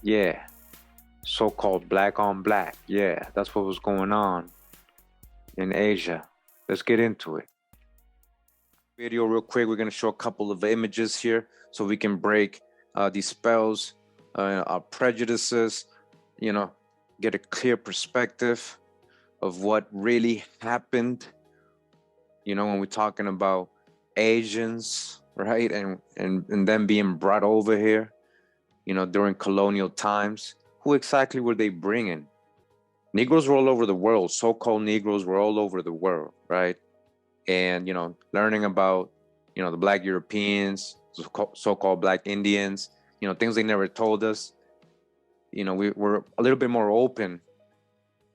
Yeah, so-called black on black. Yeah, that's what was going on in Asia. Let's get into it. Video real quick. We're gonna show a couple of images here so we can break these spells, our prejudices. You know, get a clear perspective of what really happened. You know, when we're talking about Asians, right, and them being brought over here. You know, during colonial times, who exactly were they bringing? Negroes were all over the world. So-called Negroes were all over the world, right? And learning about the Black Europeans, so-called Black Indians, things they never told us. We're a little bit more open,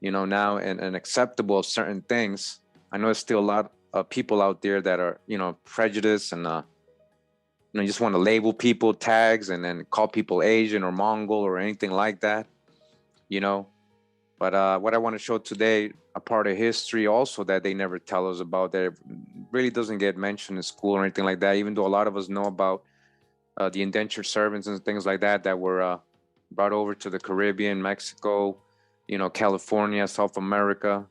now and acceptable of certain things. I know there's still a lot of people out there that are prejudiced and you just want to label people tags and then call people Asian or Mongol or anything like that, you know. But what I want to show today, a part of history also that they never tell us about, that really doesn't get mentioned in school or anything like that, even though a lot of us know about the indentured servants and things like that that were brought over to the Caribbean, Mexico, California, South America,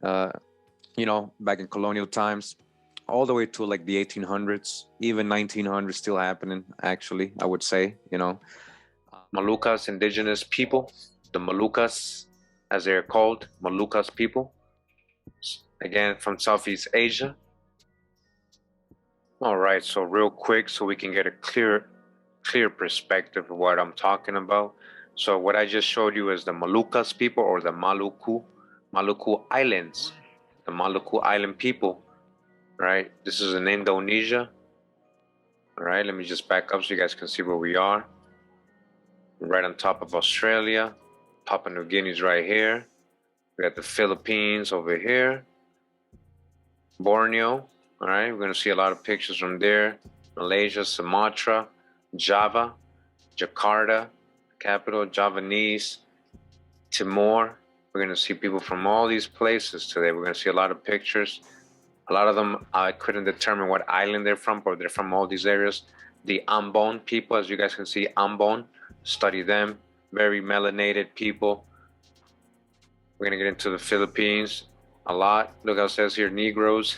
back in colonial times, all the way to like the 1800s, even 1900s still happening, actually, I would say, Moluccas, indigenous people, the Moluccas, as they're called, Moluccas people, again, from Southeast Asia. All right, so real quick, so we can get a clear perspective of what I'm talking about. So what I just showed you is the Moluccas people, or the Maluku Islands, the Maluku Island people, right? This is in Indonesia. All right, let me just back up so you guys can see where we are. Right on top of Australia. Papua New Guinea is right here. We got the Philippines over here. Borneo, all right, we're gonna see a lot of pictures from there. Malaysia, Sumatra, Java, Jakarta, capital, Javanese, Timor. We're gonna see people from all these places today. We're gonna see a lot of pictures. A lot of them, I couldn't determine what island they're from, but they're from all these areas. The Ambon people, as you guys can see, Ambon, study them. Very melanated people. We're gonna get into the Philippines a lot. Look how it says here, Negros.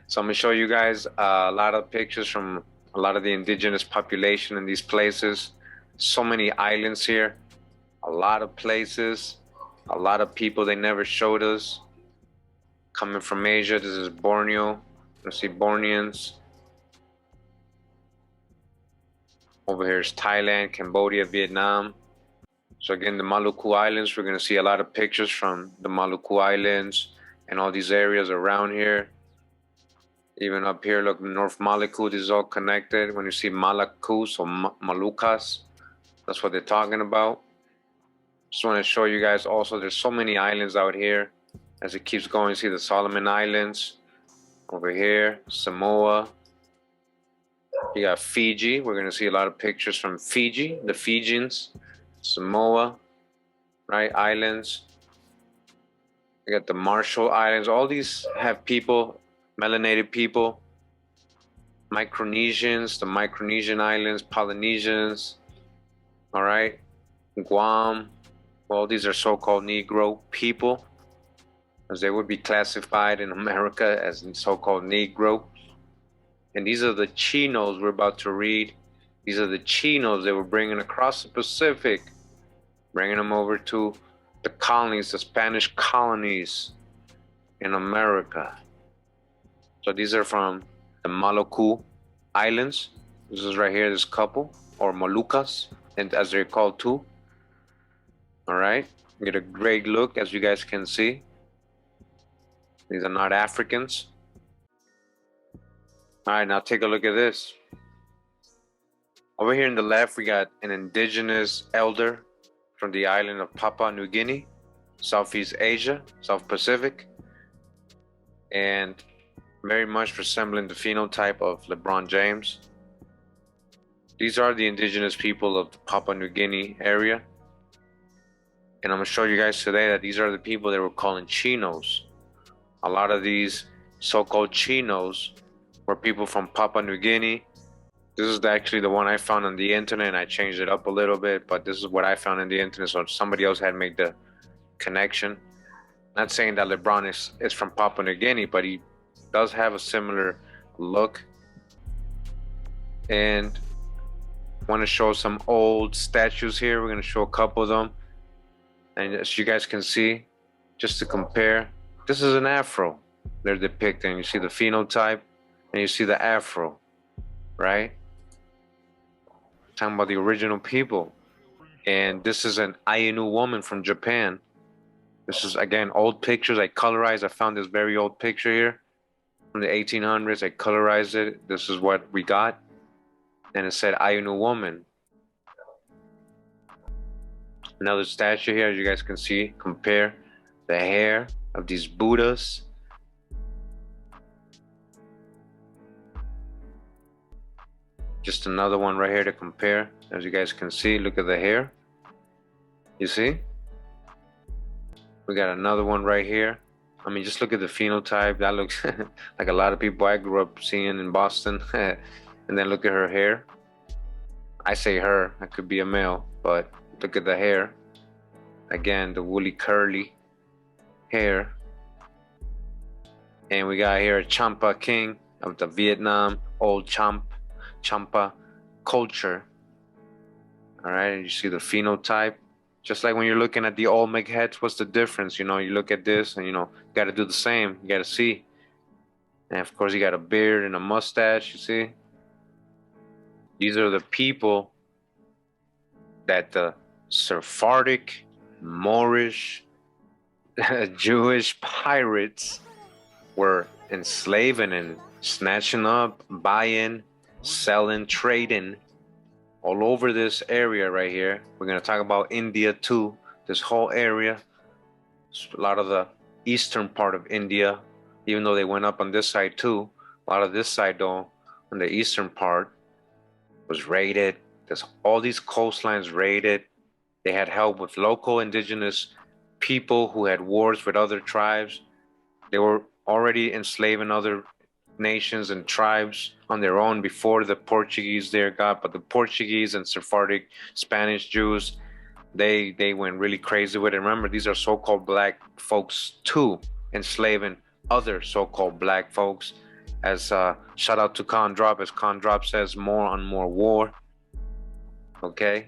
So I'm gonna show you guys a lot of pictures from a lot of the indigenous population in these places. So many islands here, a lot of places, a lot of people they never showed us. Coming from Asia, this is Borneo. You see Borneans. Over here is Thailand, Cambodia, Vietnam. So again, the Maluku Islands, we're gonna see a lot of pictures from the Maluku Islands and all these areas around here. Even up here, look, North Maluku, this is all connected. When you see Malakus or Malukas, that's what they're talking about. Just want to show you guys also, there's so many islands out here. As it keeps going, see the Solomon Islands over here, Samoa. You got Fiji. We're going to see a lot of pictures from Fiji, the Fijians, Samoa, right? Islands. You got the Marshall Islands. All these have people, melanated people. Micronesians, the Micronesian Islands, Polynesians. All right. Guam. Well, these are so-called Negro people, as they would be classified in America as so-called Negro. And these are the Chinos we're about to read. These are the Chinos they were bringing across the Pacific, bringing them over to the colonies, the Spanish colonies in America. So these are from the Maluku Islands. This is right here, this couple, or Moluccas, and as they're called too. All right, get a great look, as you guys can see. These are not Africans. All right, now take a look at this. Over here in the left, we got an indigenous elder from the island of Papua New Guinea, Southeast Asia, South Pacific, and very much resembling the phenotype of LeBron James. These are the indigenous people of the Papua New Guinea area. And I'm gonna show you guys today that these are the people they were calling Chinos. A lot of these so-called Chinos were people from Papua New Guinea, This is actually the one I found on the internet, and I changed it up a little bit, but this is what I found on the internet, so somebody else had made the connection. Not saying that LeBron is from Papua New Guinea, but he does have a similar look. And want to show some old statues here. We're going to show a couple of them. And as you guys can see, just to compare, this is an afro they're depicting. You see the phenotype and you see the afro, right? Talking about the original people. And this is an Ainu woman from Japan. This is, again, old pictures. I colorized. I found this very old picture here from the 1800s. I colorized it. This is what we got. And it said Ainu woman. Another statue here, as you guys can see. Compare the hair of these Buddhas. Just another one right here to compare. As you guys can see, look at the hair. You see? We got another one right here. I mean, just look at the phenotype. That looks like a lot of people I grew up seeing in Boston. And then look at her hair. I say her, I could be a male, but look at the hair. Again, the woolly curly hair. And we got here a Champa king of the Vietnam old Champa culture. All right, and you see the phenotype. Just like when you're looking at the Olmec heads, what's the difference? You know, you look at this and, you know, got to do the same. You got to see. And of course, you got a beard and a mustache, you see? These are the people that the Sephardic, Moorish, Jewish pirates were enslaving and snatching up, buying, selling, trading all over this area right here. We're going to talk about India too, this whole area. A lot of the eastern part of India, even though they went up on this side too. A lot of this side though, on the eastern part, was raided. There's all these coastlines raided. They had help with local indigenous people who had wars with other tribes. They were already enslaving other nations and tribes on their own before the Portuguese there got, but the Portuguese and Sephardic Spanish Jews, they went really crazy with it. Remember, these are so-called black folks too, enslaving other so-called black folks. As shout out to Con Drop, as Con Drop says, more on more war. Okay,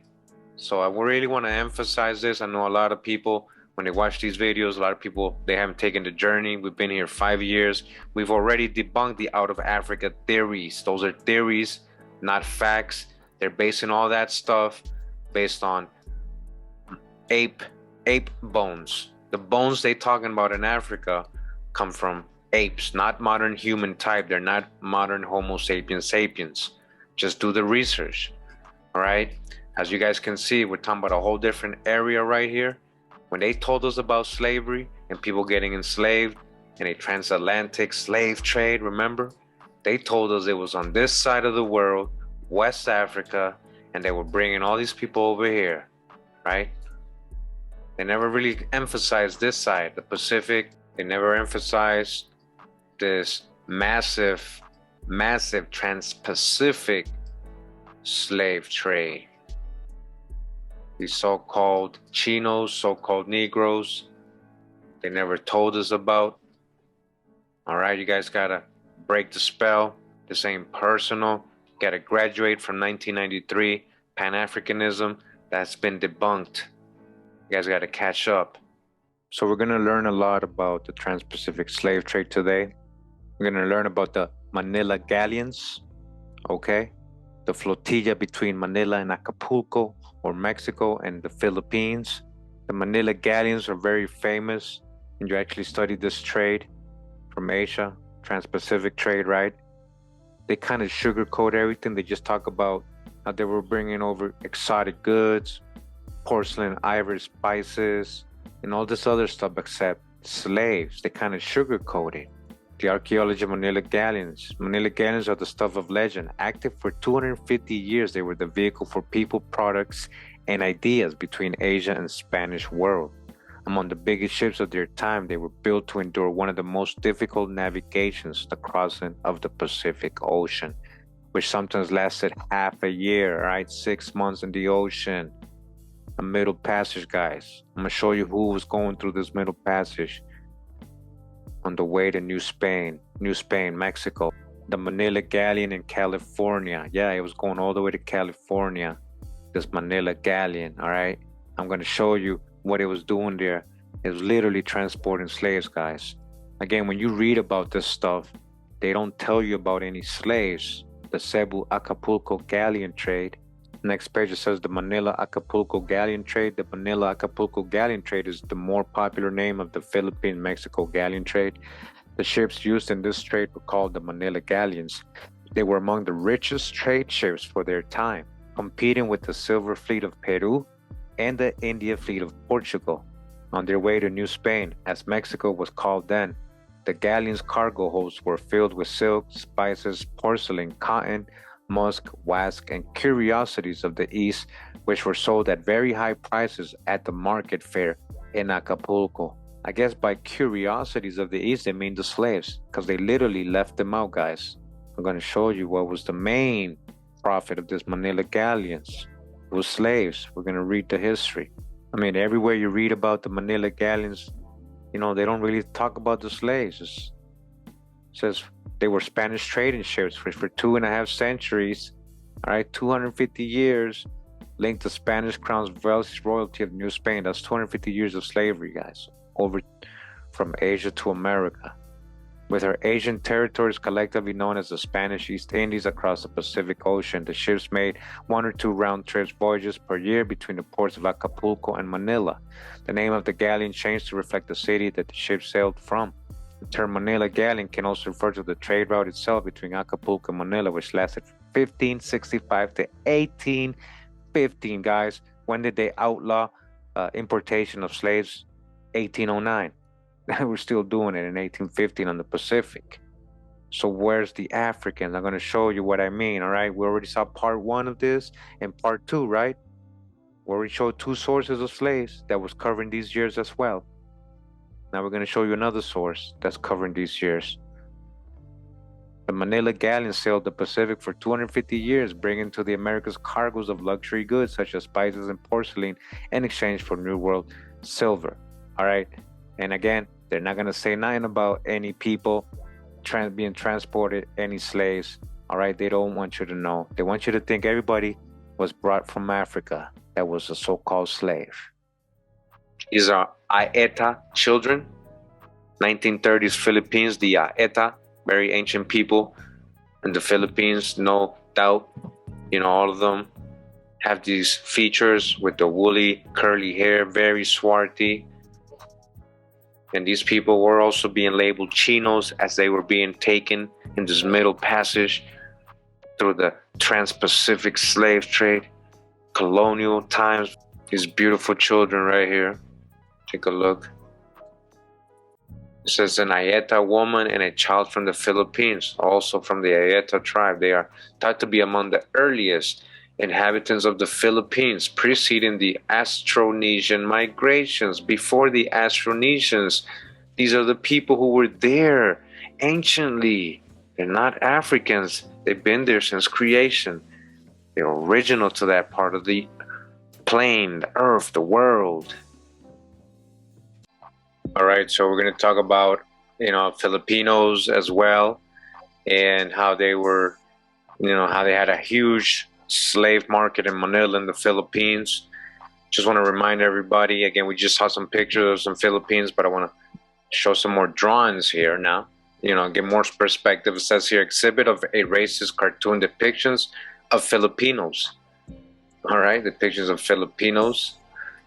so I really want to emphasize this. I know a lot of people, when they watch these videos, a lot of people, they haven't taken the journey. We've been here 5 years. We've already debunked the out of Africa theories. Those are theories, not facts. They're basing all that stuff based on ape bones. The bones they talking about in Africa come from apes, not modern human type. They're not modern Homo sapiens sapiens. Just do the research. All right, as you guys can see, we're talking about a whole different area right here. When they told us about slavery and people getting enslaved in a transatlantic slave trade, remember? They told us it was on this side of the world, West Africa, and they were bringing all these people over here, right? They never really emphasized this side, the Pacific. They never emphasized this massive trans-Pacific slave trade. These so-called Chinos, so-called Negros, they never told us about. All right, you guys gotta break the spell. This ain't personal. Gotta graduate from 1993. Pan-Africanism, that's been debunked. You guys gotta catch up. So we're gonna learn a lot about the Trans-Pacific slave trade today. We're gonna learn about the Manila Galleons, okay? The flotilla between Manila and Acapulco, or Mexico and the Philippines. The Manila Galleons are very famous, and you actually study this trade from Asia, Trans-Pacific trade, right? They kind of sugarcoat everything. They just talk about how they were bringing over exotic goods, porcelain, ivory, spices, and all this other stuff except slaves. They kind of sugarcoat it. The archaeology of Manila Galleons. Manila Galleons are the stuff of legend. Active for 250 years, they were the vehicle for people, products, and ideas between Asia and Spanish world. Among the biggest ships of their time, they were built to endure one of the most difficult navigations, the crossing of the Pacific Ocean. which sometimes lasted half a year, right? 6 months in the ocean. A middle passage, guys. I'm gonna show you who was going through this middle passage on the way to New Spain, Mexico. The Manila Galleon in California. Yeah, it was going all the way to California. This Manila Galleon, all right? I'm gonna show you what it was doing there. It was literally transporting slaves, guys. Again, when you read about this stuff, they don't tell you about any slaves. The Cebu Acapulco galleon trade. Next page it says the Manila Acapulco galleon trade. The Manila Acapulco galleon trade is the more popular name of the Philippine-Mexico galleon trade. The ships used in this trade were called the Manila Galleons. They were among the richest trade ships for their time, competing with the Silver Fleet of Peru and the India Fleet of Portugal. On their way to New Spain, as Mexico was called then, the galleon's cargo holds were filled with silk, spices, porcelain, cotton, musk, wax, and curiosities of the East, which were sold at very high prices at the market fair in Acapulco. I guess by curiosities of the East, they mean the slaves, because they literally left them out, guys. I'm going to show you what was the main profit of this Manila Galleons. It was slaves. We're going to read the history. I mean, everywhere you read about the Manila Galleons, you know, they don't really talk about the slaves. It says they were Spanish trading ships for 2.5 centuries, all right, 250 years, linked to Spanish crown's royalty of New Spain. That's 250 years of slavery, guys, over from Asia to America. With her Asian territories collectively known as the Spanish East Indies across the Pacific Ocean, the ships made 1 or 2 round-trip voyages per year between the ports of Acapulco and Manila. The name of the galleon changed to reflect the city that the ship sailed from. The term Manila Galleon can also refer to the trade route itself between Acapulco and Manila, which lasted 1565 to 1815, guys. When did they outlaw importation of slaves? 1809. We're still doing it in 1815 on the Pacific. So where's the Africans? I'm going to show you what I mean, all right? We already saw part 1 of this and part 2, right? We already showed 2 sources of slaves that was covering these years as well. Now we're going to show you another source that's covering these years. The Manila Galleon sailed the Pacific for 250 years, bringing to the Americas cargoes of luxury goods such as spices and porcelain in exchange for New World silver, all right? And again, they're not going to say nothing about any people being transported, any slaves. All right, they don't want you to know. They want you to think everybody was brought from Africa that was a so-called slave. These are Aeta children, 1930s Philippines, the Aeta, very ancient people in the Philippines, no doubt. You know, all of them have these features with the woolly, curly hair, very swarthy. And these people were also being labeled Chinos as they were being taken in this middle passage through the trans-Pacific slave trade, colonial times. These beautiful children right here. Take a look. It says an Ayeta woman and a child from the Philippines, also from the Ayeta tribe. They are thought to be among the earliest inhabitants of the Philippines, preceding the Austronesian migrations. Before the Austronesians, these are the people who were there anciently. They're not Africans. They've been there since creation. They're original to that part of the plane, the earth, the world. All right, so we're going to talk about, you know, Filipinos as well, and how they were, you know, how they had a huge slave market in Manila in the Philippines. Just want to remind everybody, again, we just saw some pictures of some Philippines, but I want to show some more drawings here now, you know, get more perspective. It says here, exhibit of a racist cartoon depictions of Filipinos. All right, depictions of Filipinos.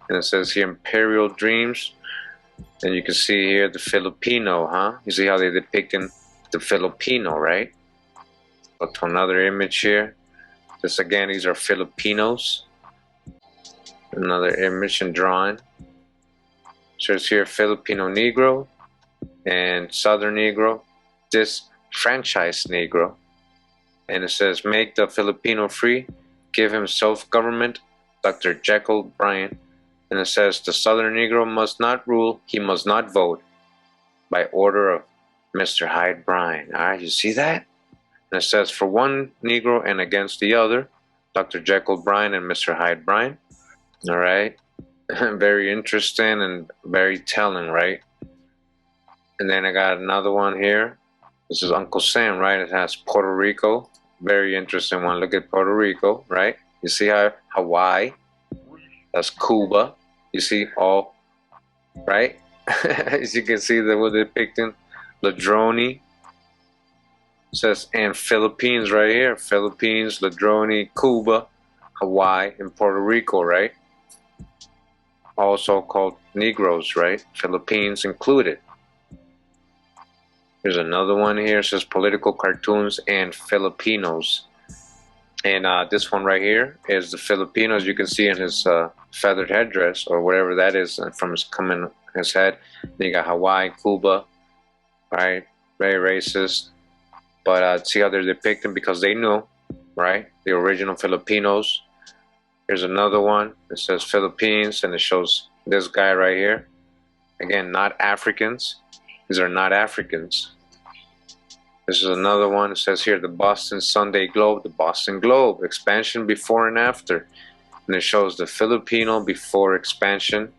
And it says here, Imperial Dreams. And you can see here the Filipino, huh? You see how they're depicting the Filipino, right? Go to another image here. This again, these are Filipinos. Another image and drawing. So it's here Filipino Negro and Southern Negro. This franchise Negro. And it says, make the Filipino free, give him self-government, Dr. Jekyll Bryant. And it says, the Southern Negro must not rule, he must not vote, by order of Mr. Hyde Bryan. All right, you see that? And it says, for one Negro and against the other, Dr. Jekyll Bryan and Mr. Hyde Bryan. All right. Very interesting and very telling, right? And then I got another one here. This is Uncle Sam, right? It has Puerto Rico. Very interesting one. Look at Puerto Rico, right? You see how Hawaii, that's Cuba. You see all, right? As you can see, that we're depicting Ladroni. It says, and Philippines right here. Philippines, Ladroni, Cuba, Hawaii, and Puerto Rico, right? Also called Negros, right? Philippines included. There's another one here. It says political cartoons and Filipinos. And this one right here is the Filipinos. You can see in his feathered headdress or whatever that is from his head. Then you got Hawaii, Cuba, right? Very racist. But see how they're depicted because they knew, right? The original Filipinos. Here's another one. It says Philippines and it shows this guy right here. Again, not Africans. These are not Africans. This is another one. It says here the Boston Sunday Globe, the Boston Globe, expansion before and after. And it shows the Filipino before expansion,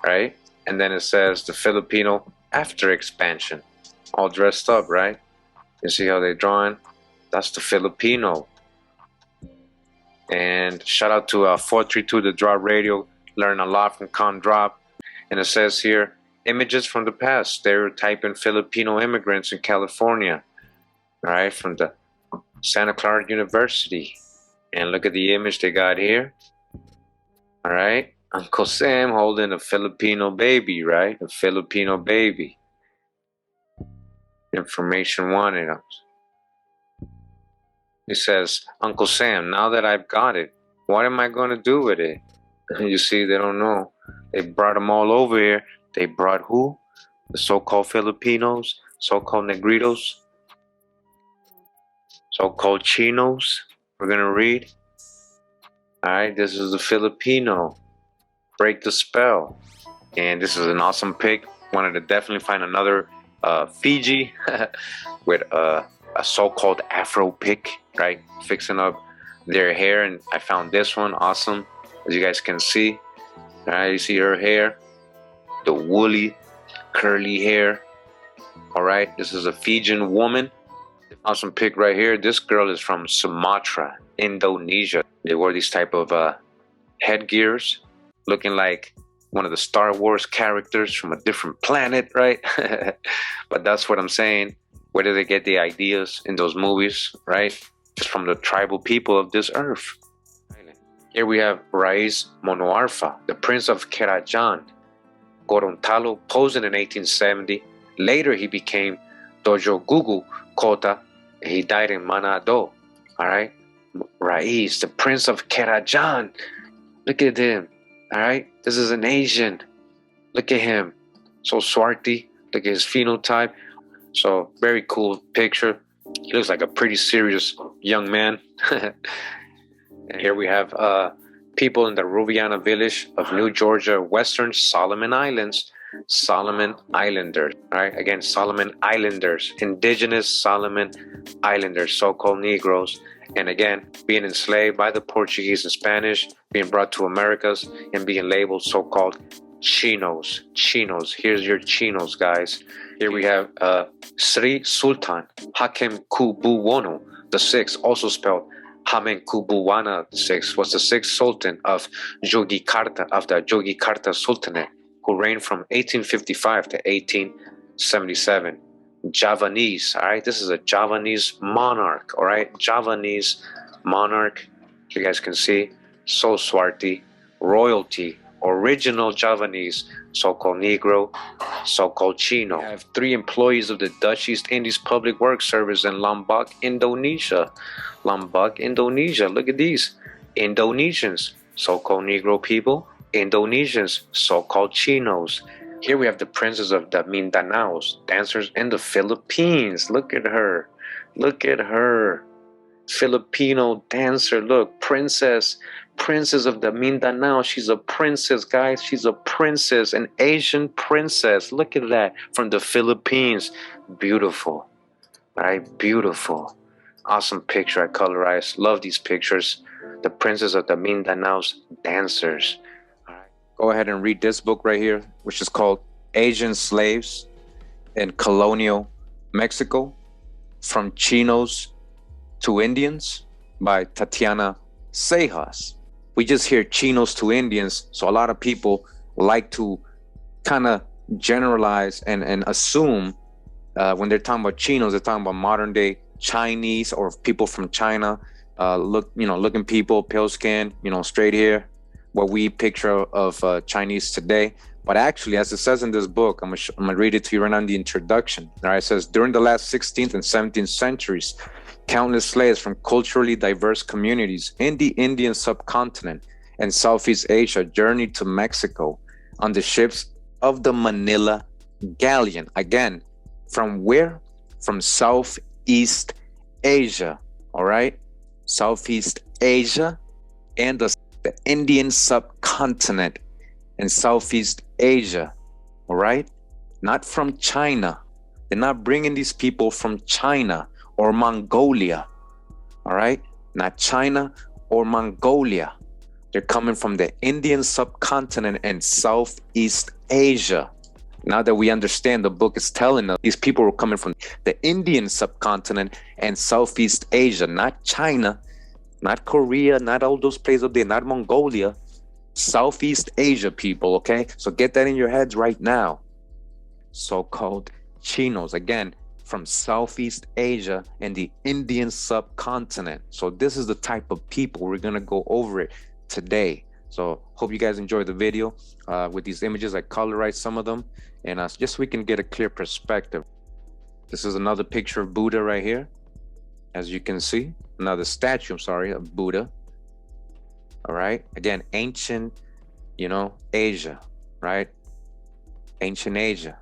right? And then it says the Filipino after expansion, all dressed up, right? You see how they're drawing? That's the Filipino. And shout out to 432 The Drop Radio. Learn a lot from Con Drop. And it says here, images from the past, stereotyping Filipino immigrants in California. All right, from the Santa Clara University. And look at the image they got here. All right, Uncle Sam holding a Filipino baby, right? A Filipino baby. Information wanted. It says, Uncle Sam, now that I've got it, what am I going to do with it? You see, they don't know. They brought them all over here. They brought who? The so-called Filipinos, so-called Negritos, so-called Chinos. We're going to read. All right, this is the Filipino. Break the spell. And this is an awesome pic. Wanted to definitely find another Fiji with a so-called Afro pic, right? Fixing up their hair. And I found this one awesome, as you guys can see. All right, you see her hair, the woolly, curly hair. All right, this is a Fijian woman. Awesome pic right here. This girl is from Sumatra, Indonesia. They wore these type of headgears, looking like one of the Star Wars characters from a different planet, right? But that's what I'm saying. Where did they get the ideas in those movies, right? Just from the tribal people of this earth. Here we have Rais Monoarfa, the Prince of Kerajan, Gorontalo, posing in 1870. Later he became Dojo Gugu Kota, and he died in Manado. All right, Rais, the Prince of Kerajan. Look at him. All right, this is an Asian. Look at him, so swarty. Look at his phenotype. So very cool picture. He looks like a pretty serious young man. And here we have people in the Rubiana village of New Georgia, Western Solomon Islands. Solomon Islanders, all right? Again, Solomon Islanders, Indigenous Solomon Islanders, so-called Negros. And again, being enslaved by the Portuguese and Spanish, being brought to Americas and being labeled so-called Chinos. Chinos, here's your Chinos, guys. Here we have Sri Sultan Hakem Kubuwono the sixth, also spelled Hamengkubuwana the sixth, was the sixth sultan of Yogyakarta, of the Yogyakarta Sultanate, who reigned from 1855 to 1877. Javanese, all right? This is a Javanese monarch, all right? Javanese monarch, you guys can see, so swarty, royalty, original Javanese, so-called Negro, so-called Chino. We have 3 employees of the Dutch East Indies Public Works Service in Lombok, Indonesia. Lombok, Indonesia, look at these. Indonesians, so-called Negro people. Indonesians, so-called Chinos. Here we have the princess of the Mindanaos, dancers in the Philippines. Look at her. Look at her. Filipino dancer. Look, princess. Princess of the Mindanao. She's a princess, guys. She's a princess, an Asian princess. Look at that. From the Philippines. Beautiful. Right? Beautiful. Awesome picture I colorized. Love these pictures. The Princess of the Mindanao's Dancers. All right. Go ahead and read this book right here, which is called Asian Slaves in Colonial Mexico, From Chinos to Indians by Tatiana Sejas. We just hear Chinos to Indians, so a lot of people like to kind of generalize and assume when they're talking about Chinos, they're talking about modern day Chinese or people from China, looking people, pale skin, straight hair, what we picture of Chinese today. But actually, as it says in this book, I'm gonna read it to you right now in the introduction. All right, it says, during the last 16th and 17th centuries, countless slaves from culturally diverse communities in the Indian subcontinent and Southeast Asia journeyed to Mexico on the ships of the Manila Galleon. Again, from where? From Southeast Asia, all right? Southeast Asia and the Indian subcontinent and Southeast Asia, all right? Not from China. They're not bringing these people from China or Mongolia, all right? Not China or Mongolia. They're coming from the Indian subcontinent and Southeast Asia. Now that we understand, the book is telling us these people were coming from the Indian subcontinent and Southeast Asia, not China, not Korea, not all those places up there, not Mongolia, Southeast Asia people, okay? So get that in your heads right now. So-called Chinos, again, from Southeast Asia and the Indian subcontinent. So this is the type of people we're gonna go over it today. So hope you guys enjoyed the video with these images. I colorized some of them and just so we can get a clear perspective. This is another picture of Buddha right here, as you can see. Another statue, I'm sorry, of Buddha. All right, again, ancient, Asia, right? Ancient Asia.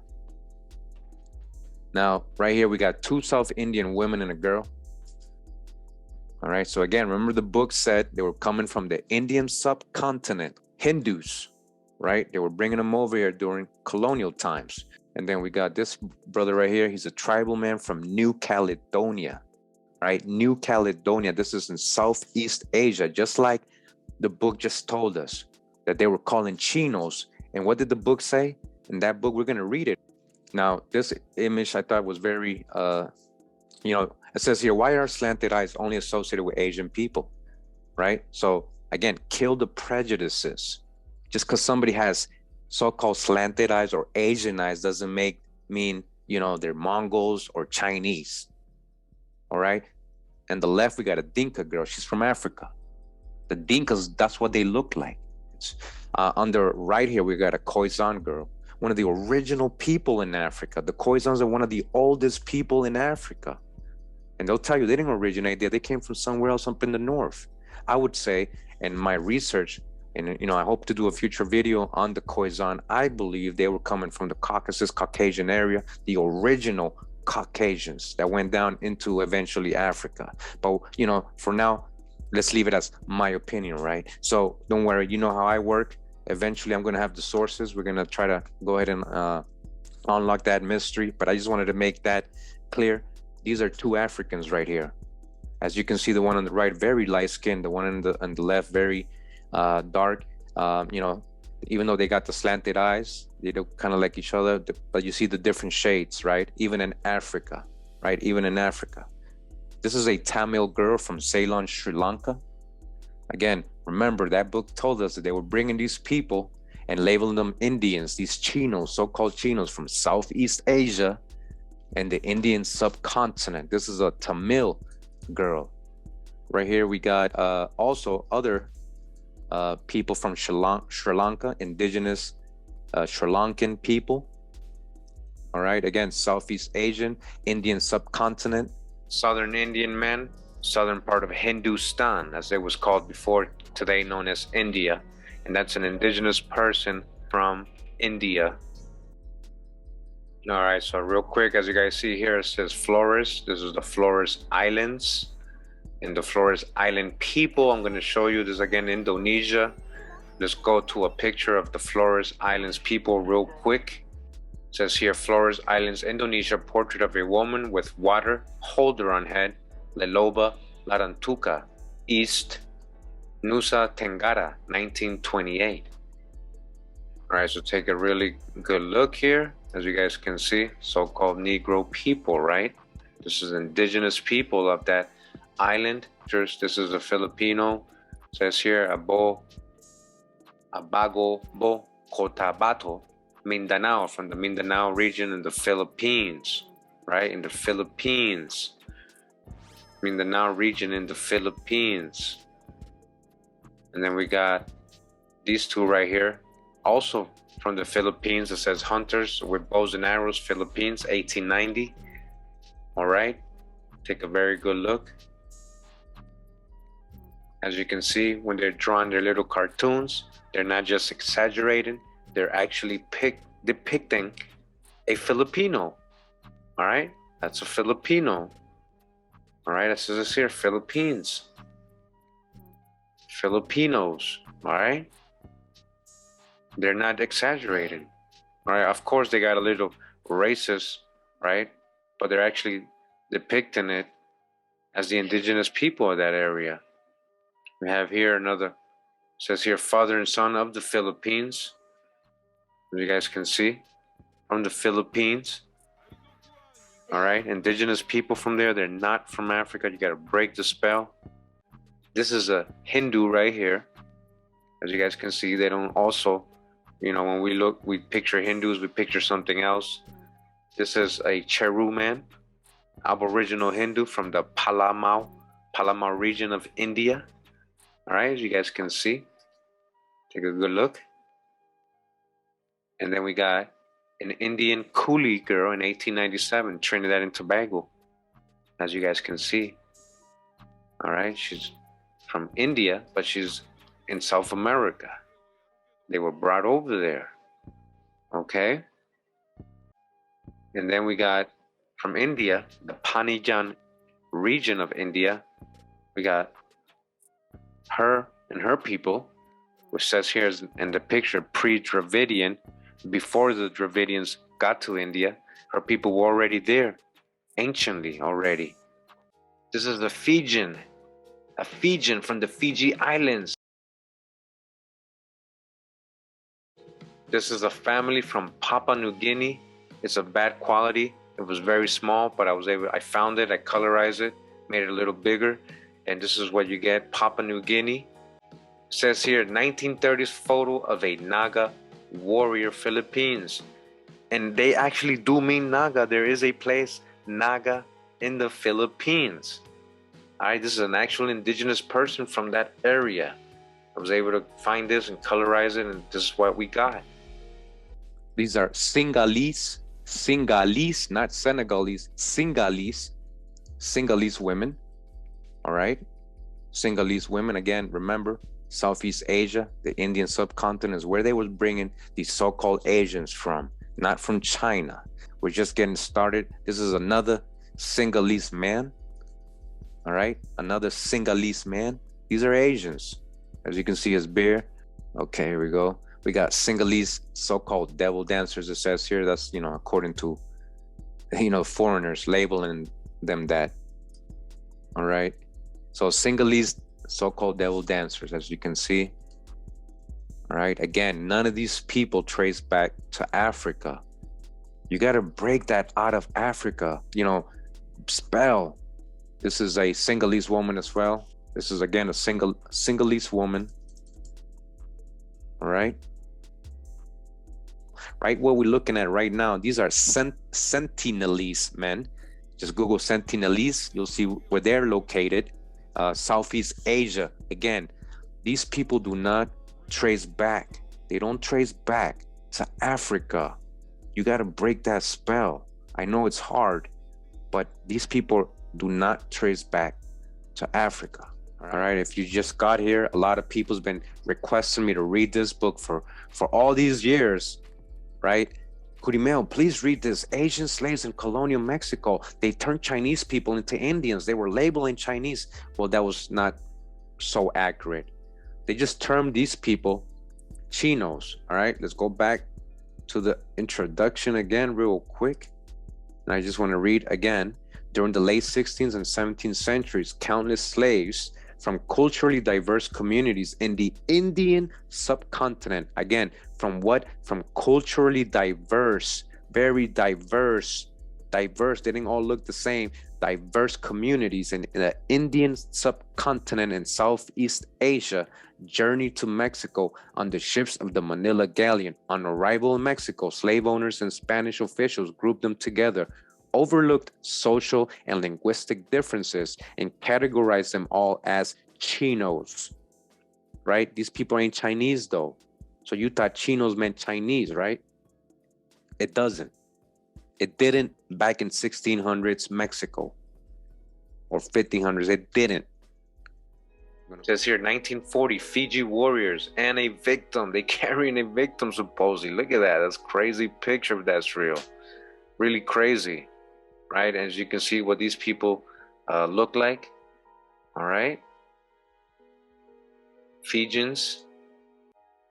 Now, right here, we got two South Indian women and a girl. All right, so again, remember the book said they were coming from the Indian subcontinent, Hindus, right? They were bringing them over here during colonial times. And then we got this brother right here. He's a tribal man from New Caledonia, right? New Caledonia. This is in Southeast Asia, just like the book just told us that they were calling Chinos. And what did the book say? In that book, we're going to read it. Now, this image I thought was very, it says here, why are slanted eyes only associated with Asian people, right? So again, kill the prejudices. Just because somebody has so-called slanted eyes or Asian eyes doesn't mean, they're Mongols or Chinese, all right? And the left, we got a Dinka girl. She's from Africa. The Dinkas, that's what they look like. On the right here, we got a Khoisan girl, one of the original people in Africa. The Khoisans are one of the oldest people in Africa. And they'll tell you they didn't originate there. They came from somewhere else up in the north. I would say, in my research, and I hope to do a future video on the Khoisan, I believe they were coming from the Caucasus, Caucasian area, the original Caucasians that went down into eventually Africa. But, for now, let's leave it as my opinion, right? So don't worry, you know how I work. Eventually, I'm going to have the sources. We're going to try to go ahead and unlock that mystery. But I just wanted to make that clear. These are two Africans right here. As you can see, the one on the right, very light skinned. The one on the left, very dark. Even though they got the slanted eyes, they look kind of like each other, but you see the different shades, right? Even in Africa, right? Even in Africa. This is a Tamil girl from Ceylon, Sri Lanka. Again, remember that book told us that they were bringing these people and labeling them Indians, these Chinos, so-called Chinos from Southeast Asia and the Indian subcontinent. This is a Tamil girl. Right here, we got also other people from Sri Lanka, indigenous Sri Lankan people. All right, again, Southeast Asian, Indian subcontinent, Southern Indian men, southern part of Hindustan, as it was called before, today known as India. And that's an indigenous person from India. All right, so real quick, as you guys see here, it says Flores. This is the Flores Islands. In the Flores Island people, I'm going to show you this again, Indonesia. Let's go to a picture of the Flores Islands people real quick. It says here, Flores Islands, Indonesia, portrait of a woman with water holder on head, Leloba, Larantuka, East, Nusa Tenggara, 1928. All right, so take a really good look here. As you guys can see, so-called Negro people, right? This is indigenous people of that island. This is a Filipino. It says here, Abago Bo Cotabato, Mindanao, from the Mindanao region in the Philippines, right? In the Philippines. Mindanao region in the Philippines. And then we got these two right here, also from the Philippines. It says Hunters with Bows and Arrows, Philippines, 1890. All right, take a very good look. As you can see, when they're drawing their little cartoons, they're not just exaggerating, they're actually depicting a Filipino. All right, that's a Filipino. All right, that says here, Philippines. Filipinos, all right? They're not exaggerating. All right, of course they got a little racist, right? But they're actually depicting it as the indigenous people of that area. We have here another, says here, father and son of the Philippines. As you guys can see, from the Philippines. All right, indigenous people from there, they're not from Africa. You gotta break the spell. This is a Hindu right here. As you guys can see, they don't also, you know, when we look, we picture Hindus, we picture something else. This is a Cheru man, Aboriginal Hindu from the Palamau region of India. All right, as you guys can see, take a good look. And then we got an Indian coolie girl in 1897, Trinidad and Tobago, as you guys can see. All right, she's from India, but she's in South America. They were brought over there. Okay. And then we got from India, the Panijan region of India. We got her and her people, which says here in the picture, pre-Dravidian, before the Dravidians got to India. Her people were already there, anciently already. This is a Fijian from the Fiji Islands. This is a family from Papua New Guinea. It's of bad quality. It was very small, but I found it, I colorized it, made it a little bigger. And this is what you get, Papua New Guinea. It says here, 1930s photo of a Naga warrior, Philippines. And they actually do mean Naga. There is a place, Naga, in the Philippines. All right, this is an actual indigenous person from that area. I was able to find this and colorize it, and this is what we got. These are Sinhalese, not Senegalese, Sinhalese women. All right, Sinhalese women, again, remember, Southeast Asia, the Indian subcontinent, is where they were bringing these so-called Asians from, not from China. We're just getting started. This is another Sinhalese man. All right, another Sinhalese man. These are Asians. As you can see, his beard. Okay, here we go. We got Sinhalese so-called devil dancers. It says here, that's, you know, according to, you know, foreigners labeling them that. All right, so Sinhalese so-called devil dancers, as you can see. All right, again, none of these people trace back to Africa. You got to break that out of Africa, you know, spell. This is a Sinhalese woman as well. This is, again, a Sinhalese woman. All right. Right, what we're looking at right now, these are Sentinelese men. Just Google Sentinelese, you'll see where they're located. Southeast Asia. Again, these people do not trace back. They don't trace back to Africa. You got to break that spell. I know it's hard, but these people do not trace back to Africa. All right, if you just got here, a lot of people's been requesting me to read this book for all these years, right? Kurimeo, please read this. Asian slaves in colonial Mexico, they turned Chinese people into Indians. They were labeling Chinese. Well, that was not so accurate. They just termed these people Chinos. All right, let's go back to the introduction again real quick. And I just want to read again. During the late 16th and 17th centuries, countless slaves from culturally diverse communities in the Indian subcontinent, again, from what? From culturally diverse, very diverse, diverse, they didn't all look the same, diverse communities in the Indian subcontinent in Southeast Asia journeyed to Mexico on the ships of the Manila Galleon. On arrival in Mexico, slave owners and Spanish officials grouped them together, overlooked social and linguistic differences, and categorized them all as Chinos, right? These people ain't Chinese though. So you thought Chinos meant Chinese, right? It doesn't. It didn't back in 1600s Mexico or 1500s. It didn't. It says here 1940 Fiji warriors and a victim. They carrying a victim supposedly. Look at that. That's crazy picture if that's real. Really crazy, right? As you can see what these people look like. All right. Fijians.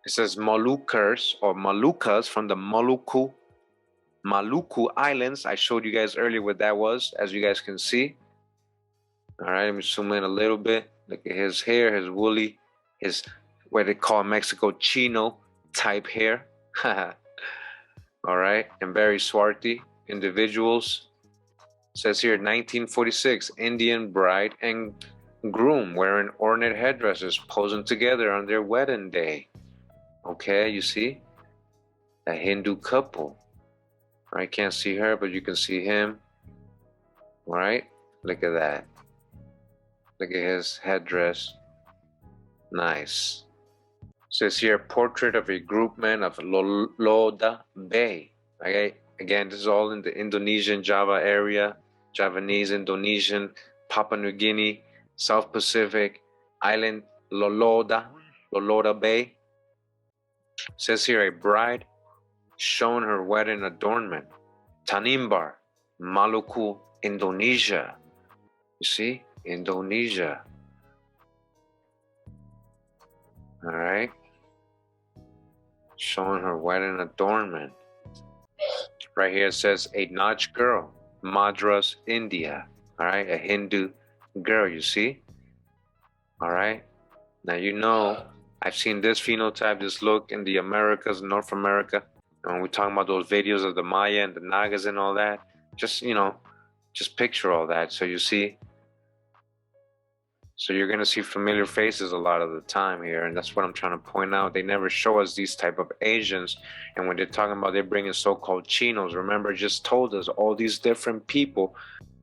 It says Moluccas or Moluccas from the Maluku Islands. I showed you guys earlier what that was, as you guys can see. All right, let me zoom in a little bit. Look at his hair, his woolly, his what they call in Mexico Chino type hair. All right, and very swarthy individuals. It says here 1946, Indian bride and groom wearing ornate headdresses posing together on their wedding day. Okay, you see? A Hindu couple. I can't see her, but you can see him. All right, look at that. Look at his headdress. Nice. Says here, portrait of a groupman of Loda Bay. Okay, again, this is all in the Indonesian Java area, Javanese, Indonesian, Papua New Guinea, South Pacific Island, Loloda Bay. Says here, a bride shown her wedding adornment. Tanimbar, Maluku, Indonesia. You see? Indonesia. All right. Showing her wedding adornment. Right here it says a Naj girl, Madras, India. All right. A Hindu girl, you see? All right. Now, you know, I've seen this phenotype, this look in the Americas, North America. And when we're talking about those videos of the Maya and the Nagas and all that, just, you know, just picture all that. So you see, so you're going to see familiar faces a lot of the time here. And that's what I'm trying to point out. They never show us these type of Asians. And when they're talking about they're bringing so-called Chinos, remember, just told us all these different people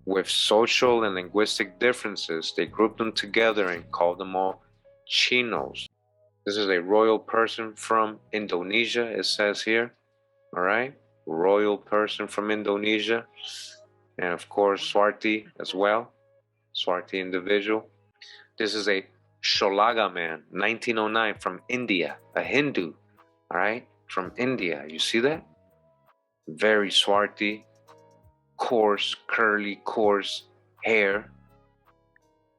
with social and linguistic differences. They grouped them together and called them all Chinos. This is a royal person from Indonesia, it says here. All right. Royal person from Indonesia. And of course, Swarti as well. Swarti individual. This is a Sholaga man, 1909, from India, a Hindu, all right, from India. You see that? Very swarthy, coarse, curly, coarse hair.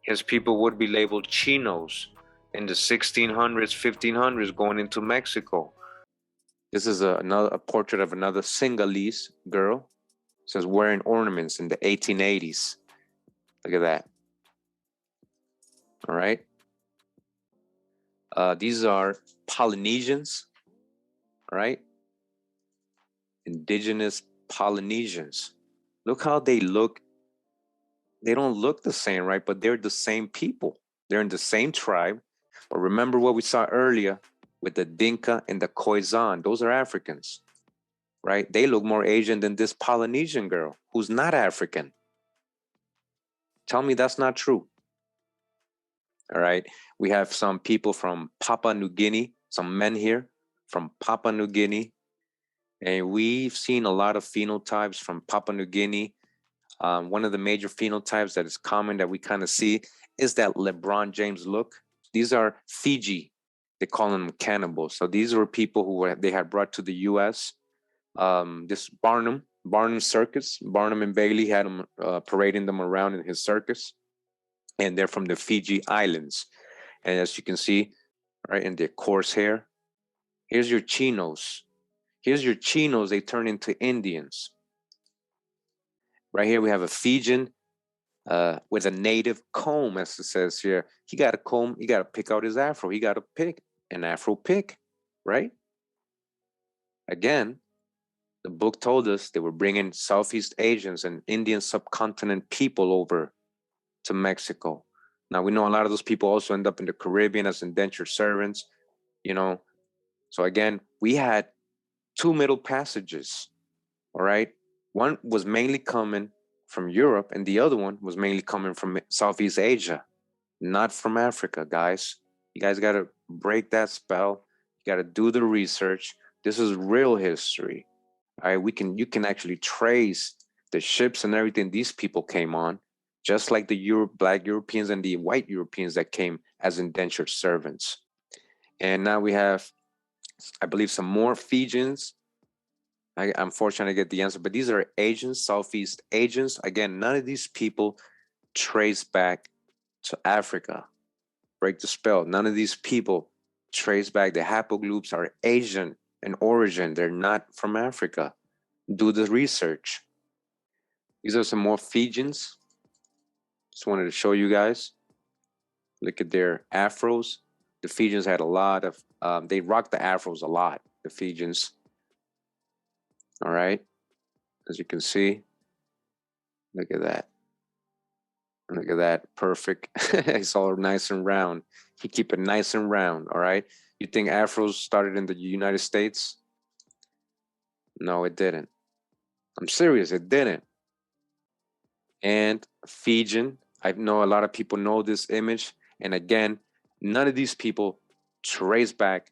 His people would be labeled Chinos in the 1600s, 1500s, going into Mexico. This is a portrait of another Sinhalese girl. It says wearing ornaments in the 1880s. Look at that. All right. These are Polynesians, right? Indigenous Polynesians. Look how they look. They don't look the same, right? But they're the same people. They're in the same tribe. But remember what we saw earlier with the Dinka and the Khoisan. Those are Africans, right? They look more Asian than this Polynesian girl who's not African. Tell me that's not true. All right. We have some people from Papua New Guinea, some men here from Papua New Guinea. And we've seen a lot of phenotypes from Papua New Guinea. One of the major phenotypes that is common that we kind of see is that LeBron James look. These are Fiji. They call them cannibals. So these were people who they had brought to the U.S. This Barnum circus, Barnum and Bailey had them parading them around in his circus. And they're from the Fiji Islands. And as you can see, right, in their coarse hair, here's your Chinos. Here's your Chinos, they turn into Indians. Right here we have a Fijian with a native comb, as it says here. He got a comb, he got to pick out his afro. He got to pick an afro pick, right? Again, the book told us they were bringing Southeast Asians and Indian subcontinent people over to Mexico. Now, we know a lot of those people also end up in the Caribbean as indentured servants, you know. So again, we had two middle passages, all right? One was mainly coming from Europe, and the other one was mainly coming from Southeast Asia, not from Africa, guys. You guys got to break that spell. You got to do the research. This is real history. All right, you can actually trace the ships and everything these people came on, just like the black Europeans and the white Europeans that came as indentured servants. And now we have, I believe, some more Fijians. I'm fortunate to get the answer, but these are Asians, Southeast Asians. Again, none of these people trace back to Africa. Break the spell. None of these people trace back. The haplogroups are Asian in origin. They're not from Africa. Do the research. These are some more Fijians. Just wanted to show you guys. Look at their afros. The Fijians had a lot of, they rocked the afros a lot, the Fijians. All right, as you can see, look at that. Look at that, perfect. It's all nice and round. He keep it nice and round, all right? You think afros started in the United States? No, it didn't. I'm serious, it didn't. And Fijian, I know a lot of people know this image. And again, none of these people trace back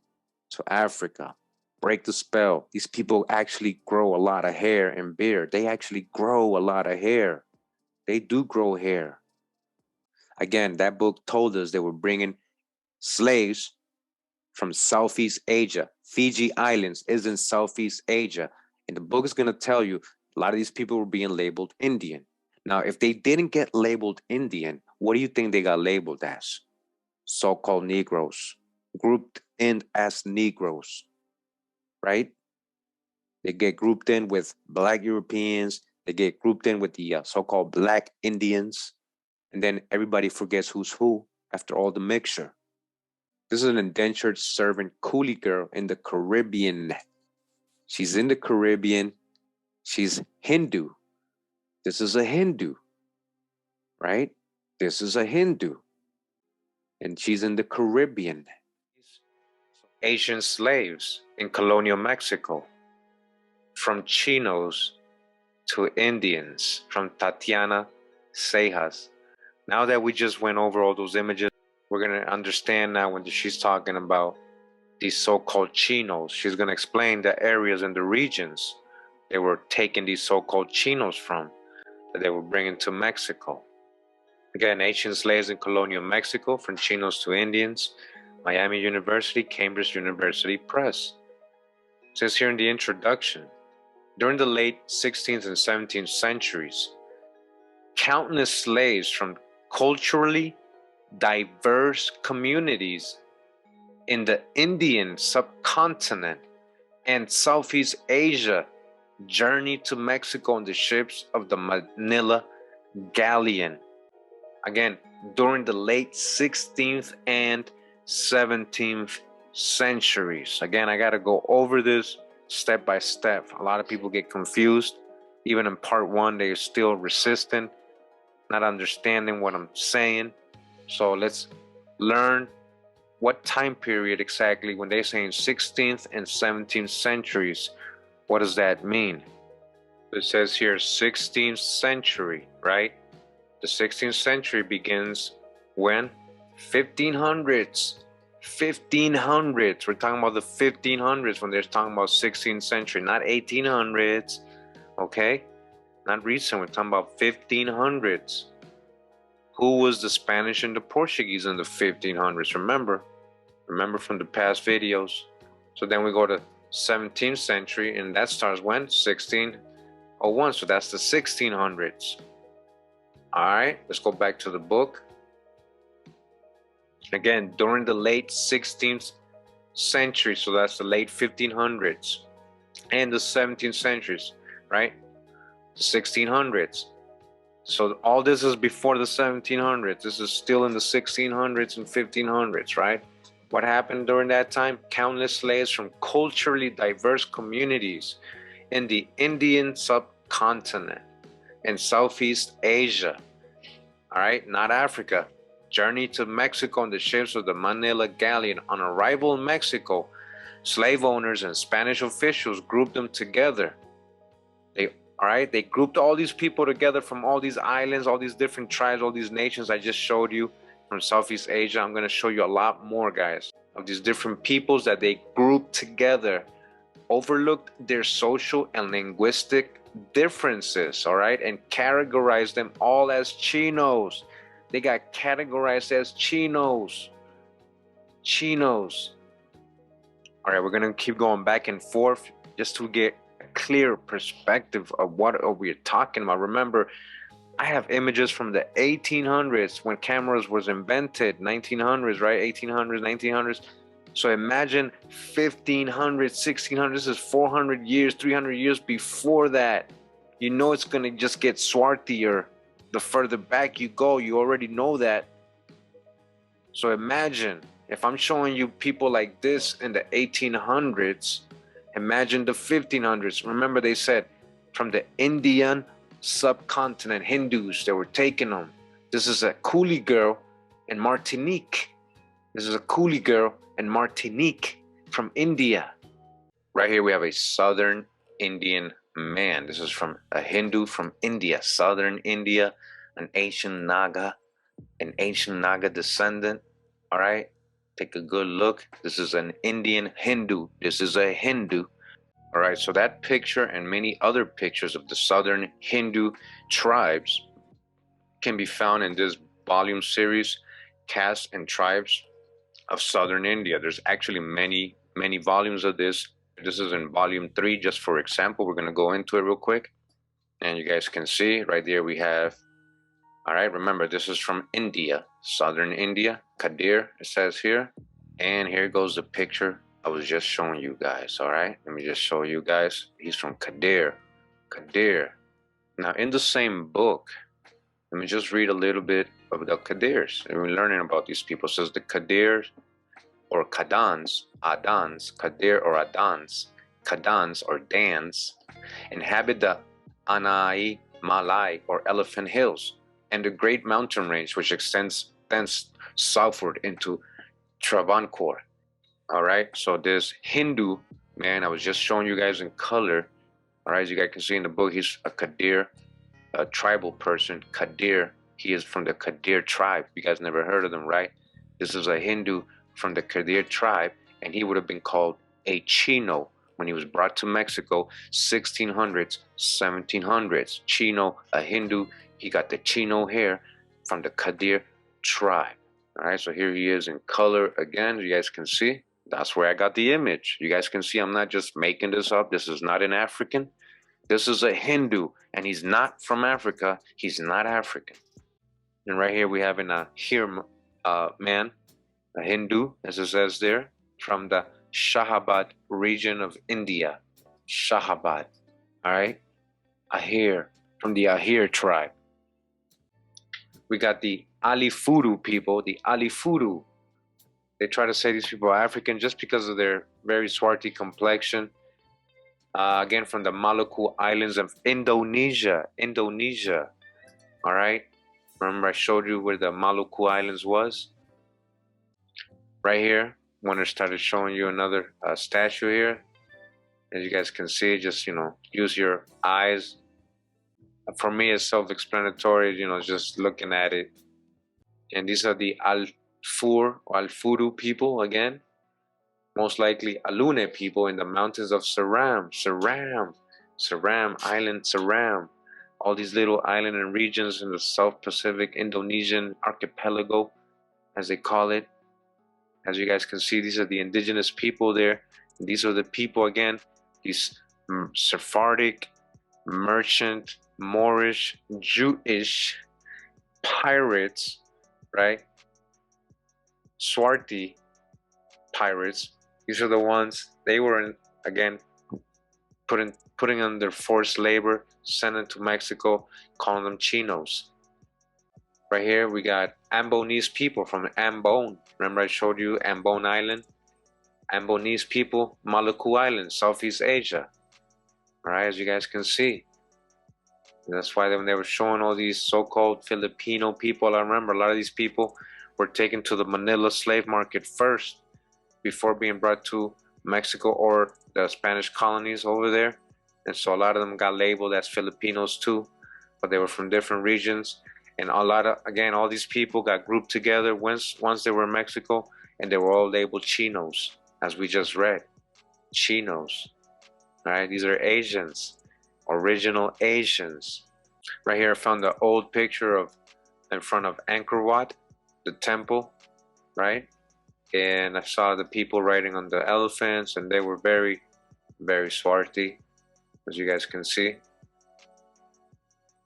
to Africa. Break the spell. These people actually grow a lot of hair and beard. They actually grow a lot of hair. They do grow hair. Again, that book told us they were bringing slaves from Southeast Asia. Fiji Islands is in Southeast Asia. And the book is going to tell you a lot of these people were being labeled Indian. Now, if they didn't get labeled Indian, what do you think they got labeled as? So-called Negroes, grouped in as Negroes, right? They get grouped in with Black Europeans. They get grouped in with the so-called Black Indians. And then everybody forgets who's who after all the mixture. This is an indentured servant coolie girl in the Caribbean. She's in the Caribbean. She's Hindu. This is a Hindu, right? This is a Hindu. And she's in the Caribbean. Asian slaves in colonial Mexico, from Chinos to Indians, from Tatiana Cejas. Now that we just went over all those images, we're going to understand now when she's talking about these so-called Chinos. She's going to explain the areas and the regions they were taking these so-called Chinos from, that they were bringing to Mexico. Again, Asian slaves in colonial Mexico, from Chinos to Indians, Miami University, Cambridge University Press. It says here in the introduction, during the late 16th and 17th centuries, countless slaves from culturally diverse communities in the Indian subcontinent and Southeast Asia journeyed to Mexico on the ships of the Manila Galleon. Again, during the late 16th and 17th centuries. Again, I got to go over this step by step. A lot of people get confused. Even in part one, they're still resistant, not understanding what I'm saying. So let's learn what time period exactly when they're saying 16th and 17th centuries. What does that mean? It says here 16th century, right? The 16th century begins when? 1500s. 1500s. We're talking about the 1500s when they're talking about 16th century, not 1800s. Okay? Not recent. We're talking about 1500s. Who was the Spanish and the Portuguese in the 1500s? Remember from the past videos. So then we go to 17th century, and that starts when? 1601. So that's the 1600s. All right, let's go back to the book. Again, during the late 16th century, so that's the late 1500s, and the 17th centuries, right? The 1600s. So all this is before the 1700s. This is still in the 1600s and 1500s, right? What happened during that time? Countless slaves from culturally diverse communities in the Indian subcontinent in Southeast Asia, all right, not Africa, journeyed to Mexico on the ships of the Manila Galleon. On arrival in Mexico, slave owners and Spanish officials grouped them together. They grouped all these people together from all these islands, all these different tribes, all these nations I just showed you from Southeast Asia. I'm going to show you a lot more, guys, of these different peoples that they grouped together, overlooked their social and linguistic differences, all right, and categorized them all as Chinos. They got categorized as Chinos. Chinos. All right, we're going to keep going back and forth just to get a clear perspective of what we're talking about. Remember, I have images from the 1800s when cameras was invented, 1900s, right? 1800s, 1900s. So imagine 1500, 1600, this is 400 years, 300 years before that. You know it's going to just get swarthier. The further back you go, you already know that. So imagine if I'm showing you people like this in the 1800s, imagine the 1500s. Remember they said from the Indian subcontinent, Hindus, they were taking them. This is a coolie girl in Martinique. This is a coolie girl in Martinique from India. Right here we have a Southern Indian man. This is from a Hindu from India, Southern India, an ancient Naga descendant. All right, take a good look. This is an Indian Hindu. This is a Hindu. All right, so that picture and many other pictures of the Southern Hindu tribes can be found in this volume series, Castes and Tribes of Southern India. There's actually many volumes of this. This is in volume 3, just for example. We're going to go into it real quick. And you guys can see right there we have, all right, remember this is from India, Southern India, Kadir, it says here. And here goes the picture I was just showing you guys, all right? Let me just show you guys. He's from Kadir. Now in the same book, let me just read a little bit of the Kadirs. And we're learning about these people. It says the Kadirs or Kadans, Adans, Kadir or Adans, Kadans or Dans, inhabit the Anai Malai or Elephant Hills and the Great Mountain Range, which extends thence southward into Travancore. All right, so this Hindu man I was just showing you guys in color, all right, as you guys can see in the book, he's a Kadir, a tribal person. Kadir, he is from the Kadir tribe. You guys never heard of them, right? This is a Hindu from the Kadir tribe, and he would have been called a Chino when he was brought to Mexico, 1600s, 1700s. Chino, a Hindu, he got the Chino hair from the Kadir tribe. All right, so here he is in color again. You guys can see. That's where I got the image. You guys can see I'm not just making this up. This is not an African. This is a Hindu, and he's not from Africa. He's not African. And right here we have a man, a Hindu, as it says there, from the Shahabad region of India. Shahabad, all right? Ahir, from the Ahir tribe. We got the Alifuru people, the Alifuru. They try to say these people are African just because of their very swarthy complexion. Again, from the Maluku Islands of Indonesia. All right? Remember I showed you where the Maluku Islands was? Right here, when I started showing you another statue here. As you guys can see, just, use your eyes. For me, it's self-explanatory, just looking at it. And these are the Alfuru people again. Most likely Alune people in the mountains of Island Seram. All these little island and regions in the South Pacific Indonesian archipelago, as they call it. As you guys can see, these are the indigenous people there. And these are the people, again, these Sephardic, merchant, Moorish, Jewish pirates, right? Swarthy pirates. These are the ones, they were, again, putting under forced labor, sent them to Mexico, calling them Chinos. Right here we got Ambonese people from Ambon. Remember I showed you Ambon Island? Ambonese people, Maluku Island, Southeast Asia. All right, as you guys can see. And that's why when they were showing all these so-called Filipino people, I remember a lot of these people were taken to the Manila slave market first before being brought to Mexico or the Spanish colonies over there. And so a lot of them got labeled as Filipinos too, but they were from different regions. And a lot of, again, all these people got grouped together once they were in Mexico, and they were all labeled Chinos, as we just read. Chinos, right? These are Asians, original Asians. Right here I found the old picture of in front of Angkor Wat, the temple, right? And I saw the people riding on the elephants, and they were very, very swarthy, as you guys can see.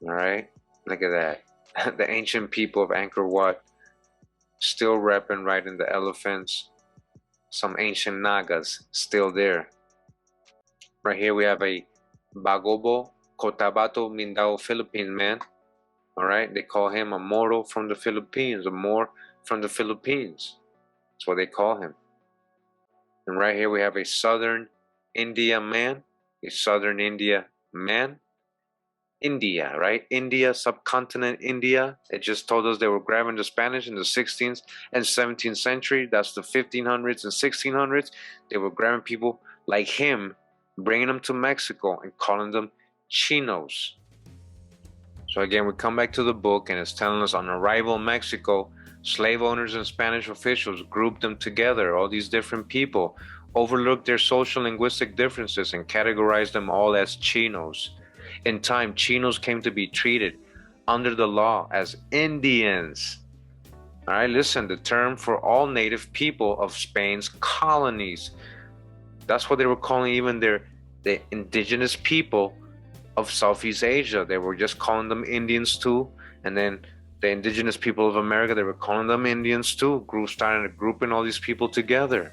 All right, look at that. The ancient people of Angkor Wat still repping, riding the elephants. Some ancient Nagas still there. Right here we have a Bagobo Cotabato Mindao Philippine man. All right, they call him a Moro from the Philippines, a Moor from the Philippines. That's what they call him. And right here we have a Southern India man, a Southern India man. India, right? India, subcontinent India. It just told us they were grabbing the Spanish in the 16th and 17th century. That's the 1500s and 1600s. They were grabbing people like him, bringing them to Mexico and calling them Chinos. So again, we come back to the book, and it's telling us on arrival in Mexico, slave owners and Spanish officials grouped them together, all these different people, overlooked their social linguistic differences, and categorized them all as Chinos. In time, Chinos came to be treated under the law as Indians. All right, listen, the term for all native people of Spain's colonies. That's what they were calling even the indigenous people of Southeast Asia. They were just calling them Indians too. And then the indigenous people of America, they were calling them Indians too. Started grouping all these people together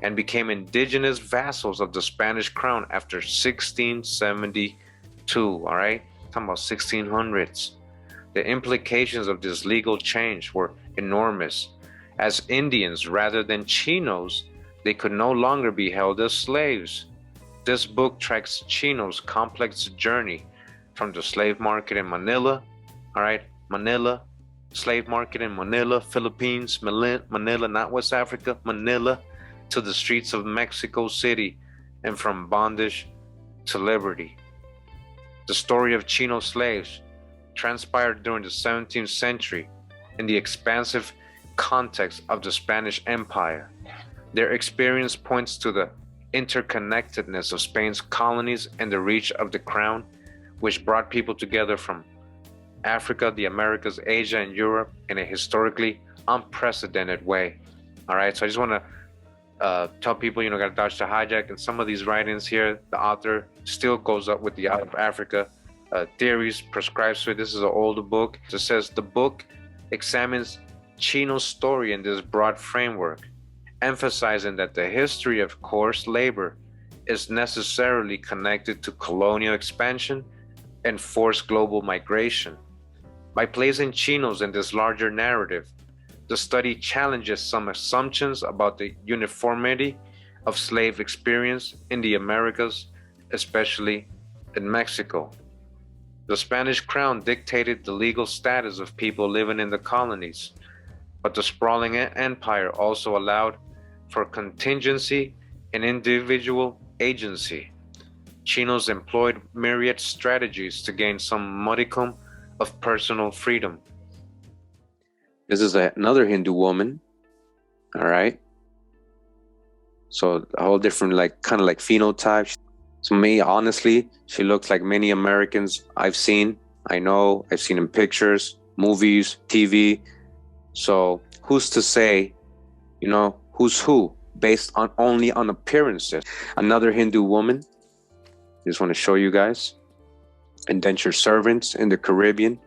and became indigenous vassals of the Spanish crown after 1672. All right, talking about 1600s. The implications of this legal change were enormous. As Indians rather than Chinos, they could no longer be held as slaves. This book tracks Chinos' complex journey from the slave market in Manila, all right, Manila, slave market in Manila, Philippines, Manila, not West Africa, Manila, to the streets of Mexico City, and from bondage to liberty. The story of Chino slaves transpired during the 17th century in the expansive context of the Spanish Empire. Their experience points to the interconnectedness of Spain's colonies and the reach of the crown, which brought people together from Africa, the Americas, Asia, and Europe in a historically unprecedented way. All right, so I just want to tell people, got to dodge the hijack. And some of these writings here, the author still goes up with the out of Africa theories, prescribes to it. This is an older book. It says the book examines Chino's story in this broad framework, emphasizing that the history of coarse labor is necessarily connected to colonial expansion and forced global migration. By placing Chinos in this larger narrative, the study challenges some assumptions about the uniformity of slave experience in the Americas, especially in Mexico. The Spanish crown dictated the legal status of people living in the colonies, but the sprawling empire also allowed for contingency and individual agency. Chinos employed myriad strategies to gain some modicum of personal freedom. This is another Hindu woman, all right? So a whole different, kind of like phenotype. To me, honestly, she looks like many Americans I've seen. I've seen in pictures, movies, TV. So who's to say, who's who based on only on appearances? Another Hindu woman, just want to show you guys. Indentured servants in the Caribbean.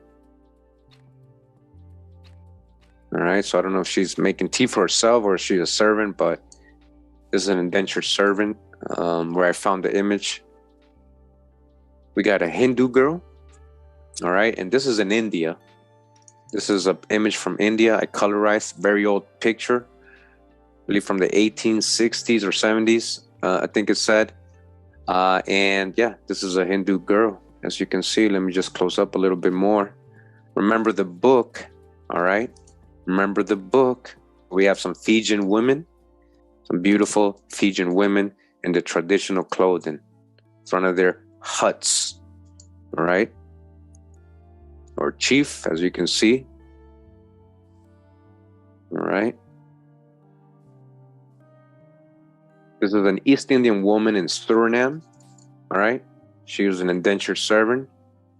All right, so I don't know if she's making tea for herself or if she's a servant, but this is an indentured servant where I found the image We got a Hindu girl. All right. And this is in India. This is an image from India. I colorized, very old picture, really from the 1860s or 70s, I think it said. And yeah, this is a Hindu girl. As you can see, let me just close up a little bit more. Remember the book, all right? Remember the book. We have some Fijian women, some beautiful Fijian women in the traditional clothing in front of their huts, all right? Or chief, as you can see, all right? This is an East Indian woman in Suriname, all right? She was an indentured servant,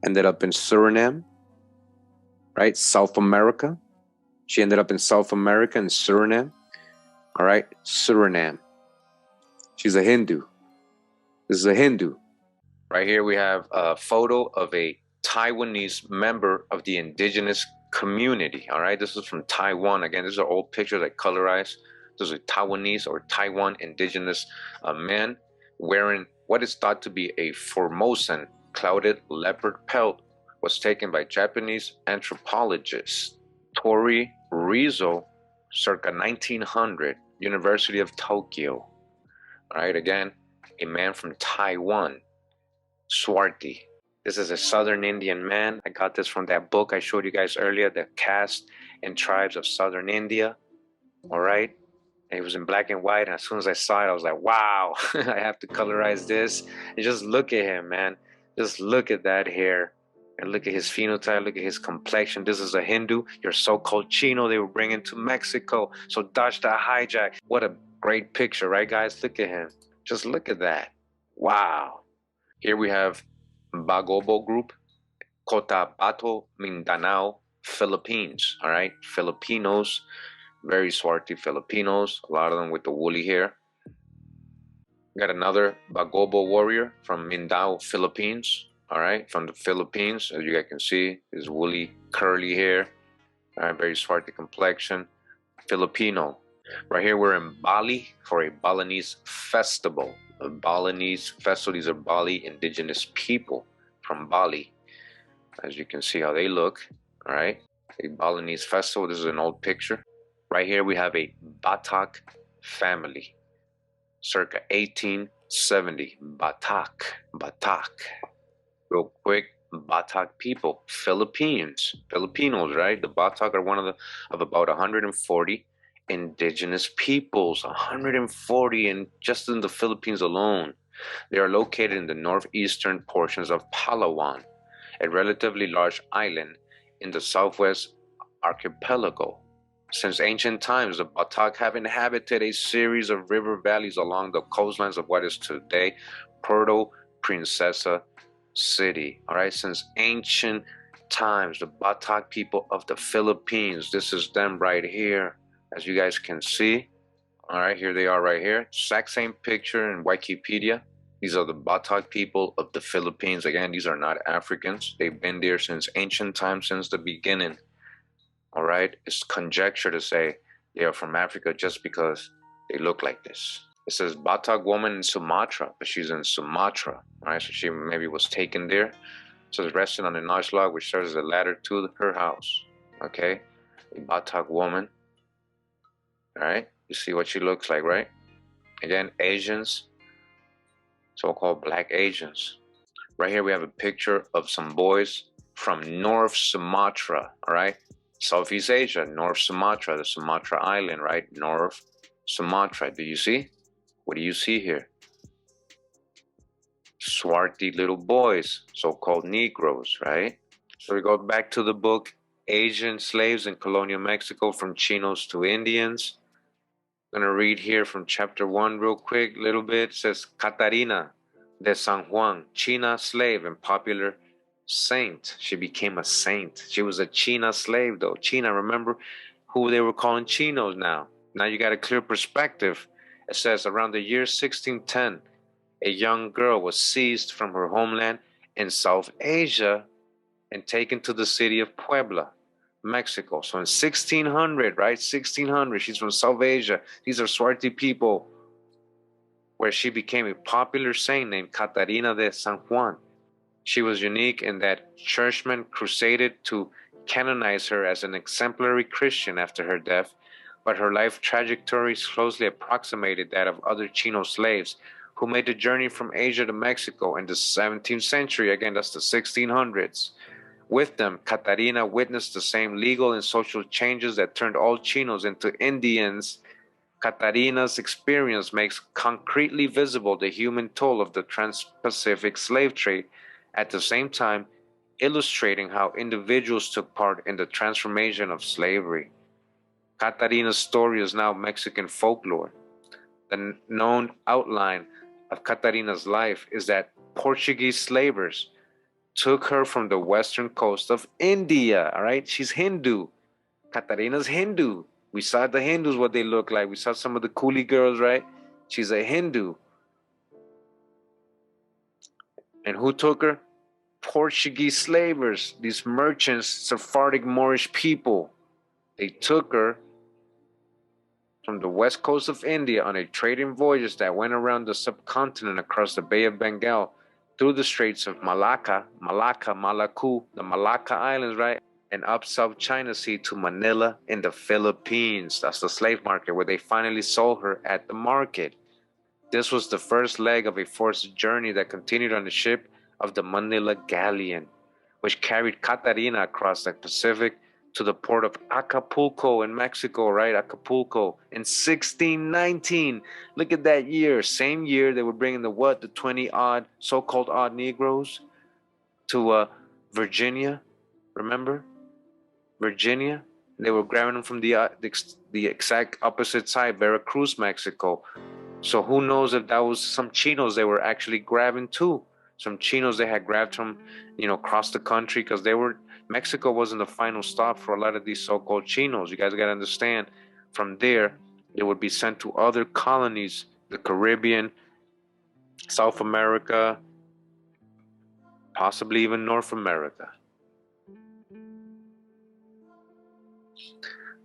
ended up in Suriname, right? South America. She ended up in South America in Suriname, all right? Suriname. She's a Hindu. This is a Hindu. Right here we have a photo of a Taiwanese member of the indigenous community, all right? This is from Taiwan. Again, these are old pictures I colorized. This is a Taiwanese or Taiwan indigenous man wearing what is thought to be a Formosan clouded leopard pelt. Was taken by Japanese anthropologist Tori Rizzo circa 1900, University of Tokyo. All right, again, a man from Taiwan, Swarty. This is a Southern Indian man. I got this from that book I showed you guys earlier, The Caste and Tribes of Southern India. All right. And it was in black and white. And as soon as I saw it, I was like, wow, I have to colorize this. And just look at him, man. Just look at that hair. And look at his phenotype. Look at his complexion. This is a Hindu. Your so-called Chino they were bringing to Mexico. So dodge that hijack. What a great picture, right, guys? Look at him. Just look at that. Wow. Here we have Bagobo Group, Cotabato, Mindanao, Philippines. All right, Filipinos, very swarthy Filipinos, a lot of them with the woolly hair. Got another Bagobo warrior from Mindanao, Philippines. All right, from the Philippines, as you guys can see, his woolly, curly hair, all right, very swarthy complexion, Filipino. Right here, we're in Bali for a Balinese festival. A Balinese festival, these are Bali indigenous people from Bali. As you can see how they look, all right? A Balinese festival, this is an old picture. Right here, we have a Batak family, circa 1870. Batak. Real quick, Batak people, Filipinos, right? The Batak are one of about 140 indigenous peoples, 140 and just in the Philippines alone. They are located in the northeastern portions of Palawan, a relatively large island in the southwest archipelago. Since ancient times, the Batak have inhabited a series of river valleys along the coastlines of what is today Puerto Princesa City. All right, since ancient times, the Batak people of the Philippines, this is them right here, as you guys can see. All right, here they are right here. Exact same picture in Wikipedia. These are the Batak people of the Philippines. Again, these are not Africans. They've been there since ancient times, since the beginning. All right, it's conjecture to say they are from Africa just because they look like this. It says Batak woman in Sumatra, but she's in Sumatra, right? So she maybe was taken there. It says resting on a notch log, which serves as a ladder to her house. Okay, a Batak woman. All right, you see what she looks like, right? Again, Asians, so-called black Asians. Right here, we have a picture of some boys from North Sumatra, all right? Southeast Asia, North Sumatra, the Sumatra Island, right? North Sumatra. Do you see? What do you see here? Swarthy little boys, so-called Negros, right? So we go back to the book, Asian Slaves in Colonial Mexico from Chinos to Indians. I'm going to read here from chapter 1 real quick, little bit. It says, Catarina de San Juan, China slave and popular saint. She became a saint. She was a China slave, though. China, remember who they were calling Chinos now. Now you got a clear perspective. It says, around the year 1610, a young girl was seized from her homeland in South Asia and taken to the city of Puebla, Mexico. So in 1600, right? 1600, she's from South Asia. These are swarthy people, where she became a popular saint named Catarina de San Juan. She was unique in that churchmen crusaded to canonize her as an exemplary Christian after her death, but her life trajectory closely approximated that of other Chino slaves who made the journey from Asia to Mexico in the 17th century. Again, that's the 1600s. With them, Catarina witnessed the same legal and social changes that turned all Chinos into Indians. Catarina's experience makes concretely visible the human toll of the trans-Pacific slave trade, at the same time illustrating how individuals took part in the transformation of slavery. Catarina's story is now Mexican folklore. The known outline of Catarina's life is that Portuguese slavers took her from the western coast of India. All right, she's Hindu. Katarina's Hindu. We saw the Hindus, what they look like. We saw some of the coolie girls, right? She's a Hindu. And who took her? Portuguese slavers, these merchants, Sephardic Moorish people. They took her from the west coast of India on a trading voyage that went around the subcontinent across the Bay of Bengal through the Straits of Malacca, Malacu, the Malacca Islands, right? And up South China Sea to Manila in the Philippines. That's the slave market where they finally sold her at the market. This was the first leg of a forced journey that continued on the ship of the Manila Galleon, which carried Catarina across the Pacific to the port of Acapulco in Mexico, right? Acapulco in 1619. Look at that year. Same year they were bringing the what? The 20 odd, so-called odd Negroes to Virginia. Remember? Virginia. They were grabbing them from the exact opposite side, Veracruz, Mexico. So who knows if that was some Chinos they were actually grabbing too. Some Chinos they had grabbed from, across the country because Mexico wasn't the final stop for a lot of these so-called Chinos. You guys got to understand. From there, they would be sent to other colonies, the Caribbean, South America, possibly even North America.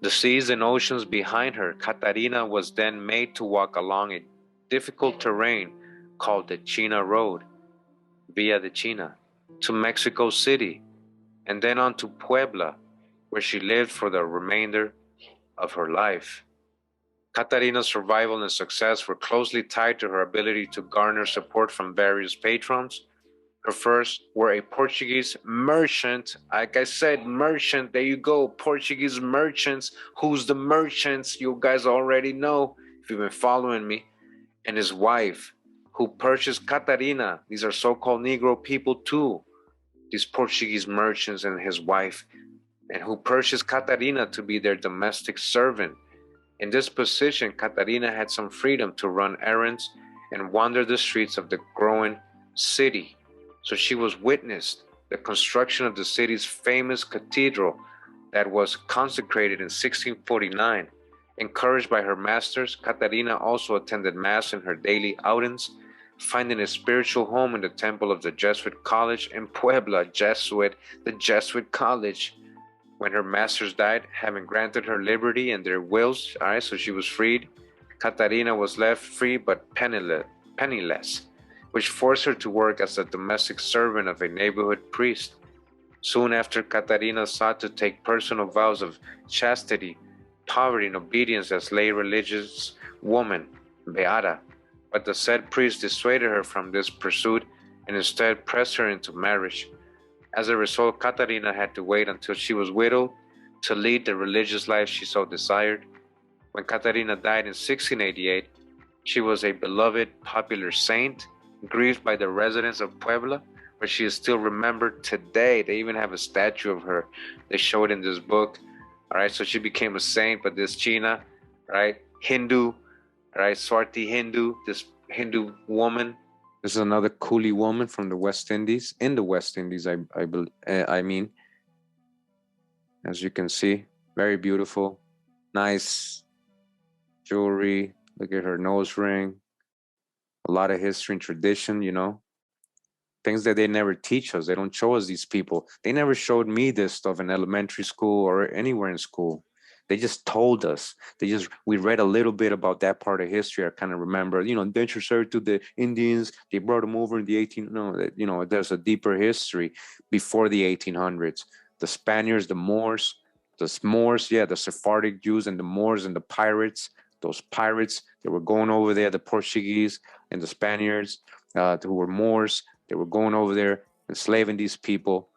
The seas and oceans behind her, Catarina was then made to walk along a difficult terrain called the China Road, Via de China, to Mexico City, and then on to Puebla, where she lived for the remainder of her life. Catarina's survival and success were closely tied to her ability to garner support from various patrons. Her first were a Portuguese merchant. Like I said, merchant, there you go, Portuguese merchants. Who's the merchants? You guys already know if you've been following me. And his wife, who purchased Catarina. These are so-called Negro people too. These Portuguese merchants and his wife, and who purchased Catarina to be their domestic servant. In this position, Catarina had some freedom to run errands and wander the streets of the growing city. So she was witnessed the construction of the city's famous cathedral that was consecrated in 1649. Encouraged by her masters, Catarina also attended Mass in her daily outings, finding a spiritual home in the temple of the Jesuit College in Puebla. The Jesuit College. When her masters died, having granted her liberty and their wills, all right, so she was freed, Catarina was left free but penniless, which forced her to work as a domestic servant of a neighborhood priest. Soon after, Catarina sought to take personal vows of chastity, poverty, and obedience as lay religious woman, Beata, but the said priest dissuaded her from this pursuit and instead pressed her into marriage. As a result, Catarina had to wait until she was widowed to lead the religious life she so desired. When Catarina died in 1688, she was a beloved, popular saint, grieved by the residents of Puebla, where she is still remembered today. They even have a statue of her. They show it in this book. All right, so she became a saint, but this China, right, Hindu, right, Swarti Hindu, this Hindu woman. This is another coolie woman from the West Indies, in the West Indies, I mean, as you can see, very beautiful, nice jewelry. Look at her nose ring. A lot of history and tradition, things that they never teach us. They don't show us these people. They never showed me this stuff in elementary school or anywhere in school. They just told us. We read a little bit about that part of history. I kind of remember, indentured servitude, the Indians, they brought them over in the 18, no, there's a deeper history before the 1800s. The Spaniards, the Moors, the Sephardic Jews and the Moors and the pirates, those pirates, they were going over there, the Portuguese and the Spaniards, who were Moors, they were going over there, enslaving these people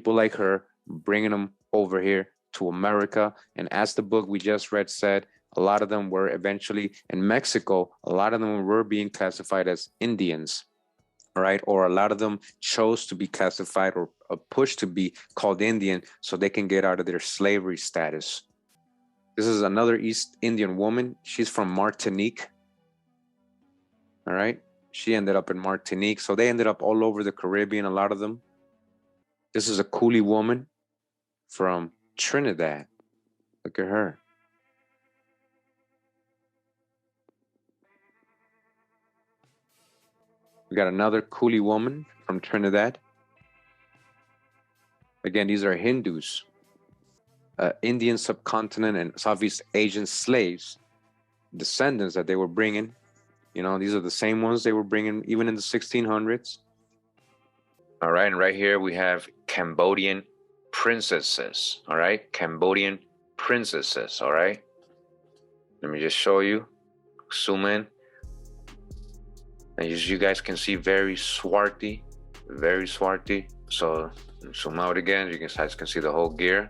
like her, bringing them over here to America. And as the book we just read said, a lot of them were eventually in Mexico, a lot of them were being classified as Indians, right? Or a lot of them chose to be classified or pushed to be called Indian so they can get out of their slavery status. This is another East Indian woman. She's from Martinique, all right? She ended up in Martinique. So they ended up all over the Caribbean, a lot of them. This is a coolie woman from Trinidad. Look at her. We got another coolie woman from Trinidad. Again, these are Hindus, Indian subcontinent and Southeast Asian slaves, descendants that they were bringing. These are the same ones they were bringing even in the 1600s. All right, and right here we have Cambodian princesses, all right? Cambodian princesses, all right? Let me just show you, zoom in. And as you guys can see, very swarthy, very swarthy. So zoom out again, you guys can see the whole gear.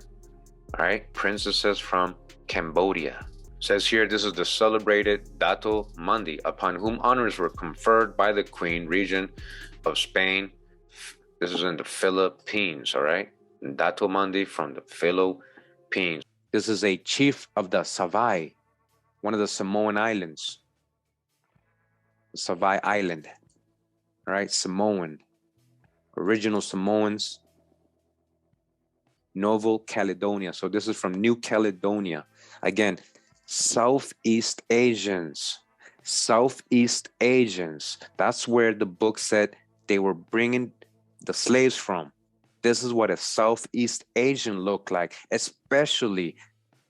All right, princesses from Cambodia. Says here, this is the celebrated Dato Mandi, upon whom honors were conferred by the Queen Regent of Spain. This is in the Philippines, all right? Dato Mandi from the Philippines. This is a chief of the Savai, one of the Samoan islands. The Savai Island, all right? Samoan, original Samoans, Novel Caledonia. So this is from New Caledonia. Again, Southeast Asians. Southeast Asians. That's where the book said they were bringing the slaves from. This is what a Southeast Asian looked like, especially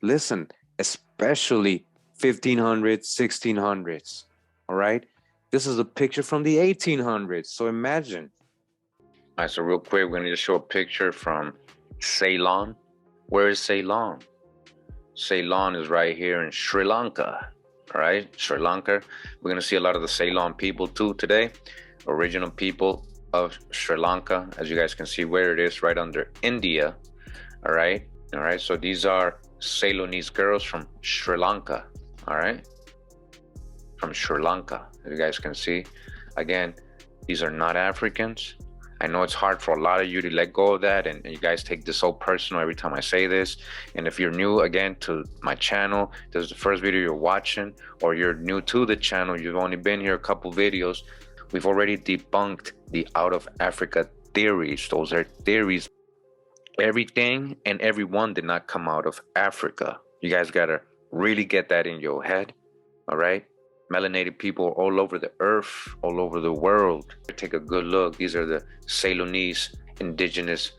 1500s, 1600s, all right? This is a picture from the 1800s, so imagine. All right, so real quick, we're gonna just show a picture from Ceylon. Where is Ceylon? Ceylon is right here in Sri Lanka, all right? Sri Lanka. We're gonna see a lot of the Ceylon people too today, original people of Sri Lanka. As you guys can see where it is, right under India, all right? All right, so these are Ceylonese girls from Sri Lanka, all right? From Sri Lanka, as you guys can see. Again, these are not Africans. I know it's hard for a lot of you to let go of that, and you guys take this so personal every time I say this. And if you're new again to my channel, this is the first video you're watching, or you're new to the channel, you've only been here a couple videos, we've already debunked the out of Africa theories. Those are theories. Everything and everyone did not come out of Africa. You guys gotta really get that in your head, all right? Melanated people all over the earth, all over the world. Take a good look. These are the Ceylonese indigenous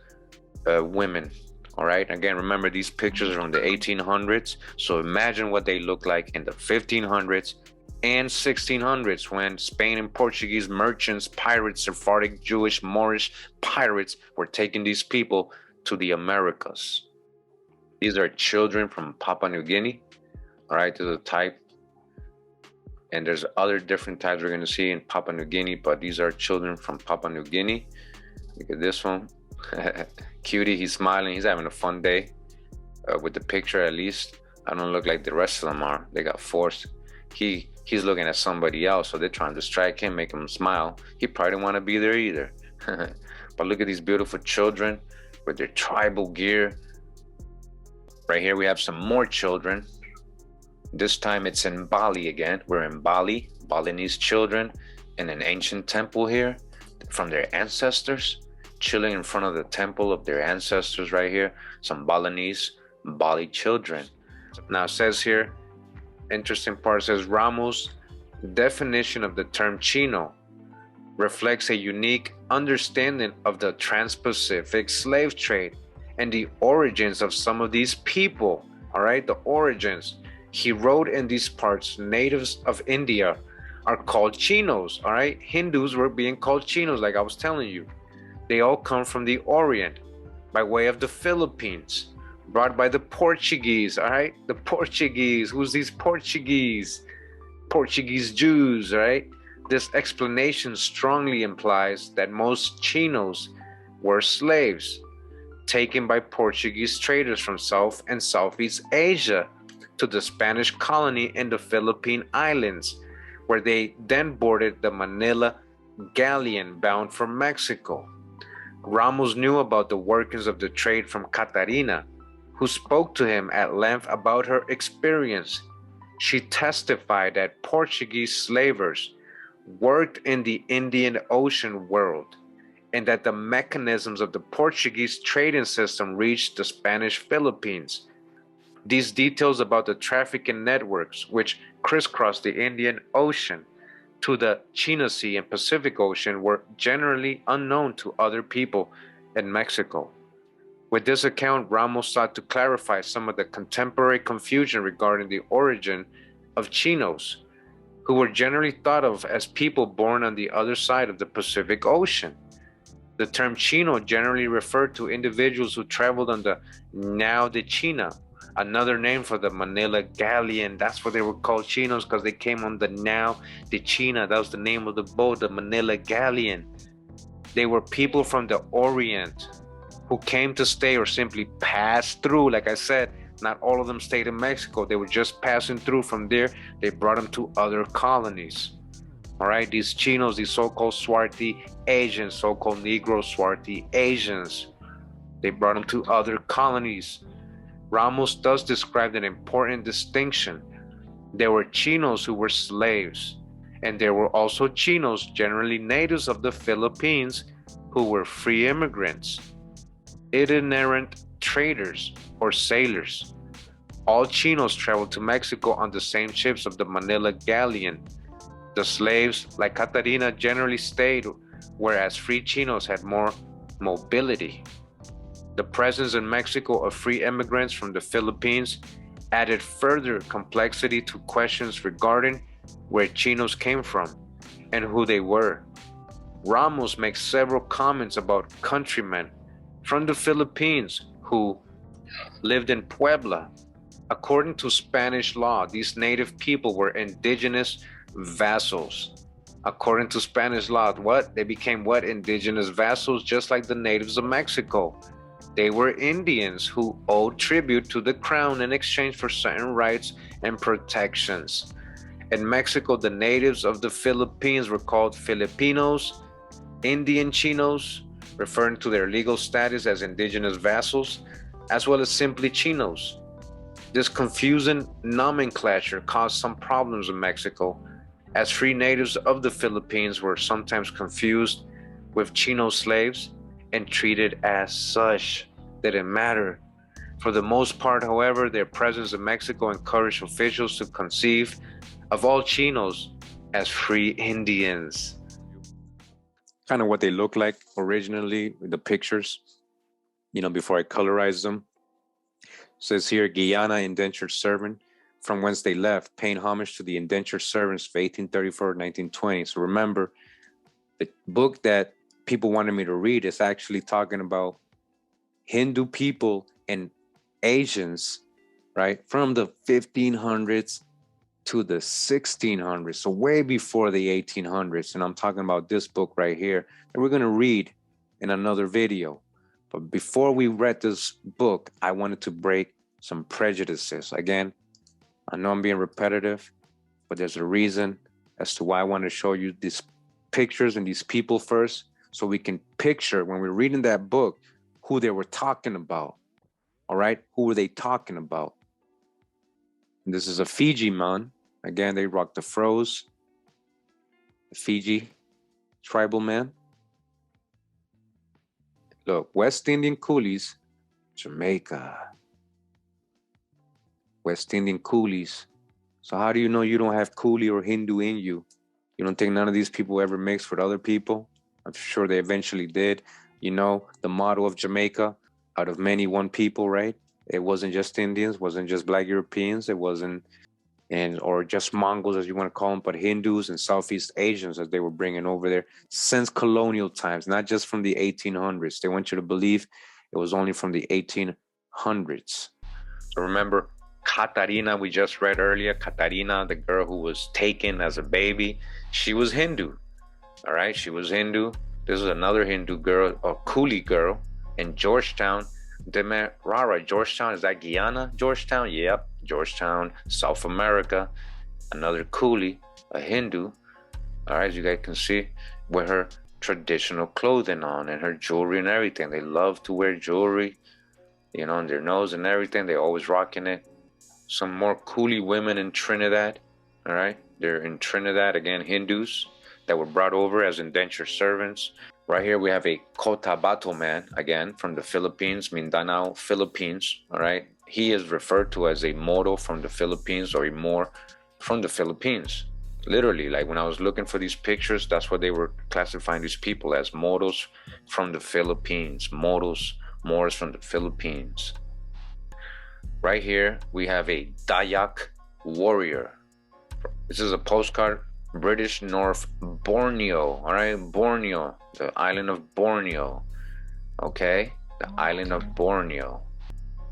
women, all right? Again, remember these pictures are from the 1800s. So imagine what they look like in the 1500s and 1600s when Spain and Portuguese merchants, pirates, Sephardic, Jewish, Moorish pirates were taking these people to the Americas. These are children from Papua New Guinea, all right? This is a type. And there's other different types we're going to see in Papua New Guinea, but these are children from Papua New Guinea. Look at this one. Cutie, he's smiling. He's having a fun day with the picture, at least. I don't look like the rest of them are. They got forced. He's looking at somebody else, so they're trying to distract him, make him smile. He probably didn't want to be there either. But look at these beautiful children with their tribal gear. Right here, we have some more children. This time it's in Bali again. We're in Bali, Balinese children in an ancient temple here from their ancestors, chilling in front of the temple of their ancestors right here. Some Balinese Bali children. Now it says here, interesting part, says Ramos' definition of the term Chino reflects a unique understanding of the trans-Pacific slave trade and the origins of some of these people. All right, the origins. He wrote in these parts, natives of India are called Chinos. All right, Hindus were being called Chinos, like I was telling you. They all come from the Orient by way of the Philippines, brought by the Portuguese. All right, the Portuguese. Who's these Portuguese? Portuguese Jews. All right. This explanation strongly implies that most Chinos were slaves taken by Portuguese traders from South and Southeast Asia to the Spanish colony in the Philippine Islands, where they then boarded the Manila Galleon bound for Mexico. Ramos knew about the workings of the trade from Catarina, who spoke to him at length about her experience. She testified that Portuguese slavers worked in the Indian Ocean world, and that the mechanisms of the Portuguese trading system reached the Spanish Philippines. These details about the trafficking networks which crisscrossed the Indian Ocean to the China Sea and Pacific Ocean were generally unknown to other people in Mexico. With this account, Ramos sought to clarify some of the contemporary confusion regarding the origin of Chinos, who were generally thought of as people born on the other side of the Pacific Ocean. The term Chino generally referred to individuals who traveled on the Nao de China, another name for the Manila Galleon. That's what they were called, Chinos, because they came on the Nao de China. That was the name of the boat, the Manila Galleon. They were people from the Orient who came to stay or simply passed through. Like I said, not all of them stayed in Mexico. They were just passing through. From there, they brought them to other colonies. All right, these Chinos, these so-called swarthy Asians, so-called Negro swarthy Asians, they brought them to other colonies. Ramos does describe an important distinction. There were Chinos who were slaves, and there were also Chinos, generally natives of the Philippines, who were free immigrants, itinerant traders or sailors. All Chinos traveled to Mexico on the same ships of the Manila Galleon. The slaves, like Catarina, generally stayed, whereas free Chinos had more mobility. The presence in Mexico of free immigrants from the Philippines added further complexity to questions regarding where Chinos came from and who they were. Ramos makes several comments about countrymen from the Philippines who lived in Puebla. According to Spanish law, these native people were indigenous vassals. According to Spanish law, what? They became what? Indigenous vassals, just like the natives of Mexico. They were Indians who owed tribute to the crown in exchange for certain rights and protections. In Mexico, the natives of the Philippines were called Filipinos, Indian Chinos, referring to their legal status as indigenous vassals, as well as simply Chinos. This confusing nomenclature caused some problems in Mexico, as free natives of the Philippines were sometimes confused with Chino slaves and treated as such. Didn't matter. For the most part, however, their presence in Mexico encouraged officials to conceive of all Chinos as free Indians. Kind of what they look like originally, the pictures, before I colorized them. It says here, Guyana indentured servant, from whence they left, paying homage to the indentured servants of 1834-1920. So remember, the book that people wanted me to read is actually talking about Hindu people and Asians, right, from the 1500s to the 1600s, so way before the 1800s. And I'm talking about this book right here that we're going to read in another video. But before we read this book, I wanted to break some prejudices. Again, I know I'm being repetitive, but there's a reason as to why I want to show you these pictures and these people first, so we can picture when we're reading that book who they were talking about. All right, who were they talking about? And this is a Fiji man. Again, they rock the froze. The Fiji tribal man. Look, West Indian coolies, Jamaica. West Indian coolies. So how do you know you don't have coolie or Hindu in you? You don't think none of these people ever mixed with other people? I'm sure they eventually did. The motto of Jamaica, out of many, one people, right? It wasn't just Indians, wasn't just Black Europeans, it wasn't, and or just Mongols, as you want to call them, but Hindus and Southeast Asians that they were bringing over there since colonial times, not just from the 1800s. They want you to believe it was only from the 1800s. So remember, Katarina, we just read earlier, Katarina, the girl who was taken as a baby, she was Hindu. All right, she was Hindu. This is another Hindu girl, a coolie girl in Georgetown, Demerara. Georgetown, is that Guyana? Georgetown? Yep, Georgetown, South America. Another coolie, a Hindu. All right, as you guys can see, with her traditional clothing on and her jewelry and everything. They love to wear jewelry, you know, on their nose and everything. They're always rocking it. Some more coolie women in Trinidad. All right, they're in Trinidad, again, Hindus that were brought over as indentured servants. Right here we have a Cotabato man, again, from the Philippines, Mindanao, Philippines, all right? He is referred to as a Moro from the Philippines, or a Moor from the Philippines. Literally, like when I was looking for these pictures, that's what they were classifying these people as, Moros from the Philippines, Moors from the Philippines. Right here, we have a Dayak warrior. This is a postcard, British North Borneo, all right? Borneo, the island of Borneo, okay? The island of Borneo,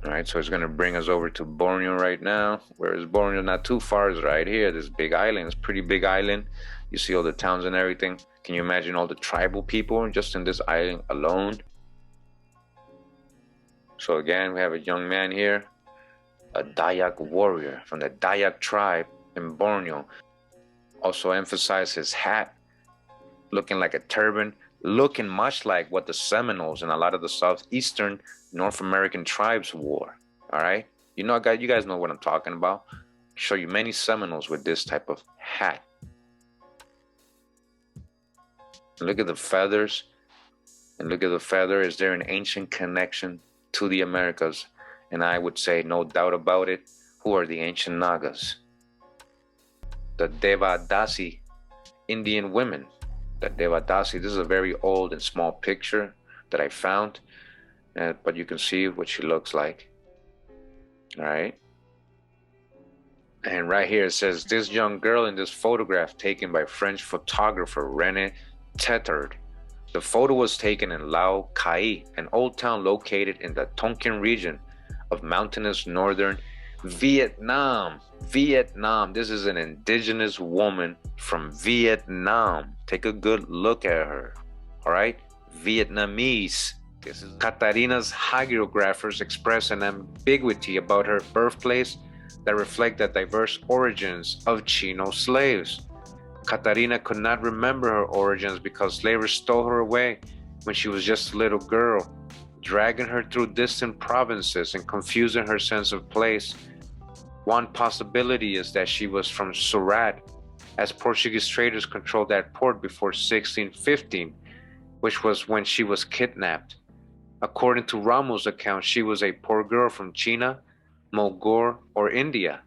all right? So it's gonna bring us over to Borneo right now. Where is Borneo? Not too far, it's right here, this big island. It's a pretty big island. You see all the towns and everything. Can you imagine all the tribal people just in this island alone? So again, we have a young man here, a Dayak warrior from the Dayak tribe in Borneo. Also emphasize his hat, looking like a turban, looking much like what the Seminoles and a lot of the southeastern North American tribes wore. All right, you know, you guys know what I'm talking about. Show you many Seminoles with this type of hat. Look at the feathers, and look at the feather. Is there an ancient connection to the Americas? And I would say, no doubt about it, who are the ancient Nagas? The Devadasi Indian women. The Devadasi, this is a very old and small picture that I found, but you can see what she looks like. All right. And right here it says, this young girl in this photograph taken by French photographer René Tetard. The photo was taken in Lao Cai, an old town located in the Tonkin region of mountainous northern Vietnam. Vietnam. This is an indigenous woman from Vietnam. Take a good look at her. All right, Vietnamese. This is Katarina's hagiographers express an ambiguity about her birthplace that reflect the diverse origins of Chino slaves. Katarina could not remember her origins because slavers stole her away when she was just a little girl, dragging her through distant provinces and confusing her sense of place. One possibility is that she was from Surat, as Portuguese traders controlled that port before 1615, which was when she was kidnapped. According to Ramos' account, she was a poor girl from China, Mogor, or India,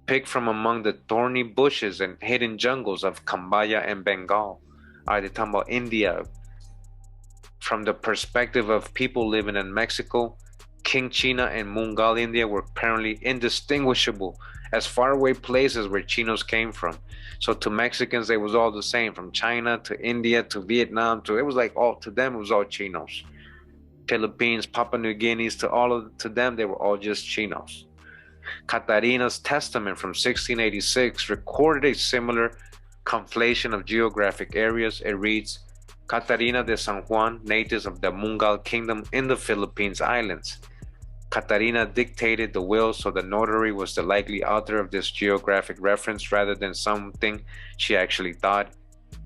picked from among the thorny bushes and hidden jungles of Cambaya and Bengal. Are they talking about India? From the perspective of people living in Mexico, King China and Mungal India were apparently indistinguishable as faraway places where Chinos came from. So to Mexicans, it was all the same, from China to India to Vietnam to, it was like all, to them it was all Chinos. Philippines, Papua New Guineas, to them they were all just Chinos. Catarina's testament from 1686 recorded a similar conflation of geographic areas. It reads, Catarina de San Juan, natives of the Mungal Kingdom in the Philippines Islands. Catarina dictated the will, so the notary was the likely author of this geographic reference rather than something she actually thought.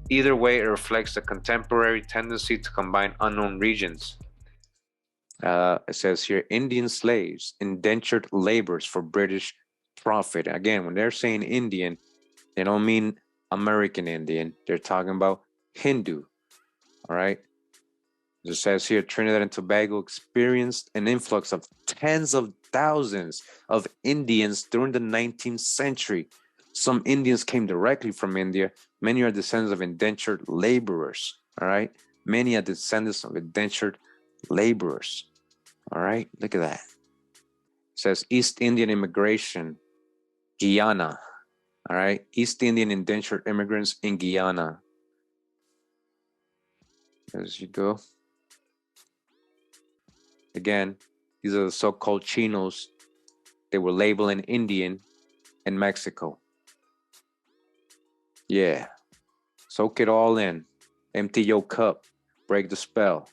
Either way, it reflects the contemporary tendency to combine unknown regions. It says here, Indian slaves, indentured laborers for British profit. Again, when they're saying Indian, they don't mean American Indian. They're talking about Hindu. All right. It says here, Trinidad and Tobago experienced an influx of tens of thousands of Indians during the 19th century. Some Indians came directly from India. Many are descendants of indentured laborers. All right. Many are descendants of indentured laborers. All right. Look at that. says East Indian immigration, Guyana. All right, East Indian indentured immigrants in Guyana. As you go. Again, these are the so-called Chinos. They were labeling Indian in Mexico. Yeah. Soak it all in. Empty your cup. Break the spell.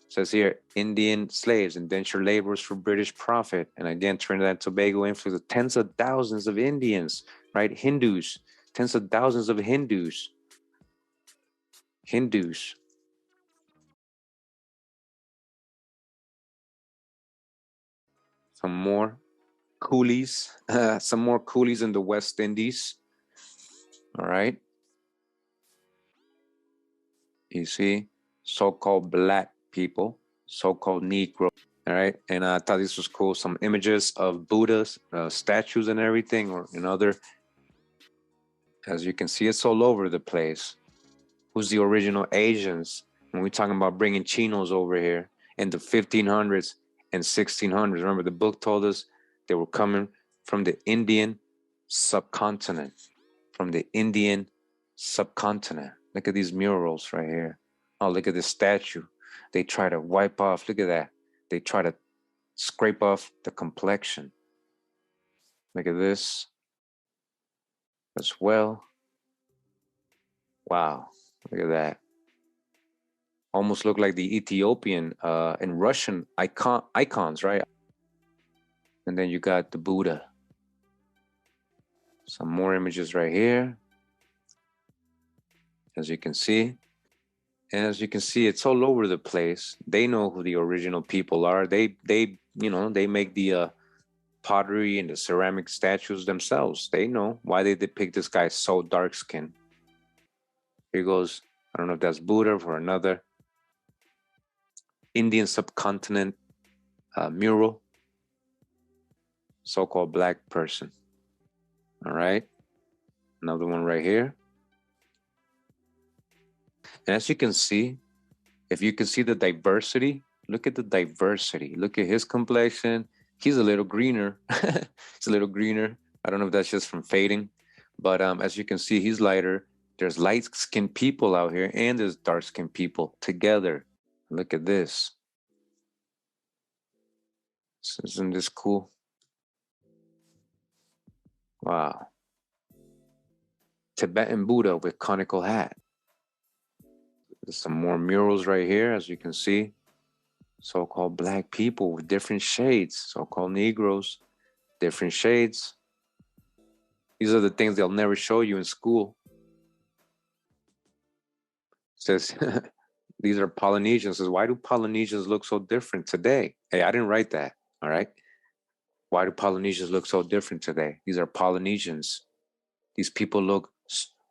It says here, Indian slaves, indentured laborers for British profit. And again, Trinidad and Tobago influenced tens of thousands of Indians, right? Hindus, tens of thousands of Hindus. Some more coolies, some more coolies in the West Indies. All right. You see, so-called black people, so-called Negro. All right. And I thought this was cool. Some images of Buddha's statues and everything, or in other, as you can see, it's all over the place. Who's the original Asians? When we're talking about bringing Chinos over here in the 1500s and 1600s. Remember, the book told us they were coming from the Indian subcontinent. From the Indian subcontinent. Look at these murals right here. Oh, look at this statue. They try to wipe off. Look at that. They try to scrape off the complexion. Look at this as well. Wow. Look at that. Almost look like the Ethiopian and Russian icons, right? And then you got the Buddha. Some more images right here. As you can see. And as you can see, it's all over the place. They know who the original people are. They make the pottery and the ceramic statues themselves. They know why they depict this guy so dark skinned. Here goes, I don't know if that's Buddha or another Indian subcontinent mural, so-called black person. All right, another one right here. And as you can see, if you can see the diversity, look at the diversity. Look at his complexion. He's a little greener. It's a little greener. I don't know if that's just from fading, but as you can see, he's lighter. There's light-skinned people out here and there's dark-skinned people together. Look at this. Isn't this cool? Wow. Tibetan Buddha with conical hat. There's some more murals right here, as you can see. So-called black people with different shades, so-called Negroes, different shades. These are the things they'll never show you in school. It says, these are Polynesians. It says, why do Polynesians look so different today? Hey, I didn't write that, all right? Why do Polynesians look so different today? These are Polynesians. These people look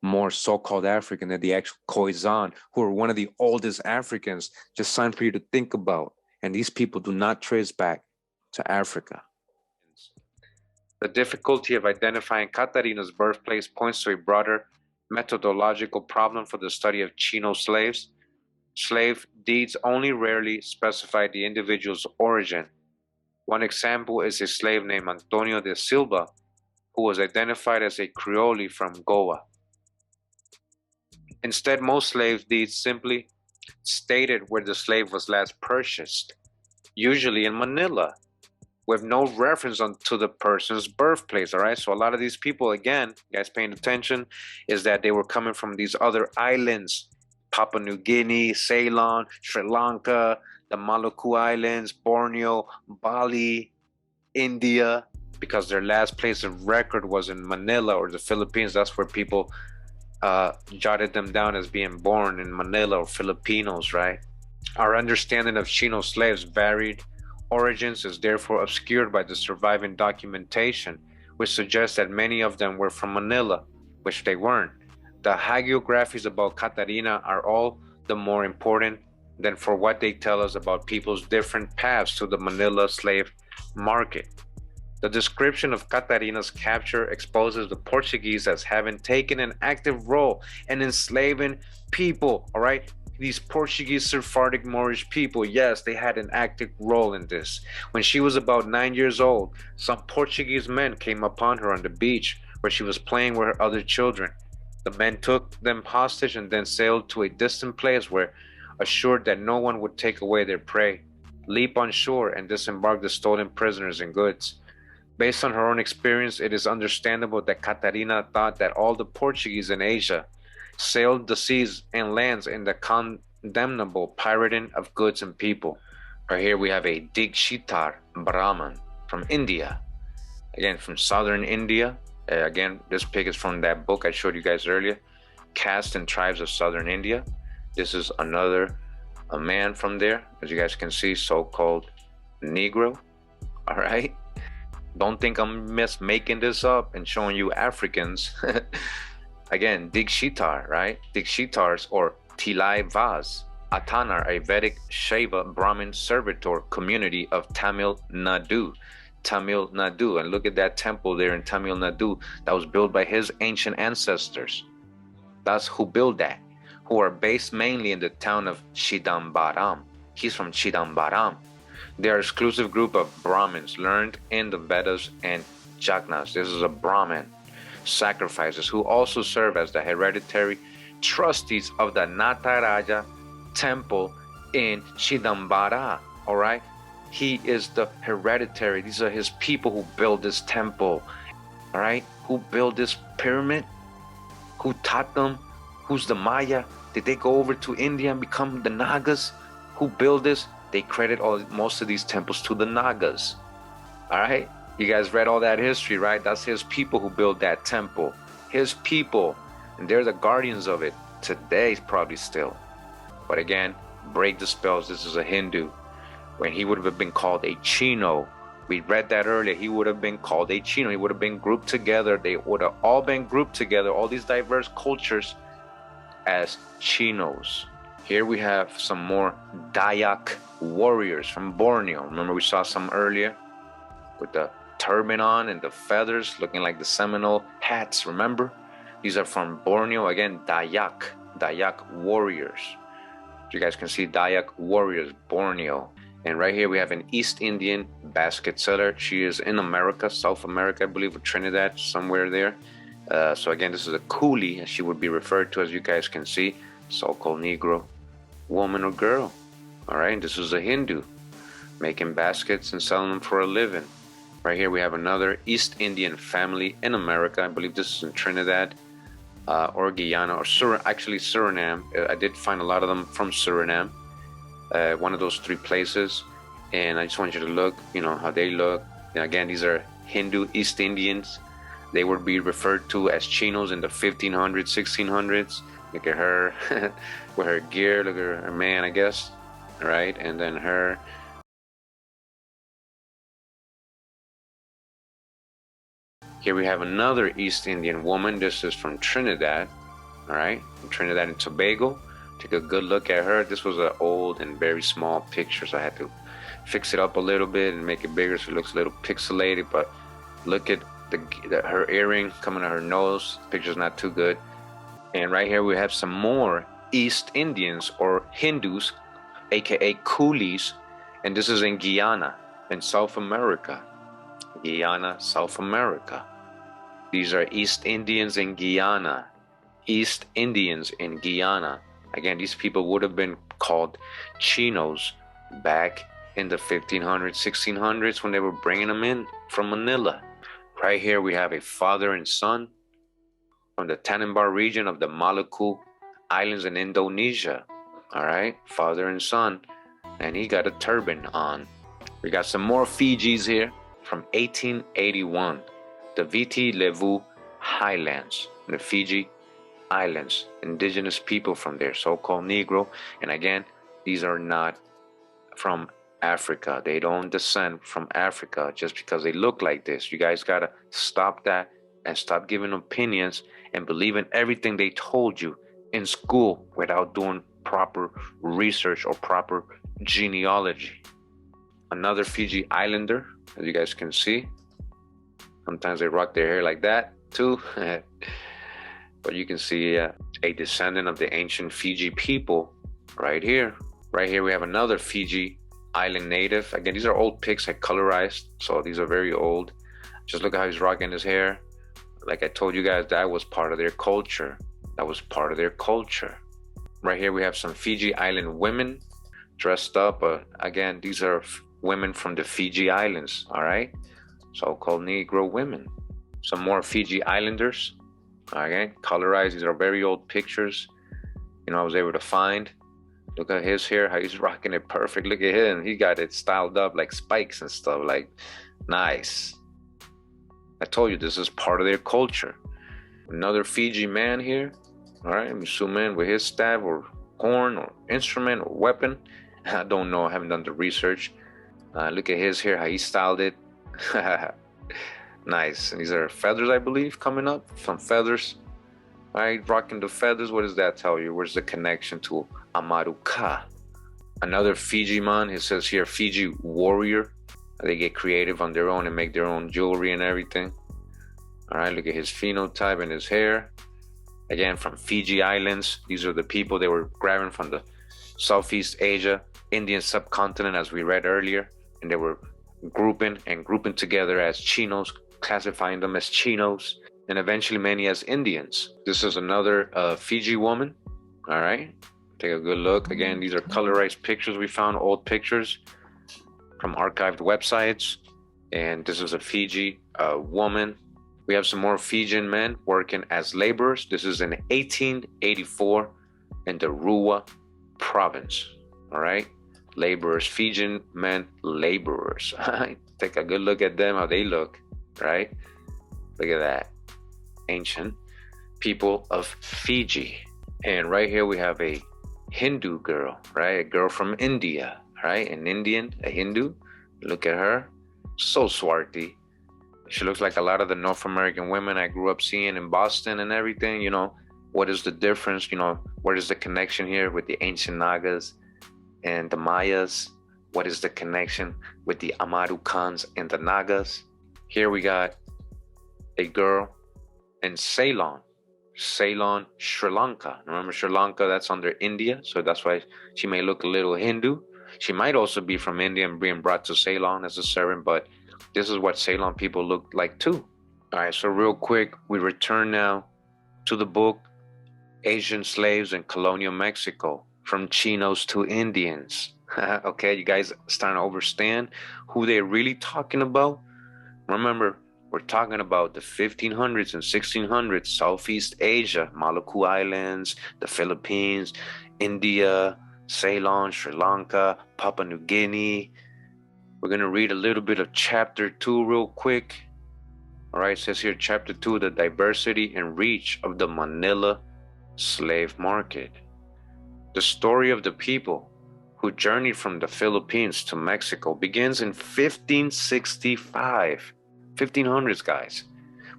more so-called African than the actual Khoisan, who are one of the oldest Africans. Just something for you to think about. And these people do not trace back to Africa. The difficulty of identifying Catarina's birthplace points to a broader methodological problem for the study of Chino slaves. Slave deeds only rarely specify the individual's origin. One example is a slave named Antonio de Silva, who was identified as a Creole from Goa. Instead, most slave deeds simply stated where the slave was last purchased, usually in Manila, with no reference to the person's birthplace, all right? So a lot of these people, again, guys paying attention, is that they were coming from these other islands, Papua New Guinea, Ceylon, Sri Lanka, the Maluku Islands, Borneo, Bali, India, because their last place of record was in Manila or the Philippines. That's where people jotted them down as being born in Manila or Filipinos, right? Our understanding of Chino slaves' varied origins is therefore obscured by the surviving documentation, which suggests that many of them were from Manila, which they weren't. The hagiographies about Catarina are all the more important than for what they tell us about people's different paths to the Manila slave market. The description of Catarina's capture exposes the Portuguese as having taken an active role in enslaving people, all right? these Portuguese Sephardic Moorish people, yes, they had an active role in this. When she was about 9 years old, some Portuguese men came upon her on the beach where she was playing with her other children. The men took them hostage and then sailed to a distant place where, assured that no one would take away their prey, leap on shore and disembark the stolen prisoners and goods. Based on her own experience, it is understandable that Catarina thought that all the Portuguese in Asia sailed the seas and lands in the condemnable pirating of goods and people. Right here we have a Dikshitar Brahman from India. Again, from southern India. Again, this pic is from that book I showed you guys earlier, Caste and Tribes of Southern India. This is a man from there, as you guys can see, so-called Negro. All right. Don't think I'm making this up and showing you Africans. Again, Dikshitar, right? Dikshitars or Tilai Vaz, Atanar, a Vedic Shaiva Brahmin servitor community of Tamil Nadu. Tamil Nadu, and look at that temple there in Tamil Nadu that was built by his ancient ancestors. That's who built that, who are based mainly in the town of Chidambaram. He's from Chidambaram. They are an exclusive group of Brahmins learned in the Vedas and Jagnas. This is a Brahmin sacrifices who also serve as the hereditary trustees of the Nataraja temple in Chidambara. All right. He is the hereditary. These are his people who built this temple. All right. Who built this pyramid? Who taught them? Who's the Maya? Did they go over to India and become the Nagas? Who built this? They credit most of these temples to the Nagas. All right. You guys read all that history, right? That's his people who built that temple. His people. And they're the guardians of it. Today, probably still. But again, break the spells. This is a Hindu. When he would have been called a Chino. We read that earlier. He would have been called a Chino. He would have been grouped together. They would have all been grouped together, all these diverse cultures, as Chinos. Here we have some more Dayak warriors from Borneo. Remember we saw some earlier with the turban on and the feathers looking like the Seminole hats, remember? These are from Borneo. Again, Dayak warriors. You guys can see Dayak warriors, Borneo. And right here we have an East Indian basket seller. She is in America, South America, I believe, or Trinidad, somewhere there. So again, this is a coolie, as she would be referred to, as you guys can see, so-called Negro woman or girl. All right, and this is a Hindu making baskets and selling them for a living. Right here we have another East Indian family in America. I believe this is in Trinidad or Guyana or actually Suriname. I did find a lot of them from Suriname, one of those three places. And I just want you to look, you know, how they look. And again, these are Hindu East Indians. They would be referred to as Chinos in the 1500s, 1600s. Look at her with her gear. Look at her man, I guess. All right, and then her. Here we have another East Indian woman. This is from Trinidad. All right, from Trinidad and Tobago. Take a good look at her. This was an old and very small picture, so I had to fix it up a little bit and make it bigger so it looks a little pixelated. But look at her earring coming to her nose. The picture's not too good. And right here we have some more East Indians or Hindus, aka coolies, and this is in Guyana in South America. Guyana, South America. These are East Indians in Guyana. East Indians in Guyana. Again, these people would have been called Chinos back in the 1500s, 1600s when they were bringing them in from Manila. Right here we have a father and son from the Tanimbar region of the Maluku Islands in Indonesia. All right, father and son, and he got a turban on. We got some more Fijis here from 1881, the Viti Levu Highlands, the Fiji Islands, indigenous people from there, so-called Negro. And again, these are not from Africa. They don't descend from Africa just because they look like this. You guys gotta stop that and stop giving opinions and believing everything they told you in school without doing proper research or proper genealogy. Another Fiji Islander, as you guys can see. Sometimes they rock their hair like that too. But you can see a descendant of the ancient Fiji people. right here. Right here we have another Fiji Island native. Again, these are old pics I colorized, so these are very old. Just look at how he's rocking his hair. Like I told you guys, that was part of their culture. That was part of their culture. Right here we have some Fiji Island women dressed up. Again, these are women from the Fiji Islands, all right? So-called Negro women. Some more Fiji Islanders, okay? Colorized, these are very old pictures. You know, I was able to find. Look at his hair, how he's rocking it perfect. Look at him, he got it styled up like spikes and stuff, like nice. I told you, this is part of their culture. Another Fiji man here, all right? Let me zoom in with his staff or horn or instrument or weapon. I don't know, I haven't done the research. Look at his hair, how he styled it. Nice. And these are feathers, I believe, coming up. Some feathers. All right, rocking the feathers. What does that tell you? Where's the connection to Amaruka? Another Fiji man. It says here, Fiji warrior. They get creative on their own and make their own jewelry and everything. All right, look at his phenotype and his hair. Again, from Fiji Islands. These are the people they were grabbing from the Southeast Asia, Indian subcontinent, as we read earlier. And they were grouping together as Chinos, classifying them as Chinos, and eventually many as Indians. This is another Fiji woman. All right, take a good look. Again, these are colorized pictures we found, old pictures from archived websites. And this is a Fiji woman. We have some more Fijian men working as laborers. This is in 1884 in the Rua province. All right, laborers, Fijian men, laborers. Take a good look at them, how they look, right? Look at that. Ancient people of Fiji. And right here we have a Hindu girl, right? A girl from India, right? An Indian, a Hindu. Look at her. So swarthy. She looks like a lot of the North American women I grew up seeing in Boston and everything. You know, what is the difference? You know, what is the connection here with the ancient Nagas and the Mayas? What is the connection with the Amarukans and the Nagas? Here we got a girl in Ceylon, Sri Lanka. Remember Sri Lanka, that's under India, so that's why she may look a little Hindu. She might also be from India and being brought to Ceylon as a servant, but this is what Ceylon people look like too. All right, so real quick, we return now to the book Asian Slaves in Colonial Mexico, from Chinos to Indians. Okay, you guys starting to understand who they're really talking about? Remember, we're talking about the 1500s and 1600s, Southeast Asia, Maluku Islands, the Philippines, India, Ceylon, Sri Lanka, Papua New Guinea. We're going to read a little bit of chapter 2 real quick. All right, it says here, chapter 2, the diversity and reach of the Manila slave market. The story of the people who journeyed from the Philippines to Mexico begins in 1565. 1500s, guys,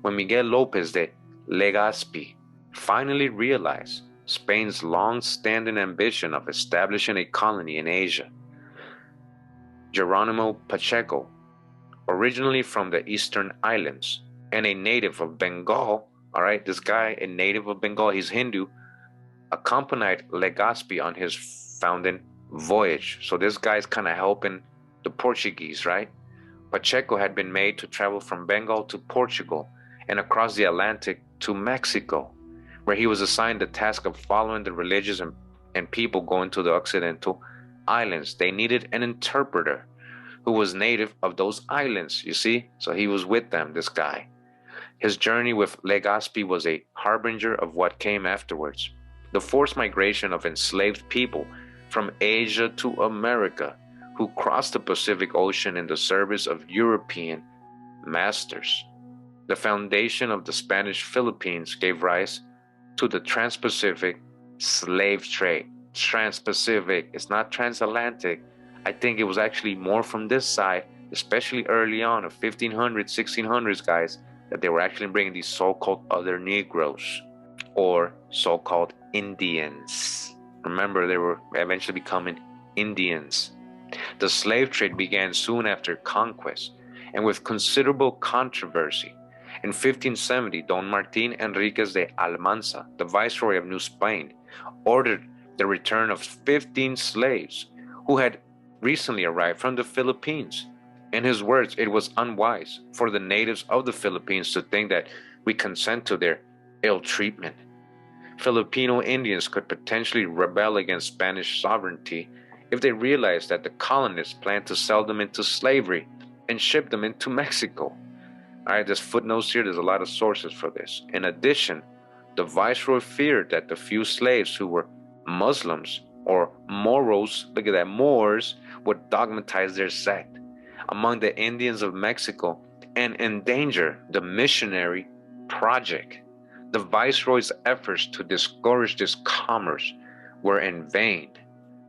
when Miguel Lopez de Legazpi finally realized Spain's long-standing ambition of establishing a colony in Asia. Geronimo Pacheco, originally from the Eastern Islands and a native of Bengal, all right, this guy, a native of Bengal, he's Hindu, accompanied Legazpi on his founding voyage. So this guy's kind of helping the Portuguese, right? Pacheco had been made to travel from Bengal to Portugal and across the Atlantic to Mexico, where he was assigned the task of following the religious and people going to the Occidental islands. They needed an interpreter who was native of those islands, you see? So he was with them, this guy. His journey with Legazpi was a harbinger of what came afterwards. The forced migration of enslaved people from Asia to America, who crossed the Pacific Ocean in the service of European masters. The foundation of the Spanish Philippines gave rise to the Trans-Pacific slave trade. Trans-Pacific, it's not transatlantic. I think it was actually more from this side, especially early on of 1500s, 1600s, guys, that they were actually bringing these so-called other Negroes or so-called Indians. Remember, they were eventually becoming Indians. The slave trade began soon after conquest and with considerable controversy. In 1570, Don Martin Enriquez de Almanza, the viceroy of New Spain, ordered the return of 15 slaves who had recently arrived from the Philippines. In his words, it was unwise for the natives of the Philippines to think that we consent to their ill treatment. Filipino Indians could potentially rebel against Spanish sovereignty if they realized that the colonists planned to sell them into slavery and ship them into Mexico. All right, there's footnotes here. There's a lot of sources for this. In addition, the viceroy feared that the few slaves who were Muslims or Moros, look at that, Moors, would dogmatize their sect among the Indians of Mexico and endanger the missionary project. The viceroy's efforts to discourage this commerce were in vain.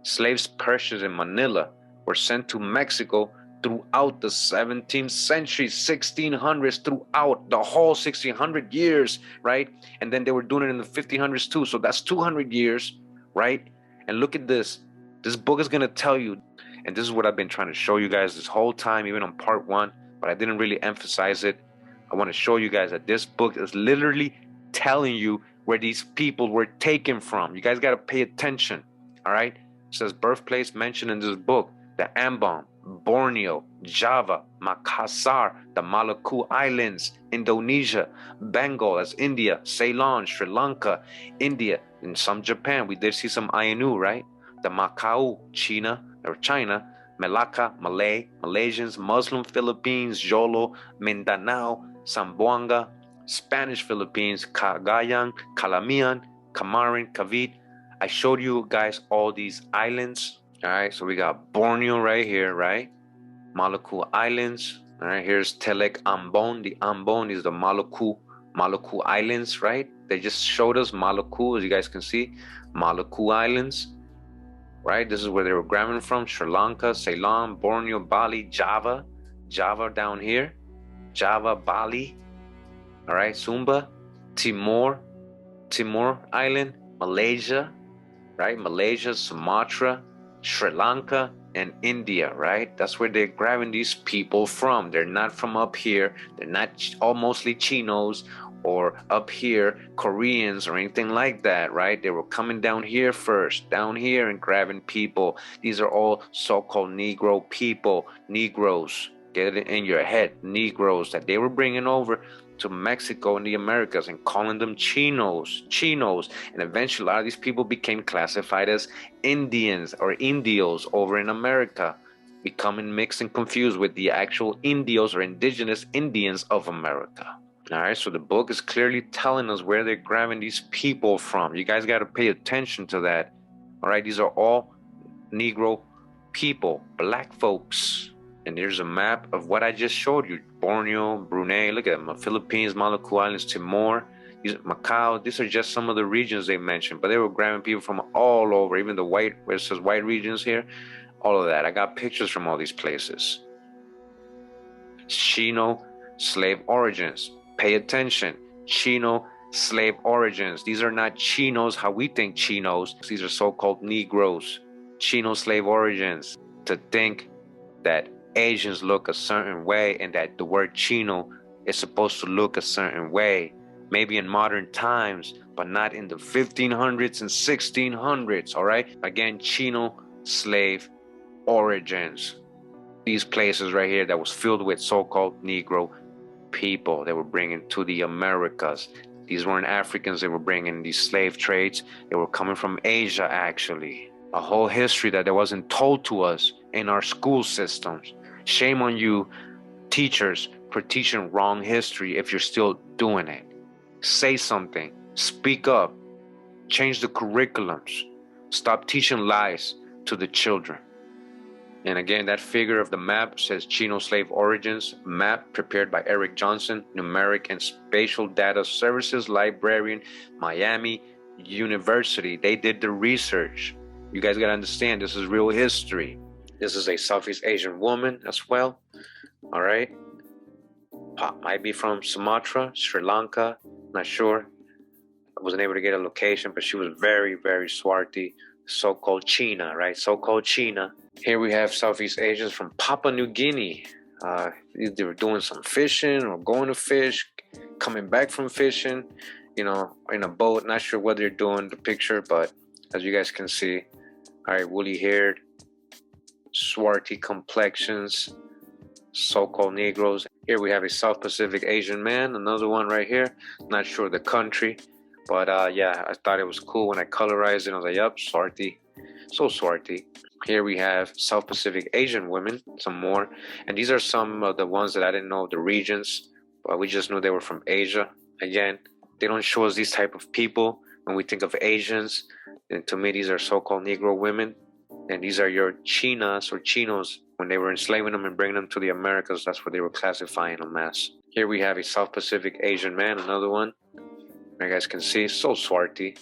Slaves purchased in Manila were sent to Mexico throughout the 17th century, 1600s, throughout the whole 1600 years, right? And then they were doing it in the 1500s too. So that's 200 years, right? And look at this. This book is going to tell you, and this is what I've been trying to show you guys this whole time, even on part one, but I didn't really emphasize it. I want to show you guys that this book is literally telling you where these people were taken from. You guys got to pay attention, all right? It says birthplace mentioned in this book, the Ambon, Borneo, Java, Makassar, the Maluku Islands, Indonesia, Bengal, that's India, Ceylon, Sri Lanka, India, and some Japan. We did see some Ainu, right? The Macau, China, Malacca, Malay, Malaysians, Muslim Philippines, Jolo, Mindanao, Zamboanga, Spanish Philippines, Cagayan, Calamian, Camarin, Cavite. I showed you guys all these islands. All right, so we got Borneo right here, right? Maluku Islands. All right, here's Telek Ambon. The Ambon is the Maluku Islands, right? They just showed us Maluku, as you guys can see, Maluku Islands, right? This is where they were grabbing from. Sri Lanka, Ceylon, Borneo, Bali, Java down here, Java, Bali. All right, Sumba, Timor Island, Malaysia, right? Malaysia, Sumatra, Sri Lanka, and India, right? That's where they're grabbing these people from. They're not from up here. They're not all mostly Chinos or up here Koreans or anything like that, right? They were coming down here first, down here and grabbing people. These are all so-called Negro people, Negroes. Get it in your head, Negroes that they were bringing over to Mexico and the Americas and calling them Chinos. And eventually a lot of these people became classified as Indians or Indios over in America, becoming mixed and confused with the actual Indios or indigenous Indians of America. All right, so the book is clearly telling us where they're grabbing these people from. You guys got to pay attention to that. All right, these are all Negro people, black folks. And there's a map of what I just showed you. Borneo, Brunei, look at them, Philippines, Maluku Islands, Timor, Macau. These are just some of the regions they mentioned, but they were grabbing people from all over, even the white, where it says white regions here, all of that. I got pictures from all these places. Chino slave origins. Pay attention. Chino slave origins. These are not Chinos how we think Chinos. These are so-called Negroes. Chino slave origins. To think that Asians look a certain way and that the word Chino is supposed to look a certain way, maybe in modern times, but not in the 1500s and 1600s, all right? Again, Chino slave origins. These places right here that was filled with so-called Negro people they were bringing to the Americas. These weren't Africans they were bringing, these slave trades. They were coming from Asia, actually. A whole history that wasn't told to us in our school systems. Shame on you, teachers, for teaching wrong history if you're still doing it. Say something. Speak up. Change the curriculums. Stop teaching lies to the children. And again, that figure of the map says Chino slave origins, map prepared by Eric Johnson, Numeric and Spatial Data Services Librarian, Miami University. They did the research. You guys got to understand, this is real history. This is a Southeast Asian woman as well. All right. Might be from Sumatra, Sri Lanka, not sure. I wasn't able to get a location, but she was very, very swarthy. So-called China, right? So-called China. Here we have Southeast Asians from Papua New Guinea. They were doing some fishing or going to fish, coming back from fishing, you know, in a boat. Not sure what they're doing, the picture, but as you guys can see. All right, woolly haired, swarthy complexions, so-called Negros. Here we have a South Pacific Asian man, another one right here. Not sure the country, but yeah, I thought it was cool when I colorized it. I was like, yup, swarthy, so swarthy. Here we have South Pacific Asian women, some more. And these are some of the ones that I didn't know the regions, but we just knew they were from Asia. Again, they don't show us these type of people when we think of Asians. And to me, these are so-called Negro women. And these are your Chinas or Chinos. When they were enslaving them and bringing them to the Americas, that's what they were classifying them as. Here we have a South Pacific Asian man, another one. You guys can see, so swarthy.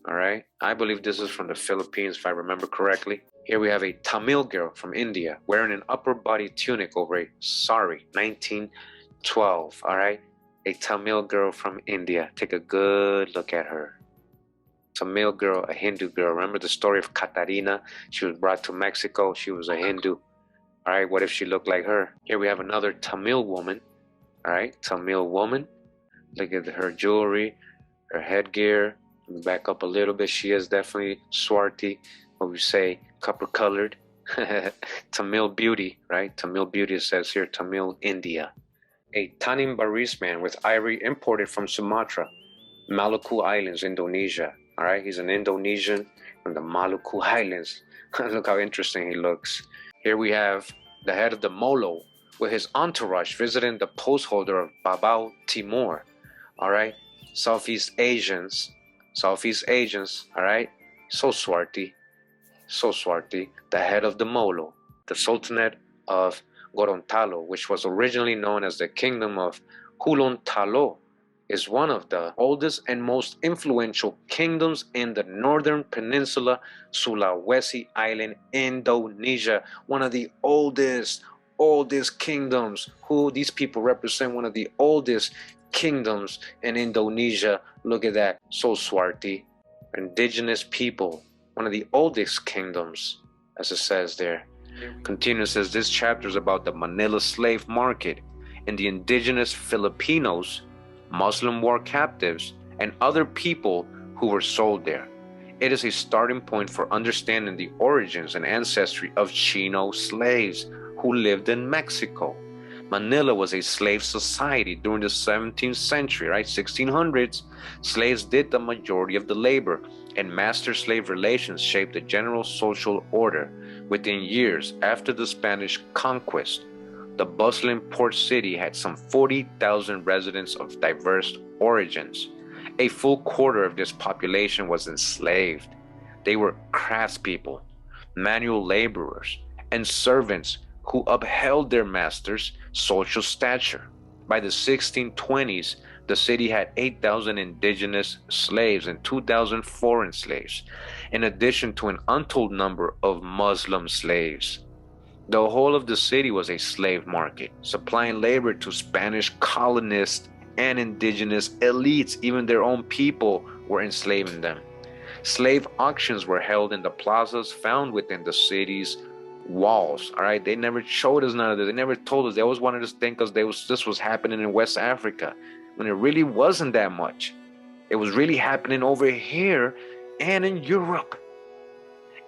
All right, I believe this is from the Philippines, if I remember correctly. Here we have a Tamil girl from India wearing an upper body tunic over a sari, 1912. All right, a Tamil girl from India. Take a good look at her. Tamil girl, a Hindu girl. Remember the story of Katarina? She was brought to Mexico. She was a Hindu. All right, what if she looked like her? Here we have another Tamil woman. All right, Tamil woman. Look at her jewelry, her headgear. Back up a little bit. She is definitely swarthy, what we say, copper colored. Tamil beauty, right? Tamil beauty, it says here, Tamil India. A Tanimbar Baris man with ivory imported from Sumatra, Maluku Islands, Indonesia. All right, he's an Indonesian from the Maluku Islands. Look how interesting he looks. Here we have the head of the Molo with his entourage visiting the post holder of Babao Timor. All right, Southeast Asians, all right? So swarthy. The head of the Molo, the Sultanate of Gorontalo, which was originally known as the Kingdom of Gorontalo, is one of the oldest and most influential kingdoms in the northern peninsula, Sulawesi Island, Indonesia. One of the oldest kingdoms. Who these people represent? One of the oldest kingdoms in Indonesia. Look at that, so swarthy. Indigenous people, one of the oldest kingdoms, as it says there. Continues, says this chapter is about the Manila slave market and the indigenous Filipinos, Muslim war captives, and other people who were sold there. It is a starting point for understanding the origins and ancestry of Chino slaves who lived in Mexico. Manila was a slave society during the 17th century, right? 1600s. Slaves did the majority of the labor, and master-slave relations shaped the general social order. Within years after the Spanish conquest, the bustling port city had some 40,000 residents of diverse origins. A full quarter of this population was enslaved. They were craftspeople, manual laborers, and servants who upheld their masters' social stature. By the 1620s, the city had 8,000 indigenous slaves and 2,000 foreign slaves, in addition to an untold number of Muslim slaves. The whole of the city was a slave market, supplying labor to Spanish colonists and indigenous elites. Even their own people were enslaving them. Slave auctions were held in the plazas found within the city's walls. All right, they never showed us none of this. They never told us. They always wanted us to think this was happening in West Africa, when it really wasn't that much. It was really happening over here and in Europe.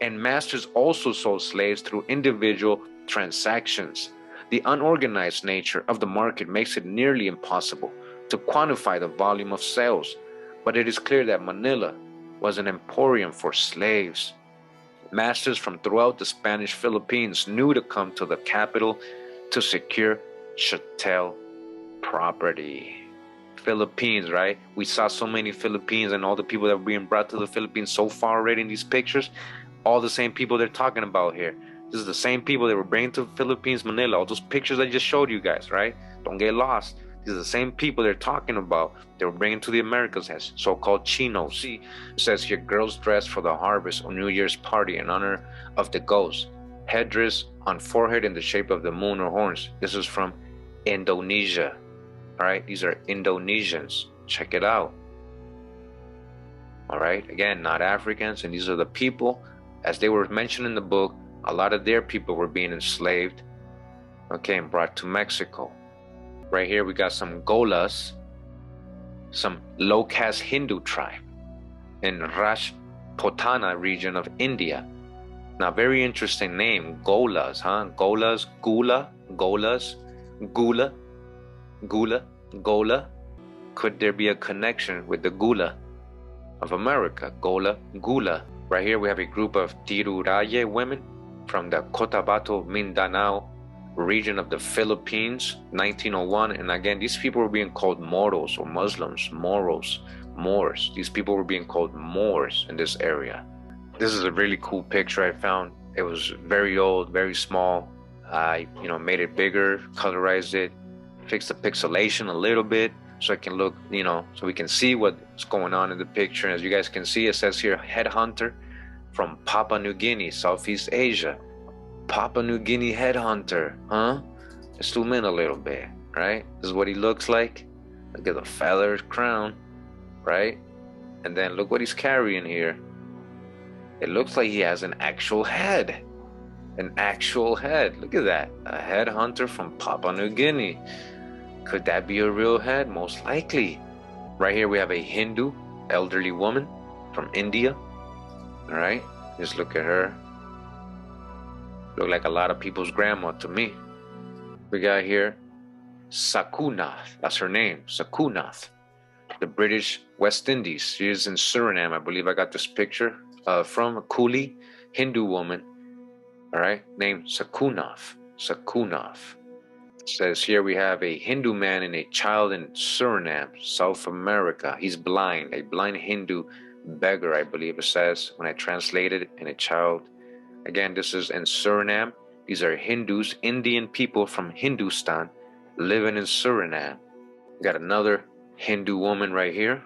And masters also sold slaves through individual transactions. The unorganized nature of the market makes it nearly impossible to quantify the volume of sales, but it is clear that Manila was an emporium for slaves. Masters from throughout the Spanish Philippines knew to come to the capital to secure chattel property. Philippines, right? We saw so many Philippines and all the people that were being brought to the Philippines so far already in these pictures. All the same people they're talking about here. This is the same people they were bringing to the Philippines, Manila. All those pictures I just showed you guys, right? Don't get lost. These are the same people they're talking about. They were bringing to the Americas as so-called Chinos. See, it says here, girls dressed for the harvest or New Year's party in honor of the ghost. Headdress on forehead in the shape of the moon or horns. This is from Indonesia. All right, these are Indonesians. Check it out. All right, again, not Africans, and these are the people, as they were mentioned in the book, a lot of their people were being enslaved, okay, and brought to Mexico. Right here we got some Golas, some low-caste Hindu tribe in Potana region of India. Now, very interesting name, Golas, huh? Golas, Gula, Golas, Gula, Gula, Gola. Could there be a connection with the Gula of America? Gola, Gula. Right here we have a group of Tiruraye women from the Cotabato, Mindanao region of the Philippines, 1901. And again, these people were being called Moros or Muslims, Moros, Moors. These people were being called Moors in this area. This is a really cool picture I found. It was very old, very small. I, made it bigger, colorized it, fixed the pixelation a little bit so it can look, so we can see what's going on in the picture. As you guys can see, it says here, headhunter from Papua New Guinea, Southeast Asia. Papua New Guinea headhunter, huh? Let's zoom in a little bit, right? This is what he looks like. Look at the feathered crown, right? And then look what he's carrying here. It looks like he has an actual head. An actual head. Look at that. A headhunter from Papua New Guinea. Could that be a real head? Most likely. Right here we have a Hindu elderly woman from India. All right. Just look at her. Look like a lot of people's grandma to me. We got here Sakunath. That's her name. Sakunath. The British West Indies. She is in Suriname. I believe I got this picture from a Kuli Hindu woman. All right. Named Sakunath. Sakunath. It says here we have a Hindu man and a child in Suriname, South America. He's blind. A blind Hindu beggar, I believe it says when I translated it, and a child. Again, this is in Suriname. These are Hindus, Indian people from Hindustan living in Suriname. Got another Hindu woman right here.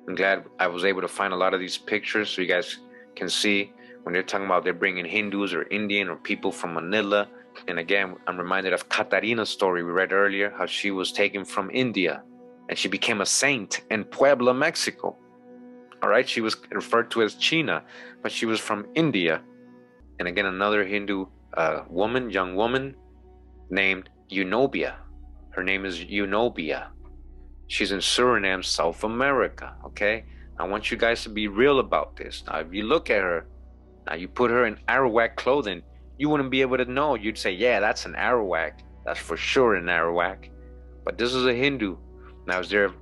I'm glad I was able to find a lot of these pictures so you guys can see when they're talking about they're bringing Hindus or Indian or people from Manila. And again, I'm reminded of Catarina's story we read earlier, how she was taken from India and she became a saint in Puebla, Mexico. All right, she was referred to as China, but she was from India. And again, another Hindu young woman named Eunobia. Her name is Eunobia. She's in Suriname, South America, okay? I want you guys to be real about this. Now, if you look at her, now you put her in Arawak clothing, you wouldn't be able to know. You'd say, yeah, that's an Arawak. That's for sure an Arawak. But this is a Hindu. Now, is there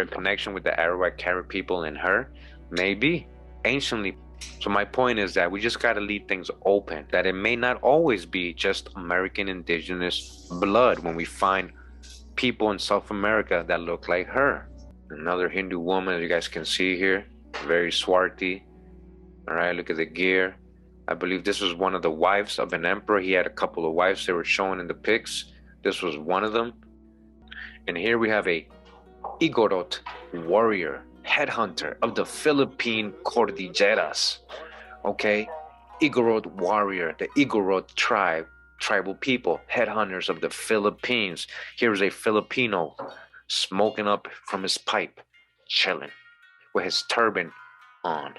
a connection with the Arawak Carib people in her? Maybe, anciently. So my point is that we just got to leave things open, that it may not always be just American indigenous blood when we find people in South America that look like her. Another Hindu woman, as you guys can see here, very swarthy. All right, look at the gear. I believe this was one of the wives of an emperor. He had a couple of wives they were showing in the pics. This was one of them. And here we have a Igorot warrior, headhunter of the Philippine Cordilleras. Okay, Igorot warrior, the Igorot tribe, tribal people, headhunters of the Philippines. Here's a Filipino smoking up from his pipe, chilling with his turban on.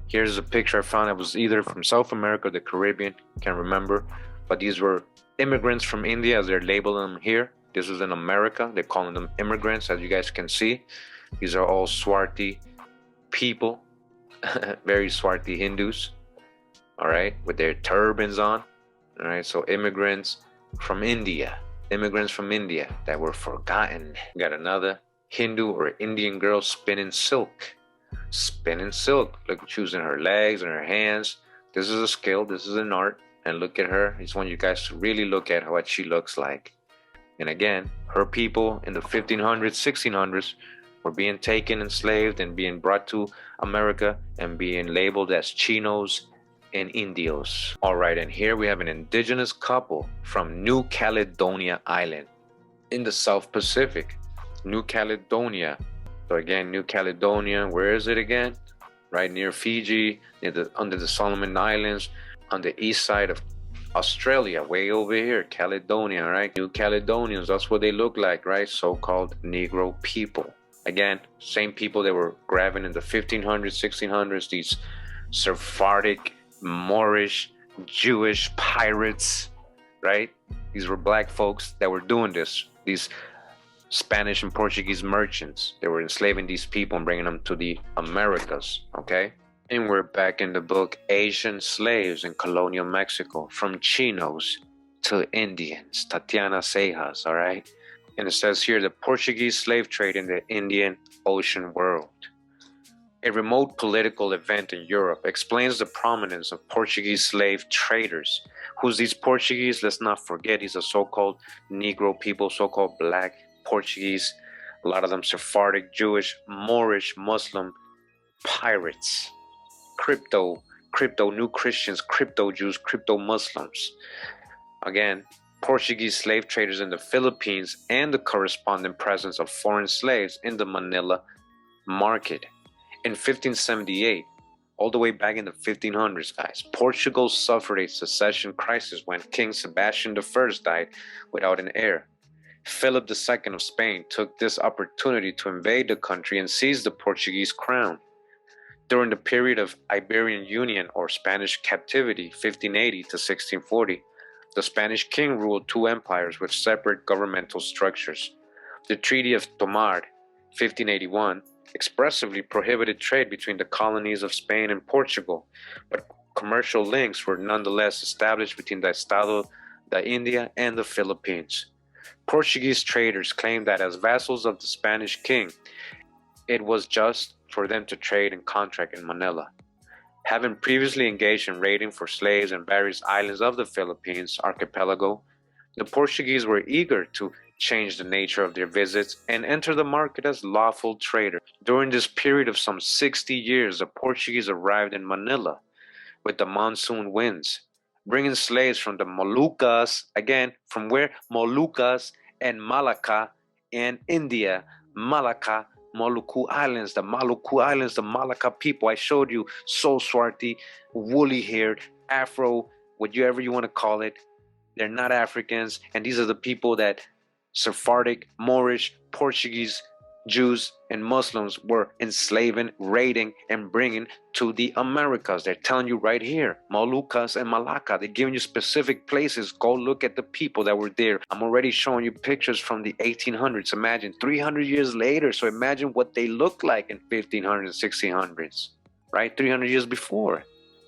Here's a picture I found that was either from South America or the Caribbean, can't remember, but these were immigrants from India as they're labeling them here. This is in America, they're calling them immigrants, as you guys can see. These are all swarthy people, very swarthy Hindus, all right, with their turbans on, all right, so immigrants from India that were forgotten. We got another Hindu or Indian girl spinning silk. Look, choosing her legs and her hands. This is a skill, this is an art, and look at her. I just want you guys to really look at what she looks like. And again, her people in the 1500s, 1600s were being taken, enslaved, and being brought to America and being labeled as Chinos and Indios. All right, and here we have an indigenous couple from New Caledonia Island in the South Pacific. New Caledonia. So again, New Caledonia, where is it again? Right near Fiji, under the Solomon Islands, on the east side of Australia, way over here, Caledonia, right? New Caledonians, that's what they look like, right? So-called Negro people. Again, same people that were grabbing in the 1500s, 1600s, these Sephardic, Moorish, Jewish pirates, right? These were black folks that were doing this. These Spanish and Portuguese merchants, they were enslaving these people and bringing them to the Americas, okay? And we're back in the book Asian Slaves in Colonial Mexico, from Chinos to Indians, Tatiana Sejas, all right? And it says here the Portuguese slave trade in the Indian Ocean world. A remote political event in Europe explains the prominence of Portuguese slave traders. Who's these Portuguese? Let's not forget, these are so-called Negro people, so-called black Portuguese, a lot of them Sephardic, Jewish, Moorish, Muslim, pirates, crypto new Christians, crypto Jews, crypto Muslims. Again, Portuguese slave traders in the Philippines and the corresponding presence of foreign slaves in the Manila market. In 1578, all the way back in the 1500s, guys, Portugal suffered a succession crisis when King Sebastian I died without an heir. Philip II of Spain took this opportunity to invade the country and seize the Portuguese crown. During the period of Iberian Union or Spanish captivity, 1580 to 1640, the Spanish king ruled two empires with separate governmental structures. The Treaty of Tomar, 1581, expressively prohibited trade between the colonies of Spain and Portugal, but commercial links were nonetheless established between the Estado de India and the Philippines. Portuguese traders claimed that as vassals of the Spanish king, it was just for them to trade and contract in Manila. Having previously engaged in raiding for slaves in various islands of the Philippines archipelago, the Portuguese were eager to change the nature of their visits and enter the market as lawful traders. During this period of some 60 years, the Portuguese arrived in Manila with the monsoon winds, bringing slaves from the Moluccas, again, from where? Moluccas and Malacca and India, Malacca, Maluku Islands, the Malacca people. I showed you so swarthy, woolly haired, Afro, whatever you want to call it. They're not Africans, and these are the people that Sephardic, Moorish, Portuguese, Jews, and Muslims were enslaving, raiding, and bringing to the Americas. They're telling you right here, Moluccas and Malacca. They're giving you specific places. Go look at the people that were there. I'm already showing you pictures from the 1800s. Imagine 300 years later. So imagine what they looked like in 1500s, 1600s, right? 300 years before.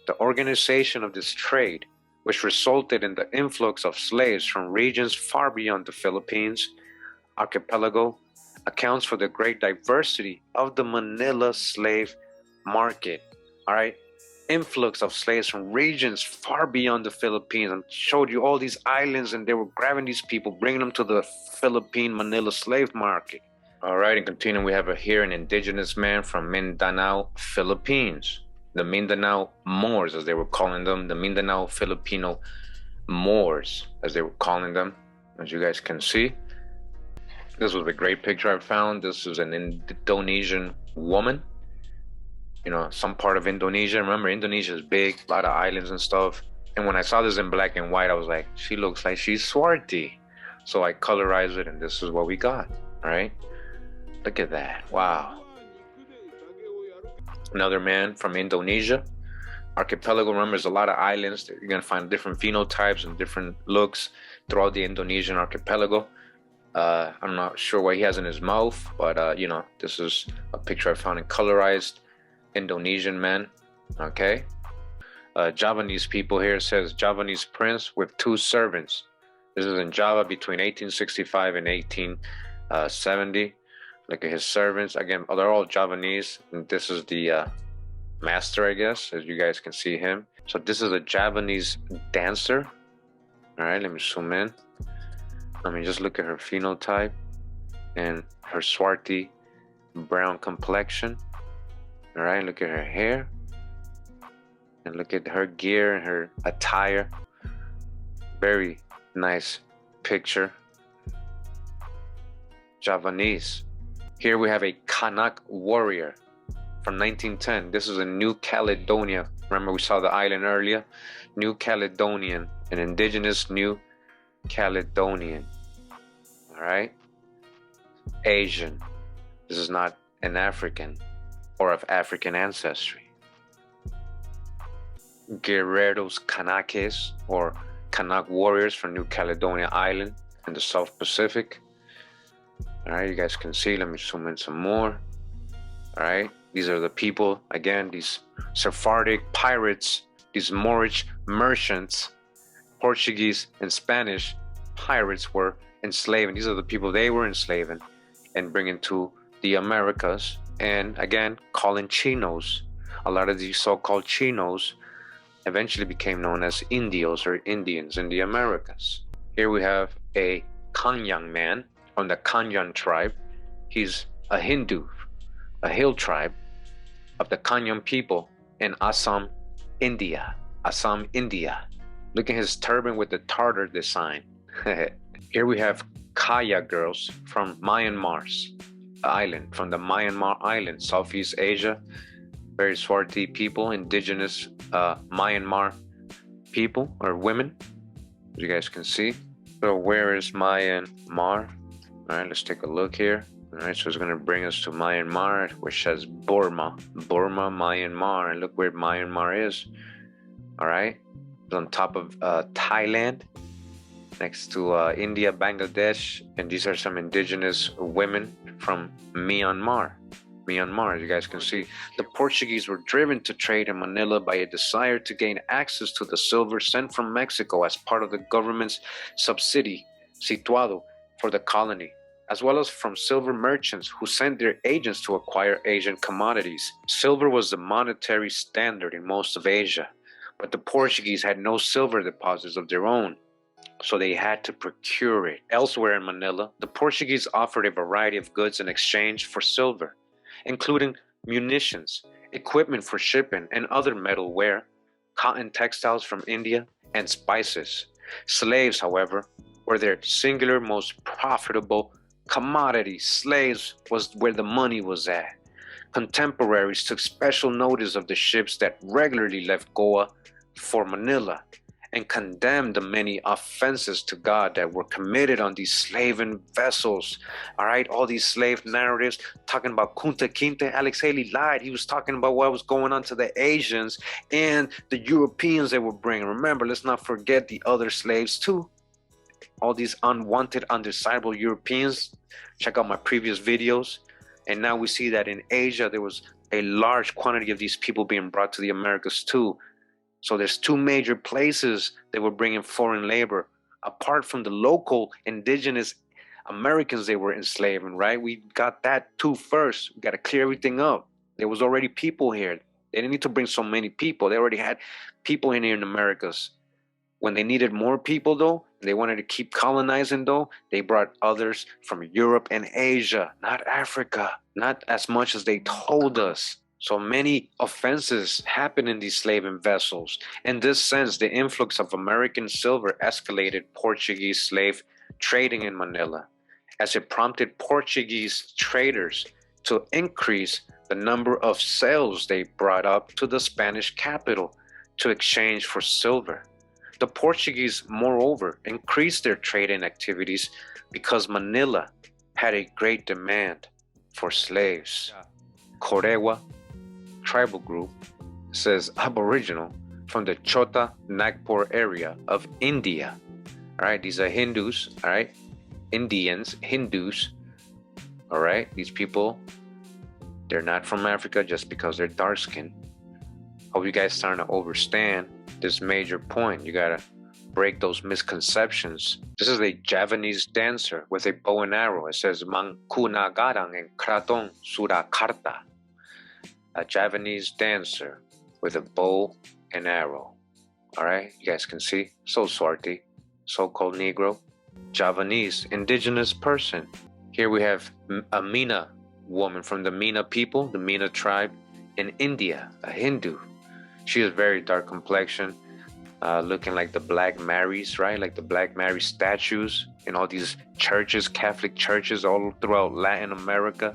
The organization of this trade, which resulted in the influx of slaves from regions far beyond the Philippines archipelago, accounts for the great diversity of the Manila slave market. All right, influx of slaves from regions far beyond the Philippines. I showed you all these islands, and they were grabbing these people, bringing them to the Philippine Manila slave market. All right, and continuing, we have here an indigenous man from Mindanao, Philippines. The Mindanao Moors, as they were calling them, the Mindanao Filipino Moors, as they were calling them, as you guys can see. This was a great picture I found. This was an Indonesian woman. You know, some part of Indonesia. Remember, Indonesia is big, a lot of islands and stuff. And when I saw this in black and white, I was like, she looks like she's swarthy. So I colorized it, and this is what we got. All right. Look at that. Wow. Another man from Indonesia. Archipelago, remember, there's a lot of islands. You're going to find different phenotypes and different looks throughout the Indonesian archipelago. I'm not sure what he has in his mouth, but you know, this is a picture I found in colorized Indonesian man. Okay. Javanese people here. Says Javanese prince with two servants. This is in Java between 1865 and 1870. Look at his servants. Again, they're all Javanese. And this is the master, I guess, as you guys can see him. So this is a Javanese dancer. All right, let me zoom in. I mean, just look at her phenotype and her swarthy brown complexion. All right, look at her hair. And look at her gear and her attire. Very nice picture. Javanese. Here we have a Kanak warrior from 1910. This is in New Caledonia. Remember, we saw the island earlier. New Caledonian, an indigenous New Caledonian. All right. Asian. This is not an African or of African ancestry. Guerreros Kanakes, or Kanak warriors from New Caledonia Island in the South Pacific. All right, you guys can see. Let me zoom in some more. All right, These are the people, again, these Sephardic pirates, these Moorish merchants, Portuguese and Spanish pirates were enslaving. These are the people they were enslaving and bringing to the Americas. And again, calling Chinos. A lot of these so-called Chinos eventually became known as Indios or Indians in the Americas. Here we have a Kanyan man from the Kanyan tribe. He's a Hindu, a hill tribe of the Kanyan people in Assam, India. Assam, India. Look at his turban with the Tartar design. Here we have Kaya girls from Myanmar's island, from the Myanmar island, Southeast Asia. Very swarthy people, indigenous Myanmar people or women, as you guys can see. So where is Myanmar? All right, let's take a look here. All right, so it's going to bring us to Myanmar, which says Burma, Myanmar, and look where Myanmar is. All right, it's on top of Thailand, next to India, Bangladesh, and these are some indigenous women from Myanmar, as you guys can see. The Portuguese were driven to trade in Manila by a desire to gain access to the silver sent from Mexico as part of the government's subsidy, situado, for the colony, as well as from silver merchants who sent their agents to acquire Asian commodities. Silver was the monetary standard in most of Asia, but the Portuguese had no silver deposits of their own, so they had to procure it. Elsewhere in Manila, the Portuguese offered a variety of goods in exchange for silver, including munitions, equipment for shipping and other metalware, cotton textiles from India, and spices. Slaves, however, were their singular most profitable commodity. Slaves was where the money was at. Contemporaries took special notice of the ships that regularly left Goa for Manila and condemned the many offenses to God that were committed on these slaving vessels. All right, all these slave narratives talking about Kunta Kinte. Alex Haley lied. He was talking about what was going on to the Asians and the Europeans they were bringing. Remember, let's not forget the other slaves too. All these unwanted, undesirable Europeans. Check out my previous videos. And now we see that in Asia, there was a large quantity of these people being brought to the Americas too. So there's two major places they were bringing foreign labor, apart from the local indigenous Americans they were enslaving, right? We got that too first. We got to clear everything up. There was already people here. They didn't need to bring so many people. They already had people in here in the Americas. When they needed more people, though, they wanted to keep colonizing, though, they brought others from Europe and Asia, not Africa, not as much as they told us. So many offenses happen in these slaving vessels. In this sense, the influx of American silver escalated Portuguese slave trading in Manila, as it prompted Portuguese traders to increase the number of sails they brought up to the Spanish capital to exchange for silver. The Portuguese, moreover, increased their trading activities because Manila had a great demand for slaves. Korewa tribal group says Aboriginal from the Chota Nagpur area of India. All right, these are Hindus, all right, Indians, Hindus, all right, these people, they're not from Africa just because they're dark skinned. Hope you guys starting to understand this major point. You gotta break those misconceptions. This is a Javanese dancer with a bow and arrow. It says Mangkunagarang and Kraton Surakarta. A Javanese dancer with a bow and arrow. All right, you guys can see. So swarthy, so-called Negro, Javanese, indigenous person. Here we have a Meena woman from the Meena people, the Meena tribe in India, a Hindu. She has very dark complexion, looking like the Black Marys, right? Like the Black Mary statues in all these churches, Catholic churches all throughout Latin America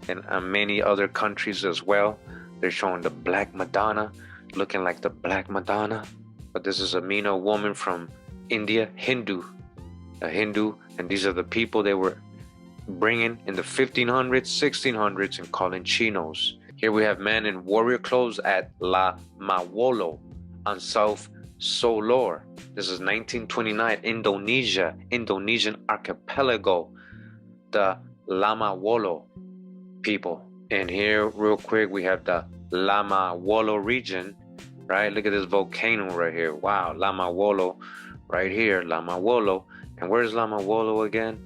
and many other countries as well. They're showing the Black Madonna, looking like the Black Madonna. But this is a Meena woman from India, Hindu, a Hindu, and these are the people they were bringing in the 1500s, 1600s and calling Chinos. Here we have men in warrior clothes at La Mawolo on South Solor. This is 1929, Indonesia, Indonesian archipelago. The Lama Wolo people, And here, real quick, we have the Lama Wolo region, right? Look at this volcano right here. Wow, Lama Wolo right here, Lama Wolo. And where's Lama Wolo again?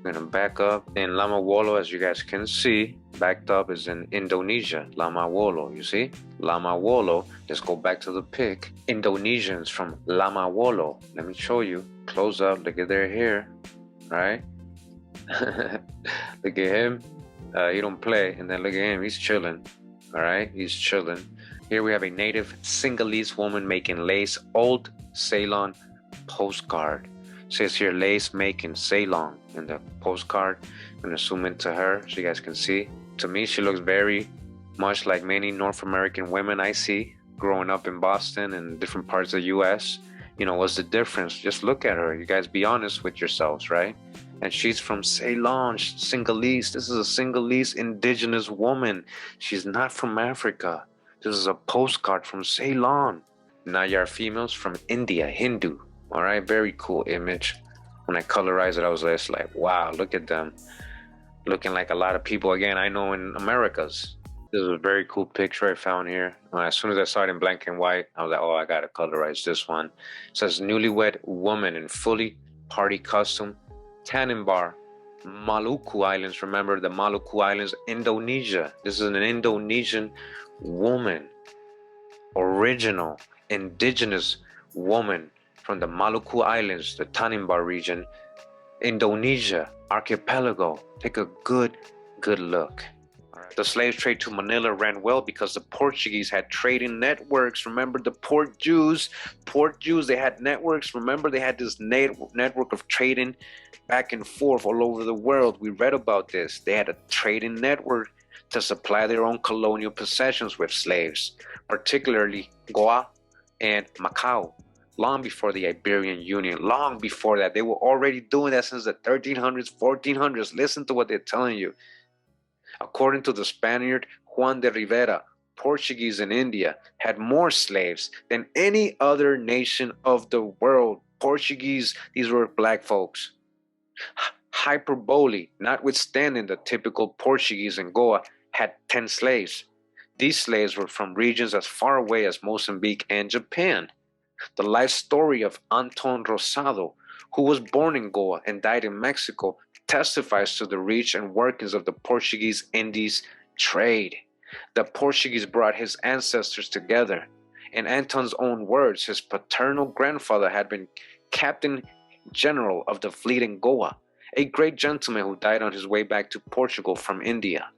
I'm gonna back up. And Lama Wolo, as you guys can see, backed up is in Indonesia. Lama Wolo, you see? Lama Wolo. Let's go back to the pic. Indonesians from Lama Wolo. Let me show you. Close up. Look at their hair, right? Look at him. He don't play. And then look at him. He's chilling. All right, he's chilling. Here we have a native Sinhalese woman making lace old Ceylon postcard. Says here lace making Ceylon in the postcard. I'm gonna zoom into her so you guys can see. To me, she looks very much like many North American women I see growing up in Boston and different parts of the US. You know, what's the difference? Just look at her. You guys be honest with yourselves, right? And she's from Ceylon, Sinhalese. This is a Sinhalese indigenous woman. She's not from Africa. This is a postcard from Ceylon. Nayar females from India, Hindu. All right, very cool image. When I colorized it, I was just like, wow, look at them. Looking like a lot of people, again, I know in Americas. This is a very cool picture I found here. As soon as I saw it in black and white, I was like, oh, I gotta colorize this one. It says newlywed woman in fully party costume, tanning bar, Maluku Islands. Remember the Maluku Islands, Indonesia. This is an Indonesian woman, original indigenous woman from the Maluku Islands, the Tanimbar region, Indonesia archipelago. Take a good look. The slave trade to Manila ran well because the Portuguese had trading networks. Remember the Port Jews, they had networks. Remember they had this network of trading back and forth all over the world. We read about this. They had a trading network to supply their own colonial possessions with slaves, particularly Goa and Macau. Long before the Iberian Union, long before that. They were already doing that since the 1300s, 1400s. Listen to what they're telling you. According to the Spaniard Juan de Rivera, Portuguese in India had more slaves than any other nation of the world. Portuguese, these were black folks. Hyperbole, notwithstanding the typical Portuguese in Goa had 10 slaves. These slaves were from regions as far away as Mozambique and Japan. The life story of Anton Rosado, who was born in Goa and died in Mexico, testifies to the reach and workings of the Portuguese Indies trade. The Portuguese brought his ancestors together. In Anton's own words, his paternal grandfather had been captain general of the fleet in Goa, a great gentleman who died on his way back to Portugal from India.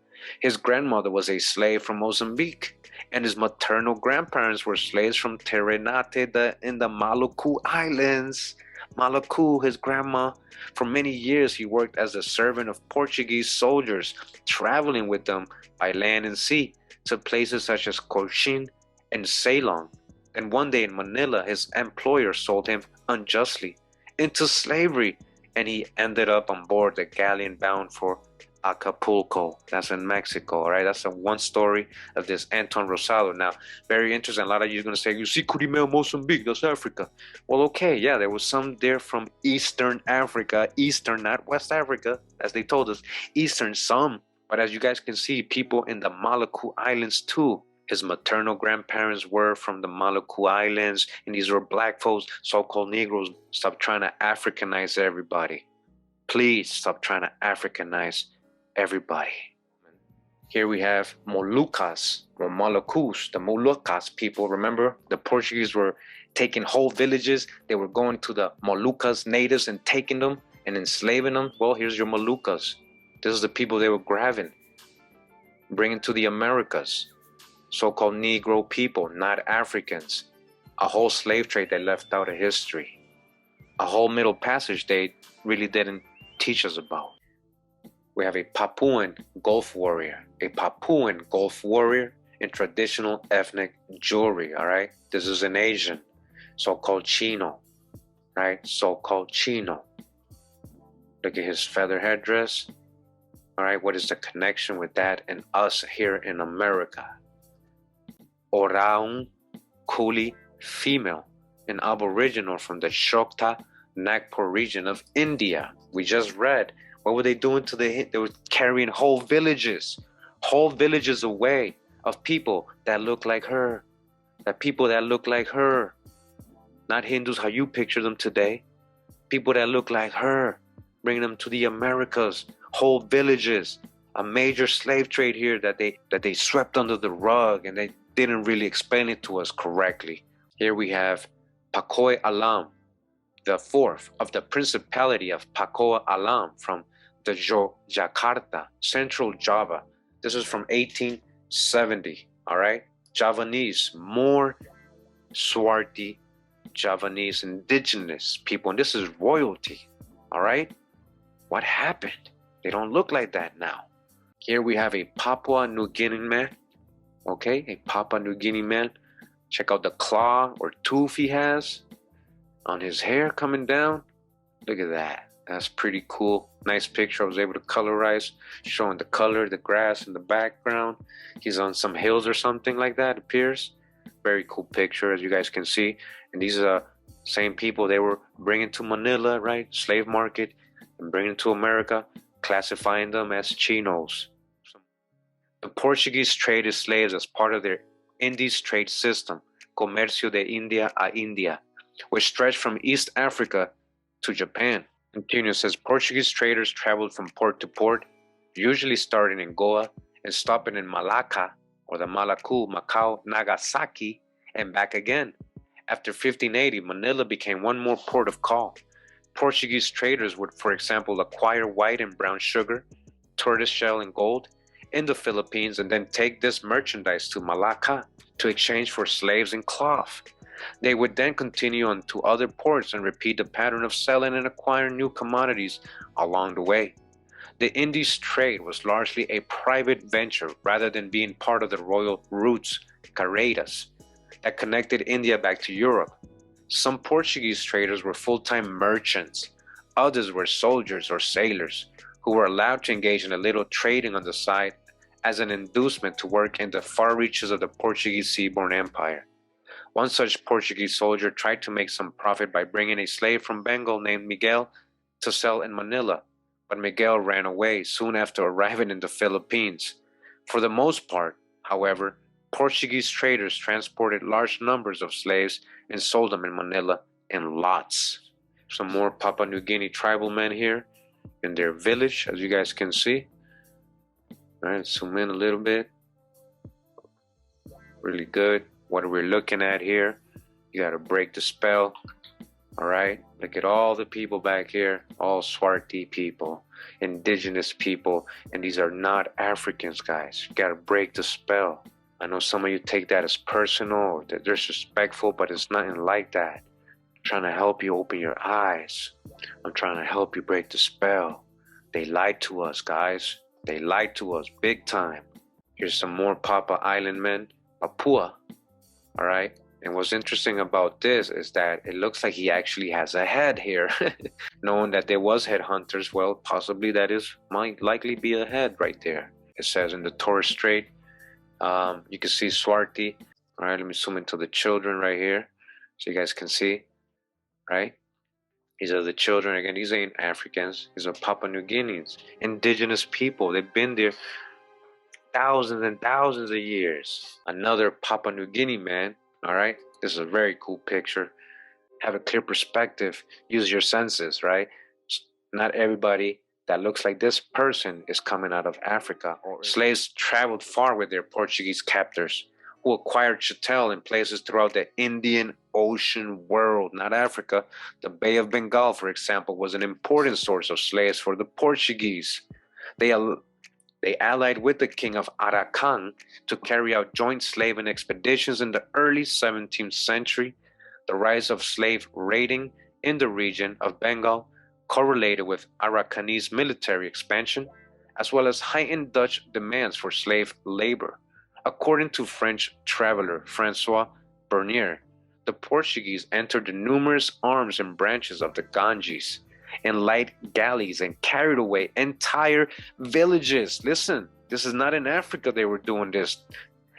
His grandmother was a slave from Mozambique, and his maternal grandparents were slaves from Ternate in the Maluku Islands. Maluku, his grandma. For many years, he worked as a servant of Portuguese soldiers, traveling with them by land and sea to places such as Cochin and Ceylon. And one day in Manila, his employer sold him unjustly into slavery, and he ended up on board the galleon bound for Acapulco. That's in Mexico, all right? That's the one story of this Anton Rosado. Now, very interesting. A lot of you are going to say, you see Kurimeo, Mozambique, that's Africa. Well, okay, yeah, there was some there from Eastern Africa, Eastern, not West Africa, as they told us, Eastern, some. But as you guys can see, people in the Maluku Islands too. His maternal grandparents were from the Maluku Islands, and these were black folks, so-called Negros. Stop trying to Africanize everybody. Please stop trying to Africanize everybody. Here we have Moluccas or Moluccus, the Moluccas people. Remember, the Portuguese were taking whole villages. They were going to the Moluccas natives and taking them and enslaving them. Well, here's your Moluccas. This is the people they were grabbing, bringing to the Americas. So-called Negro people, not Africans. A whole slave trade they left out of history. A whole Middle Passage they really didn't teach us about. We have a Papuan Gulf warrior, a Papuan Gulf warrior in traditional ethnic jewelry, all right? This is an Asian, so-called Chino, right? So-called Chino. Look at his feather headdress, all right? What is the connection with that and us here in America? Oraung Kuli female, an aboriginal from the Choctaw Nagpur region of India. We just read. What were they doing to they were carrying whole villages, whole villages away of people that look like her, not Hindus how you picture them today, people that look like her, bringing them to the Americas, whole villages, a major slave trade here that they swept under the rug and they didn't really explain it to us correctly. Here we have Pakoy Alam, the fourth of the Principality of Pakoy Alam from the Jakarta, Central Java. This is from 1870, all right? Javanese, more Swarti Javanese indigenous people, and this is royalty, all right? What happened? They don't look like that now. Here we have a Papua New Guinea man, okay? A Papua New Guinea man. Check out the claw or tooth he has on his hair coming down. Look at that. That's pretty cool. Nice picture. I was able to colorize, showing the color, the grass in the background. He's on some hills or something like that, it appears. Very cool picture, as you guys can see. And these are same people they were bringing to Manila, right? Slave market, and bringing to America, classifying them as Chinos. The Portuguese traded slaves as part of their Indies trade system, Comercio de India a India, which stretched from East Africa to Japan. Continues, says Portuguese traders traveled from port to port, usually starting in Goa and stopping in Malacca or the Malacu, Macau, Nagasaki, and back again. After 1580, Manila became one more port of call. Portuguese traders would, for example, acquire white and brown sugar, tortoiseshell and gold in the Philippines and then take this merchandise to Malacca to exchange for slaves and cloth. They would then continue on to other ports and repeat the pattern of selling and acquiring new commodities along the way. The Indies trade was largely a private venture rather than being part of the royal routes, carretas, that connected India back to Europe. Some Portuguese traders were full-time merchants. Others were soldiers or sailors who were allowed to engage in a little trading on the side as an inducement to work in the far reaches of the Portuguese seaborne empire. One such Portuguese soldier tried to make some profit by bringing a slave from Bengal named Miguel to sell in Manila, but Miguel ran away soon after arriving in the Philippines. For the most part, however, Portuguese traders transported large numbers of slaves and sold them in Manila in lots. Some more Papua New Guinea tribal men here in their village, as you guys can see. All right, zoom in a little bit. Really good. What we're looking at here, you got to break the spell. All right, look at all the people back here, all Swarti people, indigenous people, and these are not Africans, guys. You got to break the spell. I know some of you take that as personal or that disrespectful, but it's nothing like that. I'm trying to help you open your eyes. I'm trying to help you break the spell. They lied to us, guys. They lied to us big time. Here's some more Papa Island men, Papua. All right. And what's interesting about this is that it looks like he actually has a head here. Knowing that there was headhunters, well, possibly that might likely be a head right there. It says in the Torres Strait, you can see Swarti. All right, let me zoom into the children right here so you guys can see, right? These are the children. Again, these ain't Africans. These are Papua New Guineans, indigenous people. They've been there thousands and thousands of years. Another Papua New Guinea man, all right? This is a very cool picture. Have a clear perspective. Use your senses, right? Not everybody that looks like this person is coming out of Africa. Slaves traveled far with their Portuguese captors, who acquired chattel in places throughout the Indian Ocean world, not Africa. The Bay of Bengal, for example, was an important source of slaves for the Portuguese. They allied with the king of Arakan to carry out joint slaving expeditions in the early 17th century. The rise of slave raiding in the region of Bengal correlated with Arakanese military expansion, as well as heightened Dutch demands for slave labor. According to French traveler Francois Bernier, the Portuguese entered the numerous arms and branches of the Ganges in light galleys and carried away entire villages. Listen, this is not in Africa they were doing this.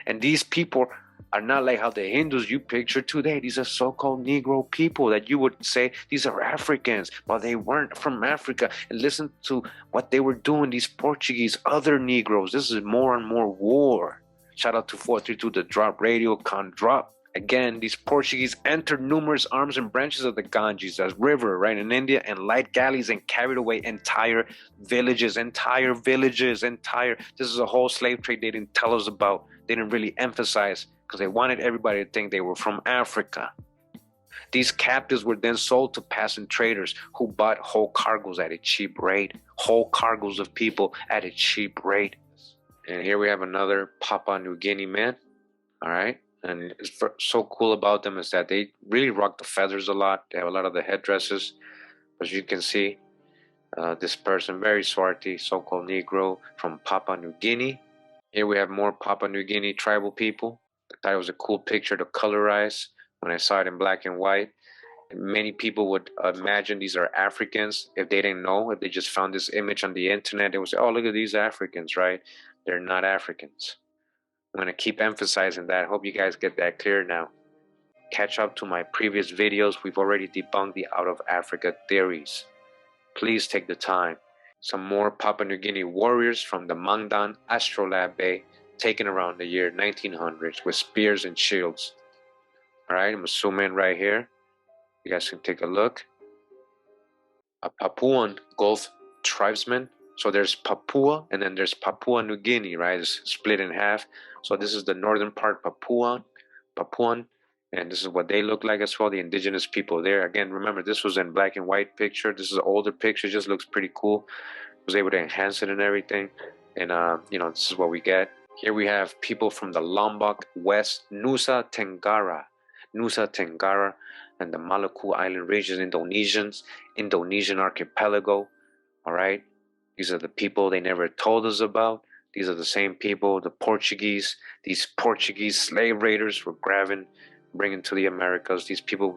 And these people are not like how the Hindus you picture today. These are so-called Negro people that you would say these are Africans, but they weren't from Africa. And listen to what they were doing, these Portuguese, other Negroes. This is more and more war. Shout out to 432, the drop radio con drop. Again, these Portuguese entered numerous arms and branches of the Ganges, as river, right, in India, and light galleys, and carried away entire villages. This is a whole slave trade they didn't tell us about. They didn't really emphasize because they wanted everybody to think they were from Africa. These captives were then sold to passing traders who bought whole cargoes at a cheap rate, whole cargoes of people at a cheap rate. And here we have another Papua New Guinea man, all right? And it's so cool about them is that they really rock the feathers a lot. They have a lot of the headdresses. As you can see, this person, very swarthy, so-called Negro from Papua New Guinea. Here we have more Papua New Guinea tribal people. I thought it was a cool picture to colorize when I saw it in black and white. And many people would imagine these are Africans if they didn't know, if they just found this image on the internet. They would say, oh, look at these Africans, right? They're not Africans. I'm going to keep emphasizing that. I hope you guys get that clear now. Catch up to my previous videos. We've already debunked the out of Africa theories. Please take the time. Some more Papua New Guinea warriors from the Mangdan Astrolabe Bay, taken around the year 1900s with spears and shields. All right, I'm going to zoom in right here. You guys can take a look. A Papuan Gulf tribesman. So there's Papua and then there's Papua New Guinea, right? It's split in half. So this is the northern part, Papuan, and this is what they look like as well, the indigenous people there. Again, remember, this was in black and white picture. This is an older picture, just looks pretty cool. I was able to enhance it and everything. And, this is what we get. Here we have people from the Lombok, West, Nusa Tenggara, and the Maluku Island region, Indonesian archipelago, all right? These are the people they never told us about. These are the same people, the Portuguese, these Portuguese slave raiders were bringing to the Americas. These people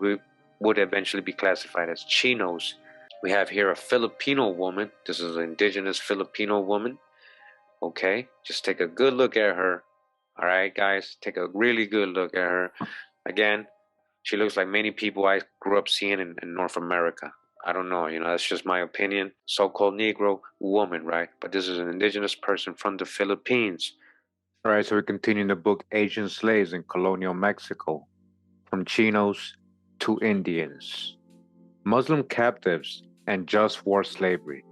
would eventually be classified as Chinos. We have here a Filipino woman. This is an indigenous Filipino woman. Okay, just take a good look at her. All right, guys, take a really good look at her. Again, she looks like many people I grew up seeing in North America. I don't know, that's just my opinion. So-called Negro woman, right? But this is an indigenous person from the Philippines. All right, so we continue in the book Asian Slaves in Colonial Mexico, from Chinos to Indians. Muslim captives and just war slavery.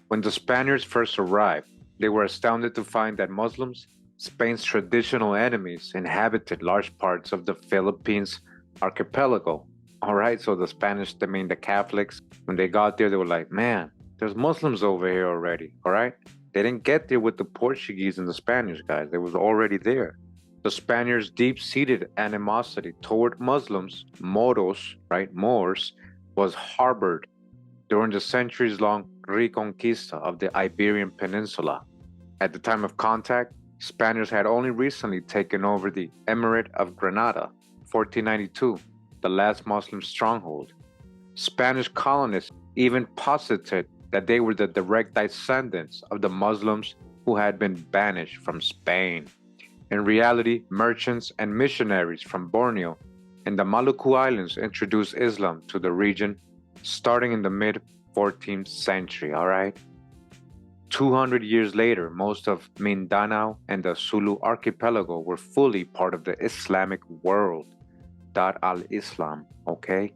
When the Spaniards first arrived, they were astounded to find that Muslims, Spain's traditional enemies, inhabited large parts of the Philippines archipelago. All right, so the Spanish, the Catholics, when they got there, they were like, man, there's Muslims over here already, all right? They didn't get there with the Portuguese and the Spanish guys. They was already there. The Spaniards' deep-seated animosity toward Muslims, Moros, right, Moors, was harbored during the centuries-long reconquista of the Iberian Peninsula. At the time of contact, Spaniards had only recently taken over the Emirate of Granada, 1492, the last Muslim stronghold. Spanish colonists even posited that they were the direct descendants of the Muslims who had been banished from Spain. In reality, merchants and missionaries from Borneo and the Maluku Islands introduced Islam to the region starting in the mid-14th century, all right? 200 years later, most of Mindanao and the Sulu archipelago were fully part of the Islamic world. Al-Islam, okay?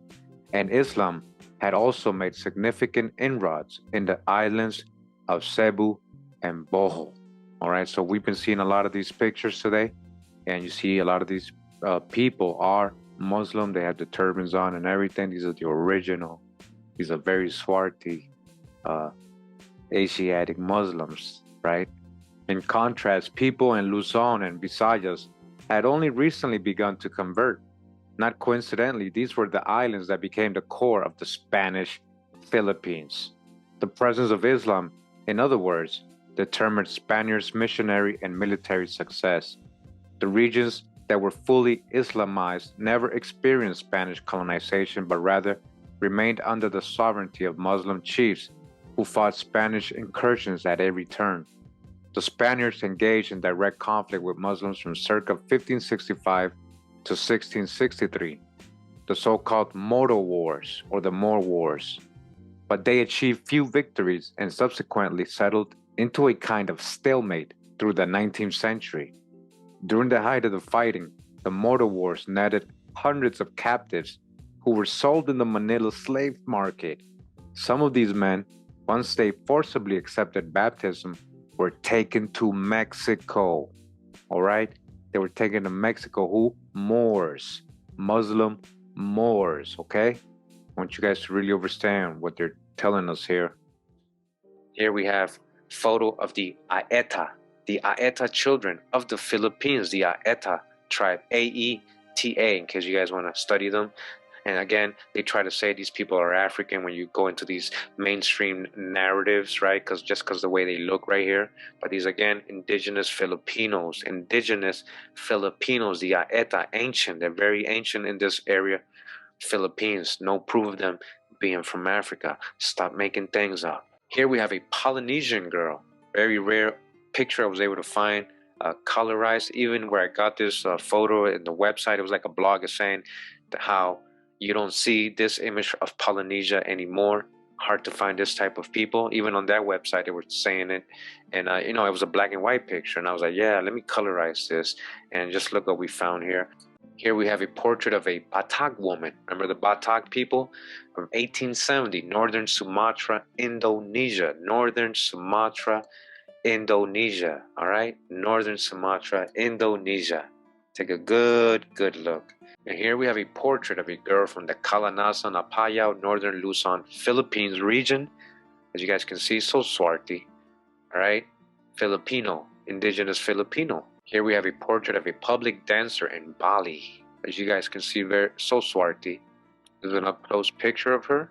And Islam had also made significant inroads in the islands of Cebu and Bohol. All right, so we've been seeing a lot of these pictures today, and you see a lot of these people are Muslim. They have the turbans on and everything. These are the original. These are very swarthy Asiatic Muslims, right? In contrast, people in Luzon and Visayas had only recently begun to convert. Not coincidentally, these were the islands that became the core of the Spanish Philippines. The presence of Islam, in other words, determined Spaniards' missionary and military success. The regions that were fully Islamized never experienced Spanish colonization, but rather remained under the sovereignty of Muslim chiefs who fought Spanish incursions at every turn. The Spaniards engaged in direct conflict with Muslims from circa 1565 to 1663, the so-called Moro Wars or the Moor Wars. But they achieved few victories and subsequently settled into a kind of stalemate through the 19th century. During the height of the fighting, the Moro Wars netted hundreds of captives who were sold in the Manila slave market. Some of these men, once they forcibly accepted baptism, were taken to Mexico. All right? They were taken to Mexico. Who? Moors. Muslim Moors. Okay? I want you guys to really understand what they're telling us here. Here we have photo of the Aeta children of the Philippines, the Aeta tribe, Aeta, in case you guys want to study them. And again, they try to say these people are African when you go into these mainstream narratives, right? Just because the way they look right here. But these, again, indigenous Filipinos, the Aeta, ancient. They're very ancient in this area. Philippines, no proof of them being from Africa. Stop making things up. Here we have a Polynesian girl. Very rare picture I was able to find. Colorized. Even where I got this photo in the website, it was like a blog is saying how you don't see this image of Polynesia anymore. Hard to find this type of people. Even on that website, they were saying it. And, it was a black and white picture. And I was like, yeah, let me colorize this. And just look what we found here. Here we have a portrait of a Batak woman. Remember the Batak people? From 1870, Northern Sumatra, Indonesia. Northern Sumatra, Indonesia. All right? Northern Sumatra, Indonesia. Take a good look. And here we have a portrait of a girl from the Calanasan, Apayao, Northern Luzon, Philippines region. As you guys can see, so swarty. All right? Filipino, indigenous Filipino. Here we have a portrait of a public dancer in Bali. As you guys can see, so swarty. This is an up-close picture of her.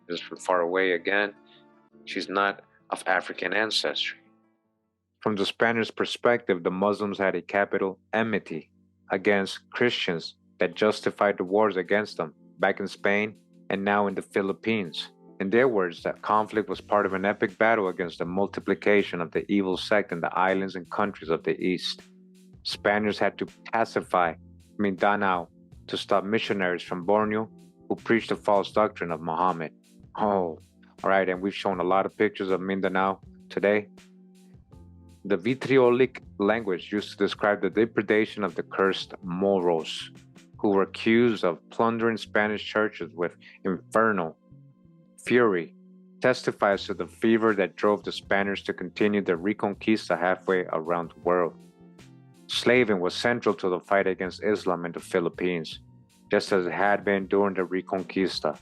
This is from far away again. She's not of African ancestry. From the Spanish perspective, the Muslims had a capital enmity against Christians that justified the wars against them back in Spain and now in the Philippines. In their words, that conflict was part of an epic battle against the multiplication of the evil sect in the islands and countries of the East. Spaniards had to pacify Mindanao to stop missionaries from Borneo who preached the false doctrine of Muhammad. Oh, all right, and we've shown a lot of pictures of Mindanao today. The vitriolic language used to describe the depredation of the cursed Moros, who were accused of plundering Spanish churches with infernal fury, testifies to the fever that drove the Spaniards to continue their reconquista halfway around the world. Slaving was central to the fight against Islam in the Philippines, just as it had been during the Reconquista.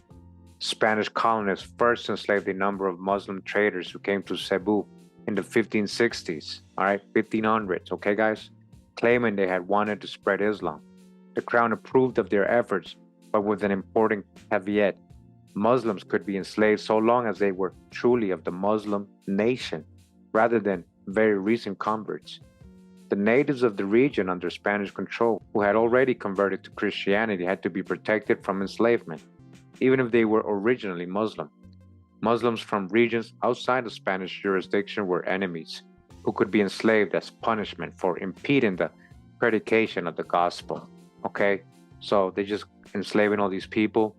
Spanish colonists first enslaved a number of Muslim traders who came to Cebu in the 1560s, all right, 1500s, okay, guys? Claiming they had wanted to spread Islam. The crown approved of their efforts, but with an important caveat. Muslims could be enslaved so long as they were truly of the Muslim nation, rather than very recent converts. The natives of the region under Spanish control, who had already converted to Christianity, had to be protected from enslavement, even if they were originally Muslim. Muslims from regions outside of Spanish jurisdiction were enemies, who could be enslaved as punishment for impeding the predication of the gospel. Okay? So they're just enslaving all these people,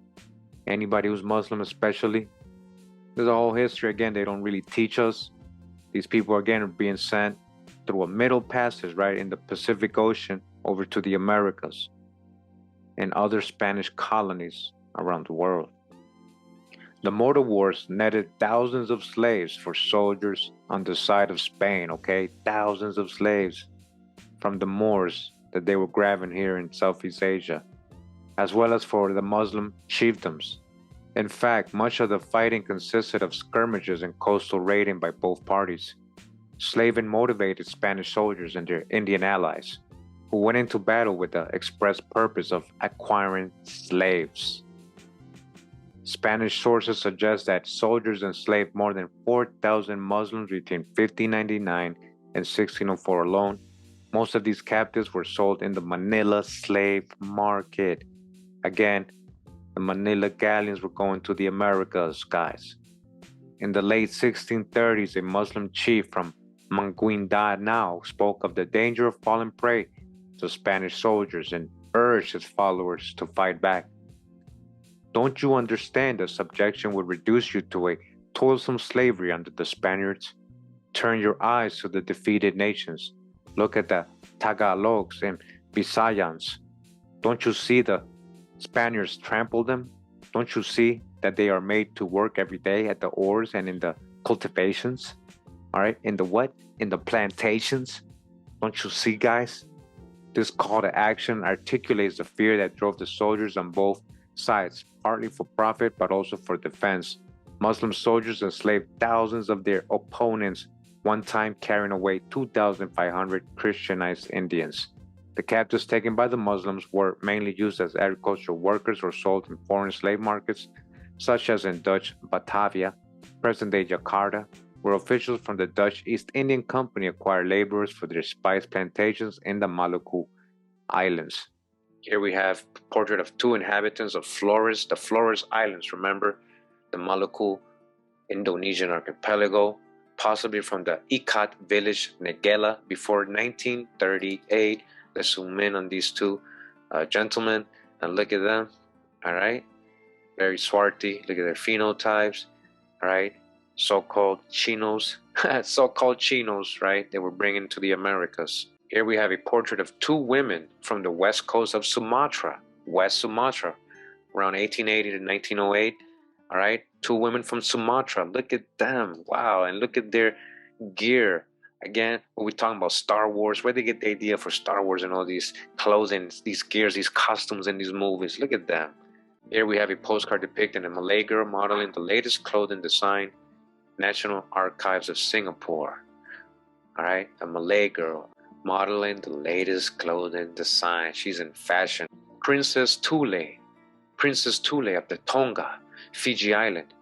anybody who's Muslim especially. There's a whole history, again, they don't really teach us. These people, again, are being sent through a middle passage, right, in the Pacific Ocean over to the Americas and other Spanish colonies around the world. The Moro Wars netted thousands of slaves for soldiers on the side of Spain, okay? Thousands of slaves from the Moors that they were grabbing here in Southeast Asia, as well as for the Muslim chiefdoms. In fact, much of the fighting consisted of skirmishes and coastal raiding by both parties. Slaving motivated Spanish soldiers and their Indian allies, who went into battle with the express purpose of acquiring slaves. Spanish sources suggest that soldiers enslaved more than 4,000 Muslims between 1599 and 1604 alone. Most of these captives were sold in the Manila slave market. Again, the Manila Galleons were going to the Americas, guys. In the late 1630s, a Muslim chief from Manguindanao spoke of the danger of falling prey to Spanish soldiers and urged his followers to fight back. Don't you understand that subjection would reduce you to a toilsome slavery under the Spaniards? Turn your eyes to the defeated nations. Look at the Tagalogs and Visayans. Don't you see the Spaniards trample them? Don't you see that they are made to work every day at the oars and in the cultivations? All right, in the what? In the plantations? Don't you see, guys? This call to action articulates the fear that drove the soldiers on both sides, partly for profit but also for defense. Muslim soldiers enslaved thousands of their opponents, one time carrying away 2,500 Christianized Indians. The captives taken by the Muslims were mainly used as agricultural workers or sold in foreign slave markets, such as in Dutch Batavia, present-day Jakarta, where officials from the Dutch East Indian Company acquired laborers for their spice plantations in the Maluku Islands. Here we have a portrait of two inhabitants of Flores, the Flores Islands, remember, the Maluku Indonesian archipelago, possibly from the Ikat village Negela before 1938. Let's zoom in on these two gentlemen and look at them, all right? Very swarthy, look at their phenotypes, all right? So-called Chinos, so-called Chinos, right? They were bringing to the Americas. Here we have a portrait of two women from the west coast of Sumatra, West Sumatra, around 1880 to 1908, all right? Two women from Sumatra, look at them, wow, and look at their gear. Again, when we're talking about Star Wars, where they get the idea for Star Wars and all these clothing, these gears, these costumes in these movies, look at them. Here we have a postcard depicting a Malay girl modeling the latest clothing design, National Archives of Singapore. All right, a Malay girl modeling the latest clothing design. She's in fashion. Princess Tule of the Tonga, Fiji Island.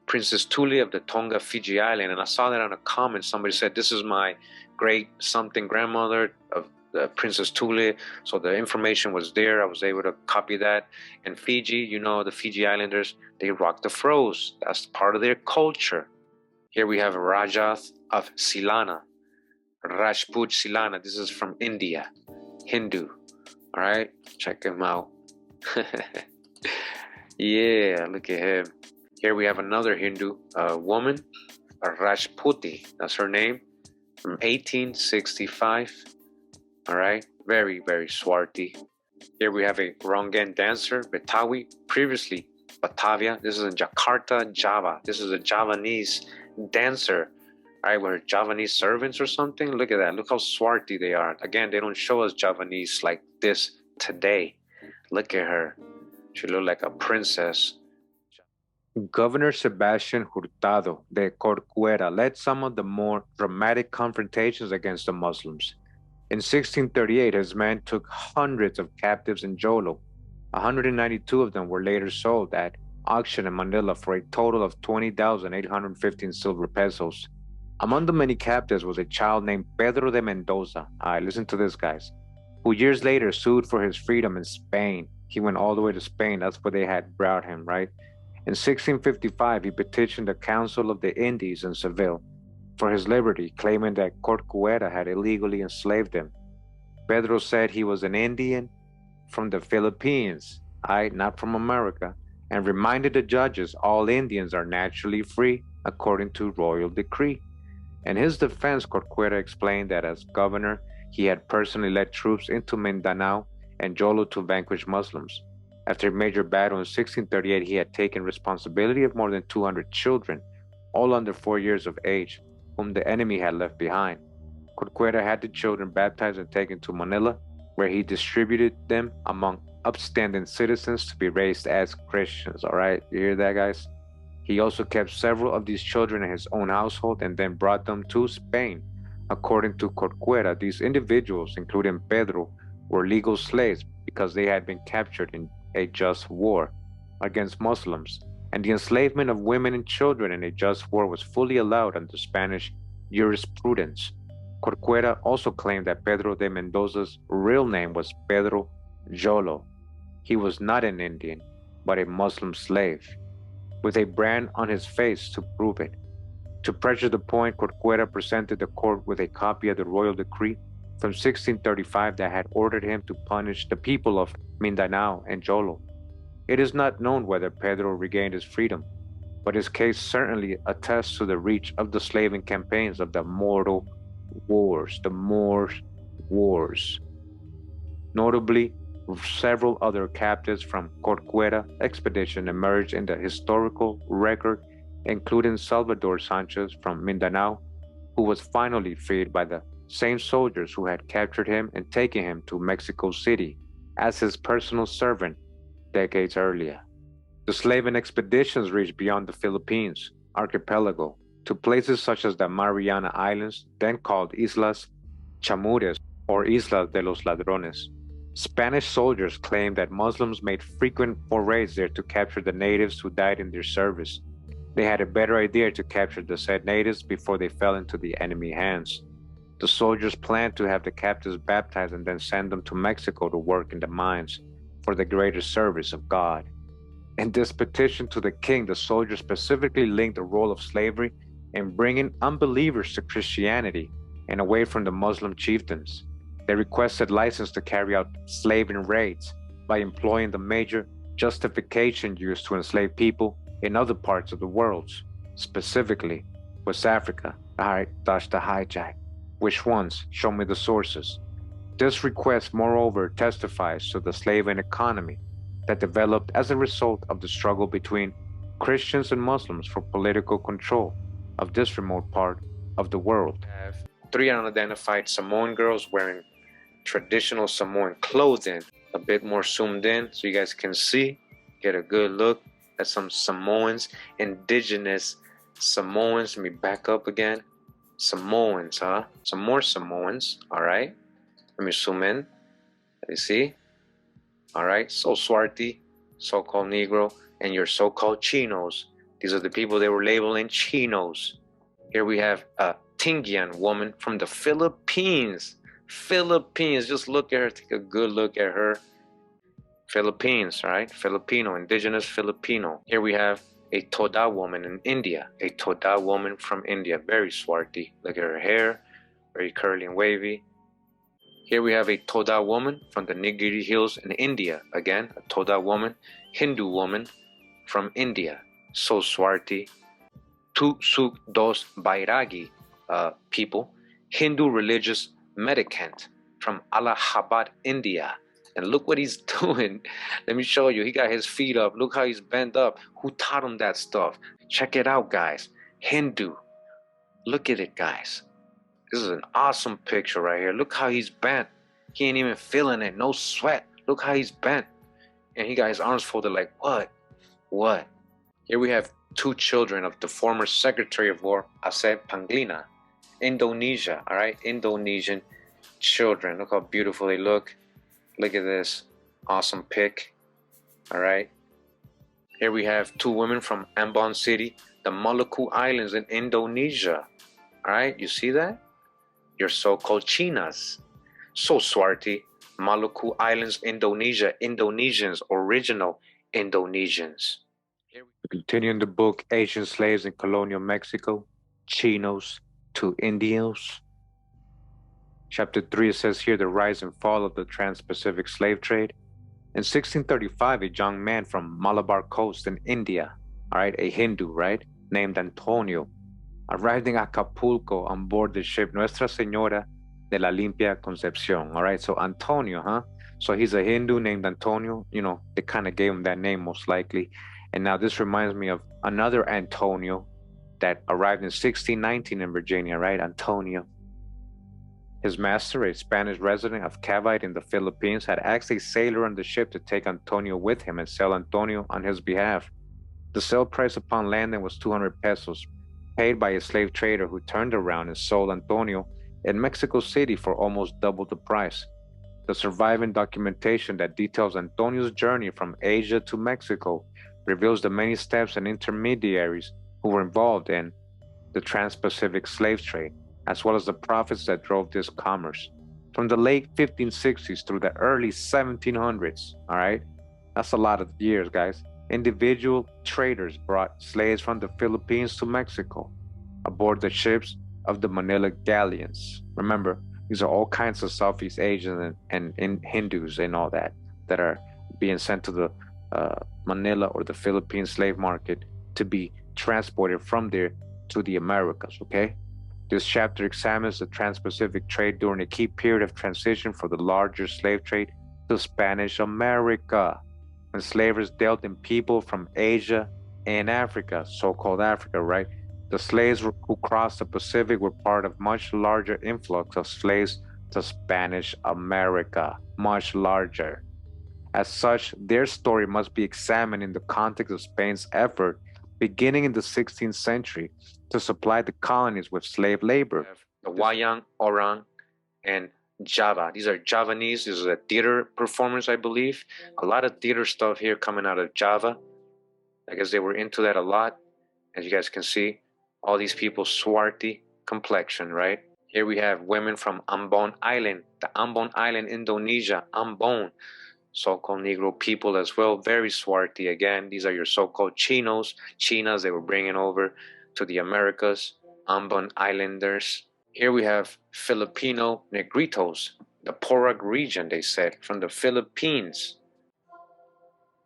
Princess Tule of the Tonga, Fiji Island. And I saw that on a comment. Somebody said, this is my great something grandmother of Princess Tule. So the information was there. I was able to copy that. And Fiji, you know, the Fiji Islanders, they rock the froze. That's part of their culture. Here we have Rajath of Silana, Rajput Silana. This is from India, Hindu. All right, check him out. Yeah, look at him. Here we have another Hindu woman, Rajputi. That's her name, from 1865. All right, very, very swarthy. Here we have a Rongan dancer, Betawi, previously Batavia. This is in Jakarta, Java. This is a Javanese dancer, all right, with her Javanese servants or something. Look at that. Look how swarthy they are. Again, they don't show us Javanese like this today. Look at her. She looked like a princess. Governor Sebastian Hurtado de Corcuera led some of the more dramatic confrontations against the Muslims. In 1638, his men took hundreds of captives in Jolo. 192 of them were later sold at auction in Manila for a total of 20,815 silver pesos. Among the many captives was a child named Pedro de Mendoza. All right, listen to this, guys. Who years later sued for his freedom in Spain. He went all the way to Spain. That's where they had brought him, right? In 1655, he petitioned the Council of the Indies in Seville for his liberty, claiming that Corcuera had illegally enslaved him. Pedro said he was an Indian from the Philippines, not from America, and reminded the judges all Indians are naturally free according to royal decree. In his defense, Corcuera explained that as governor, he had personally led troops into Mindanao and Jolo to vanquish Muslims. After a major battle in 1638, he had taken responsibility of more than 200 children, all under 4 years of age, whom the enemy had left behind. Corcuera had the children baptized and taken to Manila, where he distributed them among upstanding citizens to be raised as Christians. All right, you hear that, guys? He also kept several of these children in his own household and then brought them to Spain. According to Corcuera, these individuals, including Pedro, were legal slaves because they had been captured in a just war against Muslims, and the enslavement of women and children in a just war was fully allowed under Spanish jurisprudence. Corcuera also claimed that Pedro de Mendoza's real name was Pedro Jolo. He was not an Indian, but a Muslim slave, with a brand on his face to prove it. To pressure the point, Corcuera presented the court with a copy of the royal decree from 1635 that had ordered him to punish the people of Mindanao and Jolo. It is not known whether Pedro regained his freedom, but his case certainly attests to the reach of the slaving campaigns of the Moro Wars, the Moors Wars. Notably, several other captives from Corcuera expedition emerged in the historical record, including Salvador Sanchez from Mindanao, who was finally freed by the same soldiers who had captured him and taken him to Mexico City as his personal servant decades earlier. The slaving expeditions reached beyond the Philippines archipelago to places such as the Mariana Islands, then called Islas Chamures or Islas de los Ladrones. Spanish soldiers claimed that Muslims made frequent forays there to capture the natives who died in their service. They had a better idea to capture the said natives before they fell into the enemy hands. The soldiers planned to have the captives baptized and then send them to Mexico to work in the mines for the greater service of God. In this petition to the king, the soldiers specifically linked the role of slavery in bringing unbelievers to Christianity and away from the Muslim chieftains. They requested license to carry out slaving raids by employing the major justification used to enslave people in other parts of the world, specifically West Africa. All right, that's the hijack. Which ones? Show me the sources. This request, moreover, testifies to the slaving economy that developed as a result of the struggle between Christians and Muslims for political control of this remote part of the world. We have 3 unidentified Samoan girls wearing traditional Samoan clothing, a bit more zoomed in so you guys can see, get a good look at some Samoans, indigenous Samoans. Let me back up again. Samoans, huh? Some more Samoans, all right? Let me zoom in. Let me see. All right, so Swarty, so-called Negro, and your so-called Chinos. These are the people they were labeling Chinos. Here we have a Tingian woman from the Philippines. Philippines, just look at her, take a good look at her. Philippines, right? Filipino, indigenous Filipino. Here we have a Toda woman in India. A Toda woman from India, very swarty. Look at her hair, very curly and wavy. Here we have a Toda woman from the Nilgiri Hills in India. Again, a Toda woman, Hindu woman from India. So swarty. Tu Suk Dos Bairagi people, Hindu religious mendicant from Allahabad, India. And look what he's doing. Let me show you. He got his feet up. Look how he's bent up. Who taught him that stuff? Check it out, guys. Hindu. Look at it, guys. This is an awesome picture right here. Look how he's bent. He ain't even feeling it. No sweat. Look how he's bent. And he got his arms folded like, what? What? Here we have 2 children of the former Secretary of War, Asep Panglina. Indonesia, all right? Indonesian children. Look how beautiful they look. Look at this awesome pic, all right? Here we have 2 women from Ambon City, the Maluku Islands in Indonesia, all right? You see that? Your so-called Chinas. So swarty, Maluku Islands, Indonesia, Indonesians, original Indonesians. Here we continue in the book, Asian Slaves in Colonial Mexico, Chinos to Indios. Chapter 3, it says here, the rise and fall of the Trans-Pacific slave trade. In 1635, a young man from Malabar Coast in India, all right, a Hindu, right, named Antonio, arrived in Acapulco on board the ship Nuestra Señora de la Limpia Concepción, all right? So Antonio, huh? So he's a Hindu named Antonio. You know, they kind of gave him that name most likely. And now this reminds me of another Antonio that arrived in 1619 in Virginia, right? Antonio. His master, a Spanish resident of Cavite in the Philippines, had asked a sailor on the ship to take Antonio with him and sell Antonio on his behalf. The sale price upon landing was 200 pesos, paid by a slave trader who turned around and sold Antonio in Mexico City for almost double the price. The surviving documentation that details Antonio's journey from Asia to Mexico reveals the many steps and intermediaries who were involved in the Trans-Pacific slave trade, as well as the profits that drove this commerce. From the late 1560s through the early 1700s, all right? That's a lot of years, guys. Individual traders brought slaves from the Philippines to Mexico. aboard the ships of the Manila Galleons. Remember, these are all kinds of Southeast Asians and Hindus and all that are being sent to the Manila or the Philippine slave market to be transported from there to the Americas, okay? This chapter examines the trans-Pacific trade during a key period of transition for the larger slave trade to Spanish America, when slavers dealt in people from Asia and Africa, so-called Africa, right? The slaves who crossed the Pacific were part of much larger influx of slaves to Spanish America, much larger. As such, their story must be examined in the context of Spain's effort, beginning in the 16th century, to supply the colonies with slave labor. The Wayang, Orang, and Java. These are Javanese. This is a theater performance, I believe. A lot of theater stuff here coming out of Java. I guess they were into that a lot. As you guys can see, all these people, swarthy complexion, right? Here we have women from Ambon Island, the Ambon Island, Indonesia, Ambon. So-called Negro people as well, very swarthy. Again, these are your so-called Chinos, Chinas they were bringing over to the Americas, Ambon Islanders. Here we have Filipino Negritos, the Porag region, they said, from the Philippines.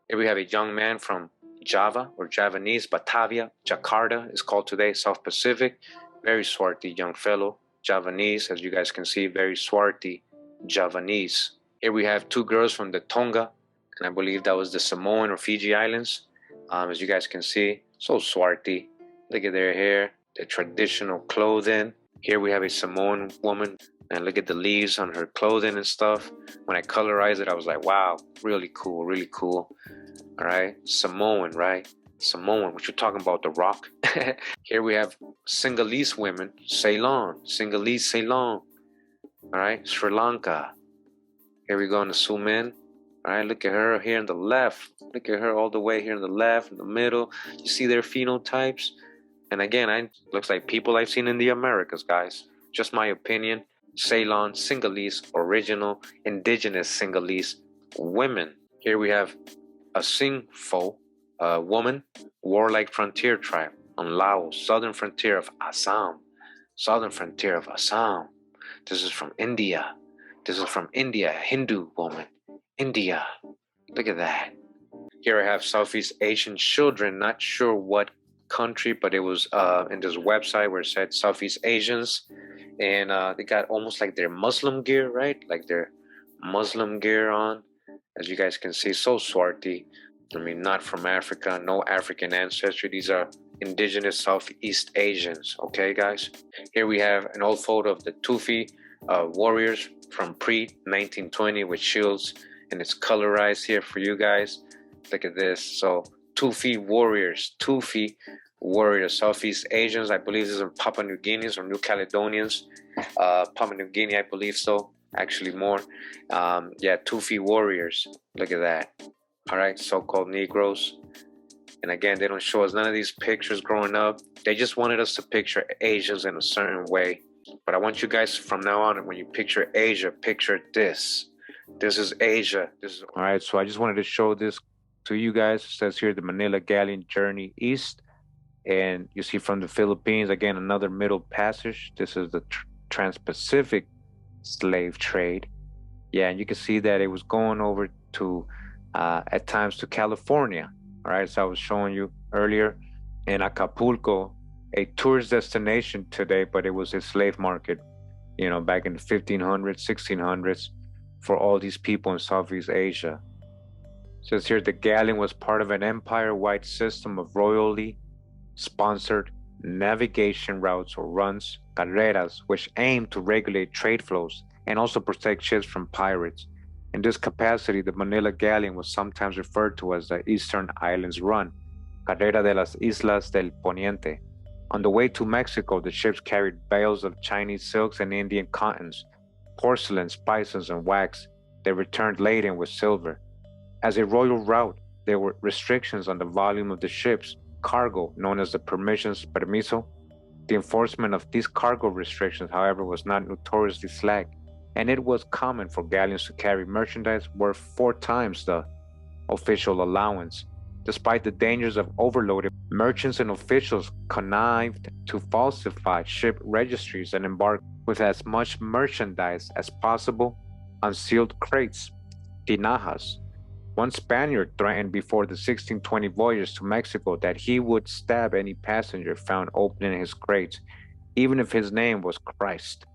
Here we have a young man from Java or Javanese, Batavia, Jakarta is called today, South Pacific. Very swarthy young fellow, Javanese, as you guys can see, very swarthy Javanese. Here we have two girls from the Tonga, and I believe that was the Samoan or Fiji Islands. As you guys can see, so swarthy. Look at their hair, their traditional clothing. Here we have a Samoan woman, and look at the leaves on her clothing and stuff. When I colorized it, I was like, wow, really cool, really cool. All right, Samoan, right? Samoan, what you talking about, The Rock? Here we have Sinhalese women, Ceylon, Sinhalese, Ceylon. All right, Sri Lanka. Here we go on the zoom in. All right, look at her here on the left. Look at her all the way here in the left, in the middle. You see their phenotypes? And again, looks like people I've seen in the Americas, guys. Just my opinion. Ceylon, Sinhalese, original, indigenous Sinhalese women. Here we have a Singpho, a woman, warlike frontier tribe on Laos, southern frontier of Assam. Southern frontier of Assam. This is from India. This is from India, Hindu woman. India. Look at that. Here I have Southeast Asian children, not sure what country, but it was in this website where it said Southeast Asians. And they got almost like their Muslim gear, right? Like their Muslim gear on. As you guys can see, so swarthy. I mean, not from Africa, no African ancestry. These are indigenous Southeast Asians, okay, guys? Here we have an old photo of the Tufi warriors from pre-1920 with shields, and it's colorized here for you guys. Look at this. So Tufi warriors, Southeast Asians. I believe this is in Papua New Guineans or New Caledonians. Papua New Guinea, I believe so. Actually more. Yeah, Tufi warriors. Look at that. All right, so-called Negros. And again, they don't show us none of these pictures growing up. They just wanted us to picture Asians in a certain way. But I want you guys from now on, when you picture Asia, picture this. This is Asia. All right, so I just wanted to show this to you guys. It says here the Manila Galleon journey east. And you see from the Philippines, again, another middle passage. This is the Trans-Pacific slave trade. Yeah, and you can see that it was going over to, at times, to California. All right, so I was showing you earlier in Acapulco, a tourist destination today, but it was a slave market, you know, back in the 1500s, 1600s, for all these people in Southeast Asia. It says here the galleon was part of an empire-wide system of royally sponsored navigation routes or runs, carreras, which aimed to regulate trade flows and also protect ships from pirates. In this capacity, the Manila Galleon was sometimes referred to as the Eastern Islands Run, Carrera de las Islas del Poniente. On the way to Mexico, the ships carried bales of Chinese silks and Indian cottons, porcelain, spices, and wax. They returned laden with silver. As a royal route, there were restrictions on the volume of the ship's cargo, known as the permiso. The enforcement of these cargo restrictions, however, was not notoriously slack, and it was common for galleons to carry merchandise worth 4 times the official allowance. Despite the dangers of overloaded Merchants and officials connived to falsify ship registries and embark with as much merchandise as possible on sealed crates, tinajas. One Spaniard threatened before the 1620 voyage to Mexico that he would stab any passenger found opening his crates, even if his name was Christ.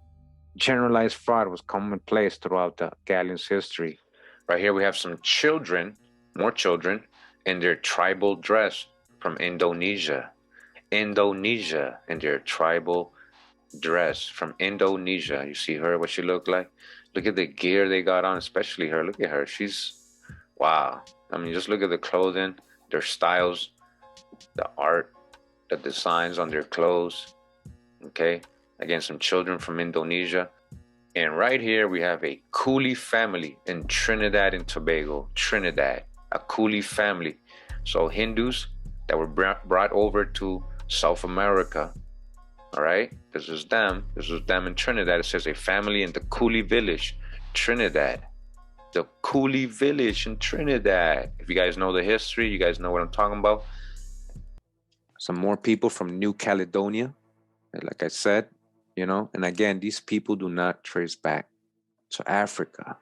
Generalized fraud was commonplace throughout the galleon's history. Right here we have some children, more children, in their tribal dress from Indonesia. Indonesia in their tribal dress from Indonesia. You see her, what she looked like? Look at the gear they got on, especially her. Look at her. She's, wow. I mean, just look at the clothing, their styles, the art, the designs on their clothes. Okay. Again, some children from Indonesia. And right here, we have a coolie family in Trinidad and Tobago. Trinidad, a coolie family. So Hindus that were brought over to South America. All right, this is them. This is them in Trinidad. It says a family in the Coolie village, Trinidad. The Coolie village in Trinidad. If you guys know the history, you guys know what I'm talking about. Some more people from New Caledonia. Like I said, you know, and again, these people do not trace back to Africa.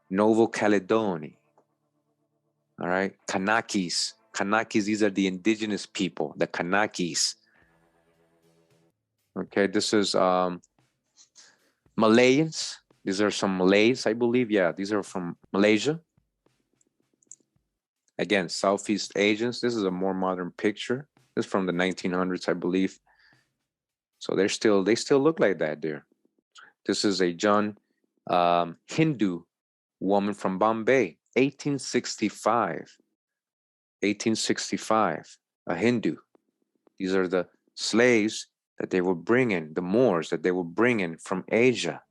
Novo Caledonia. All right, Kanakis. Kanakis, these are the indigenous people, the Kanakis. Okay, this is Malayans. These are some Malays, I believe. Yeah, these are from Malaysia. Again, Southeast Asians. This is a more modern picture. This is from the 1900s, I believe. So they still look like that there. This is a young Hindu woman from Bombay, 1865. 1865, a Hindu. These are the slaves that they were bringing, the Moors that they were bringing from Asia.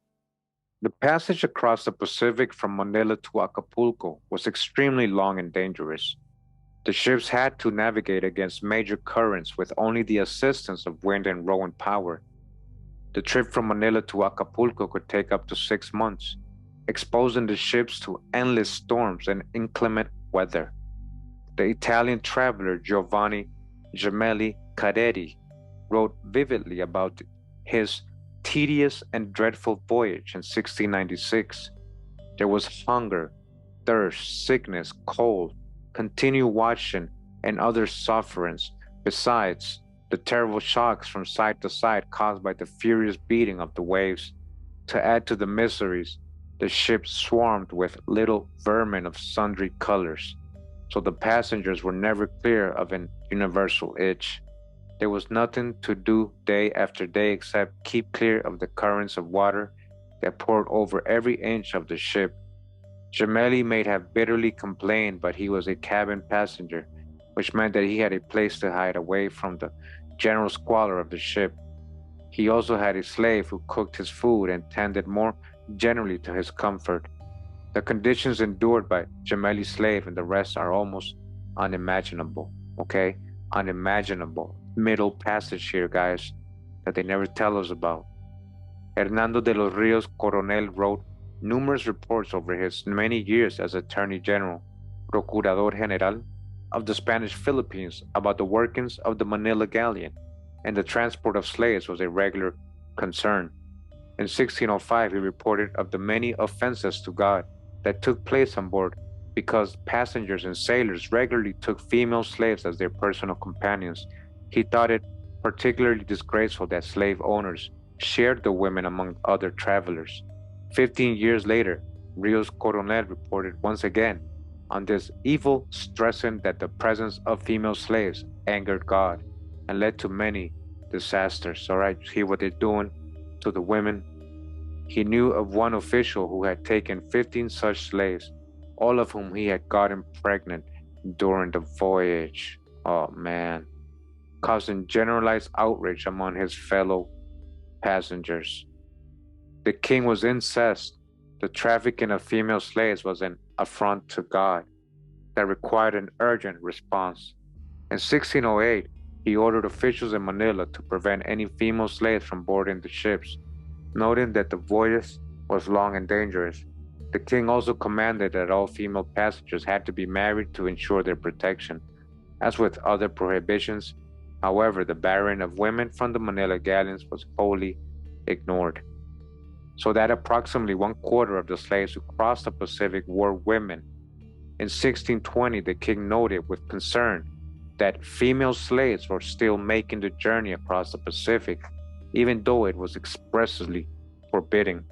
The passage across the Pacific from Manila to Acapulco was extremely long and dangerous. The ships had to navigate against major currents with only the assistance of wind and rowing power. The trip from Manila to Acapulco could take up to 6 months, exposing the ships to endless storms and inclement weather. The Italian traveler Giovanni Gemelli Carreri wrote vividly about his tedious and dreadful voyage in 1696. There was hunger, thirst, sickness, cold, continued watching, and other sufferings, besides the terrible shocks from side to side caused by the furious beating of the waves. To add to the miseries, the ship swarmed with little vermin of sundry colors, so the passengers were never clear of an universal itch. There was nothing to do day after day except keep clear of the currents of water that poured over every inch of the ship. Gemelli may have bitterly complained, but he was a cabin passenger, which meant that he had a place to hide away from the general squalor of the ship. He also had a slave who cooked his food and tended more generally to his comfort. The conditions endured by Gemelli's slave and the rest are almost unimaginable, okay? Unimaginable. Middle passage here, guys, that they never tell us about. Hernando de los Rios Coronel wrote numerous reports over his many years as Attorney General, Procurador General of the Spanish Philippines about the workings of the Manila Galleon, and the transport of slaves was a regular concern. In 1605, he reported of the many offenses to God that took place on board because passengers and sailors regularly took female slaves as their personal companions. He thought it particularly disgraceful that slave owners shared the women among other travelers. 15 years later, Rios Coronel reported once again on this evil, stressing that the presence of female slaves angered God and led to many disasters. All right, see what they're doing to the women. He knew of one official who had taken 15 such slaves, all of whom he had gotten pregnant during the voyage. Oh man, causing generalized outrage among his fellow passengers. The king was incensed. The trafficking of female slaves was an affront to God that required an urgent response. In 1608, he ordered officials in Manila to prevent any female slaves from boarding the ships. Noting that the voyage was long and dangerous, the king also commanded that all female passengers had to be married to ensure their protection. As with other prohibitions, However, the barring of women from the Manila Galleons was wholly ignored, so that approximately 1/4 of the slaves who crossed the Pacific were women. In 1620, the king noted with concern that female slaves were still making the journey across the Pacific, even though it was expressly forbidden.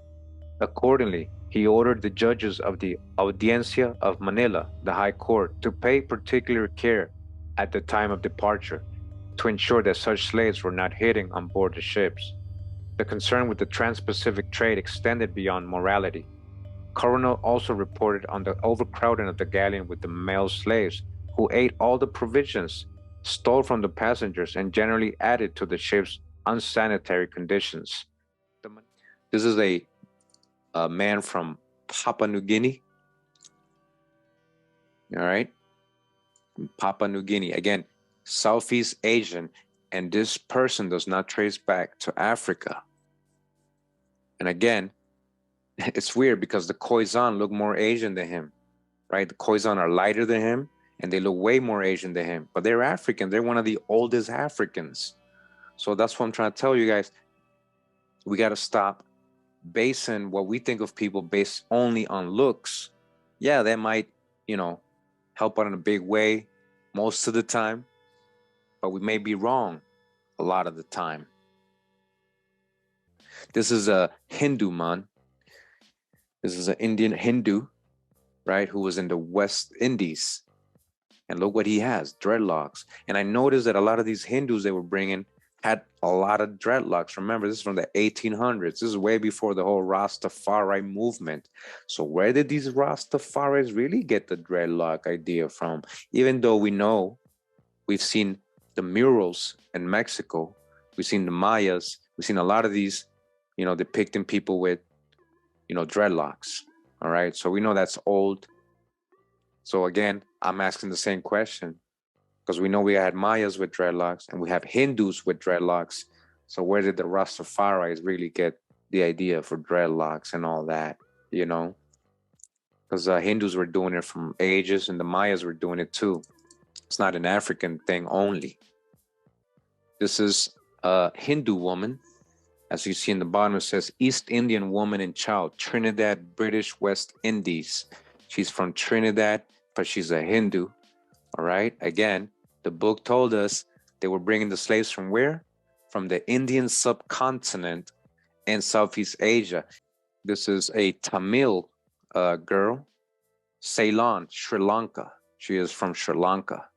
Accordingly, he ordered the judges of the Audiencia of Manila, the High Court, to pay particular care at the time of departure to ensure that such slaves were not hidden on board the ships. The concern with the trans-Pacific trade extended beyond morality. Coronel also reported on the overcrowding of the galleon with the male slaves, who ate all the provisions, stole from the passengers, and generally added to the ship's unsanitary conditions. This is a man from Papua New Guinea. All right, from Papua New Guinea. Again, Southeast Asian, and this person does not trace back to Africa. And again, it's weird because the Khoisan look more Asian than him, right? The Khoisan are lighter than him, and they look way more Asian than him, but they're African. They're one of the oldest Africans. So that's what I'm trying to tell you guys. We got to stop basing what we think of people based only on looks. Yeah, that might, help out in a big way most of the time, but we may be wrong a lot of the time. This is a Hindu man. This is an Indian Hindu, right, who was in the West Indies. And look what he has, dreadlocks. And I noticed that a lot of these Hindus they were bringing had a lot of dreadlocks. Remember, this is from the 1800s. This is way before the whole Rastafari movement. So where did these Rastafaris really get the dreadlock idea from? Even though we know, we've seen the murals in Mexico, we've seen the Mayas, we've seen a lot of these, depicting people with, dreadlocks. All right, so we know that's old. So again, I'm asking the same question, because we know we had Mayas with dreadlocks and we have Hindus with dreadlocks. So where did the Rastafaris really get the idea for dreadlocks and all that, Because Hindus were doing it from ages and the Mayas were doing it too. It's not an African thing only. This is a Hindu woman. As you see in the bottom, it says East Indian woman and child, Trinidad, British West Indies. She's from Trinidad, but she's a Hindu. All right. Again, the book told us they were bringing the slaves from where? From the Indian subcontinent and Southeast Asia. This is a Tamil girl, Ceylon, Sri Lanka. She is from Sri Lanka.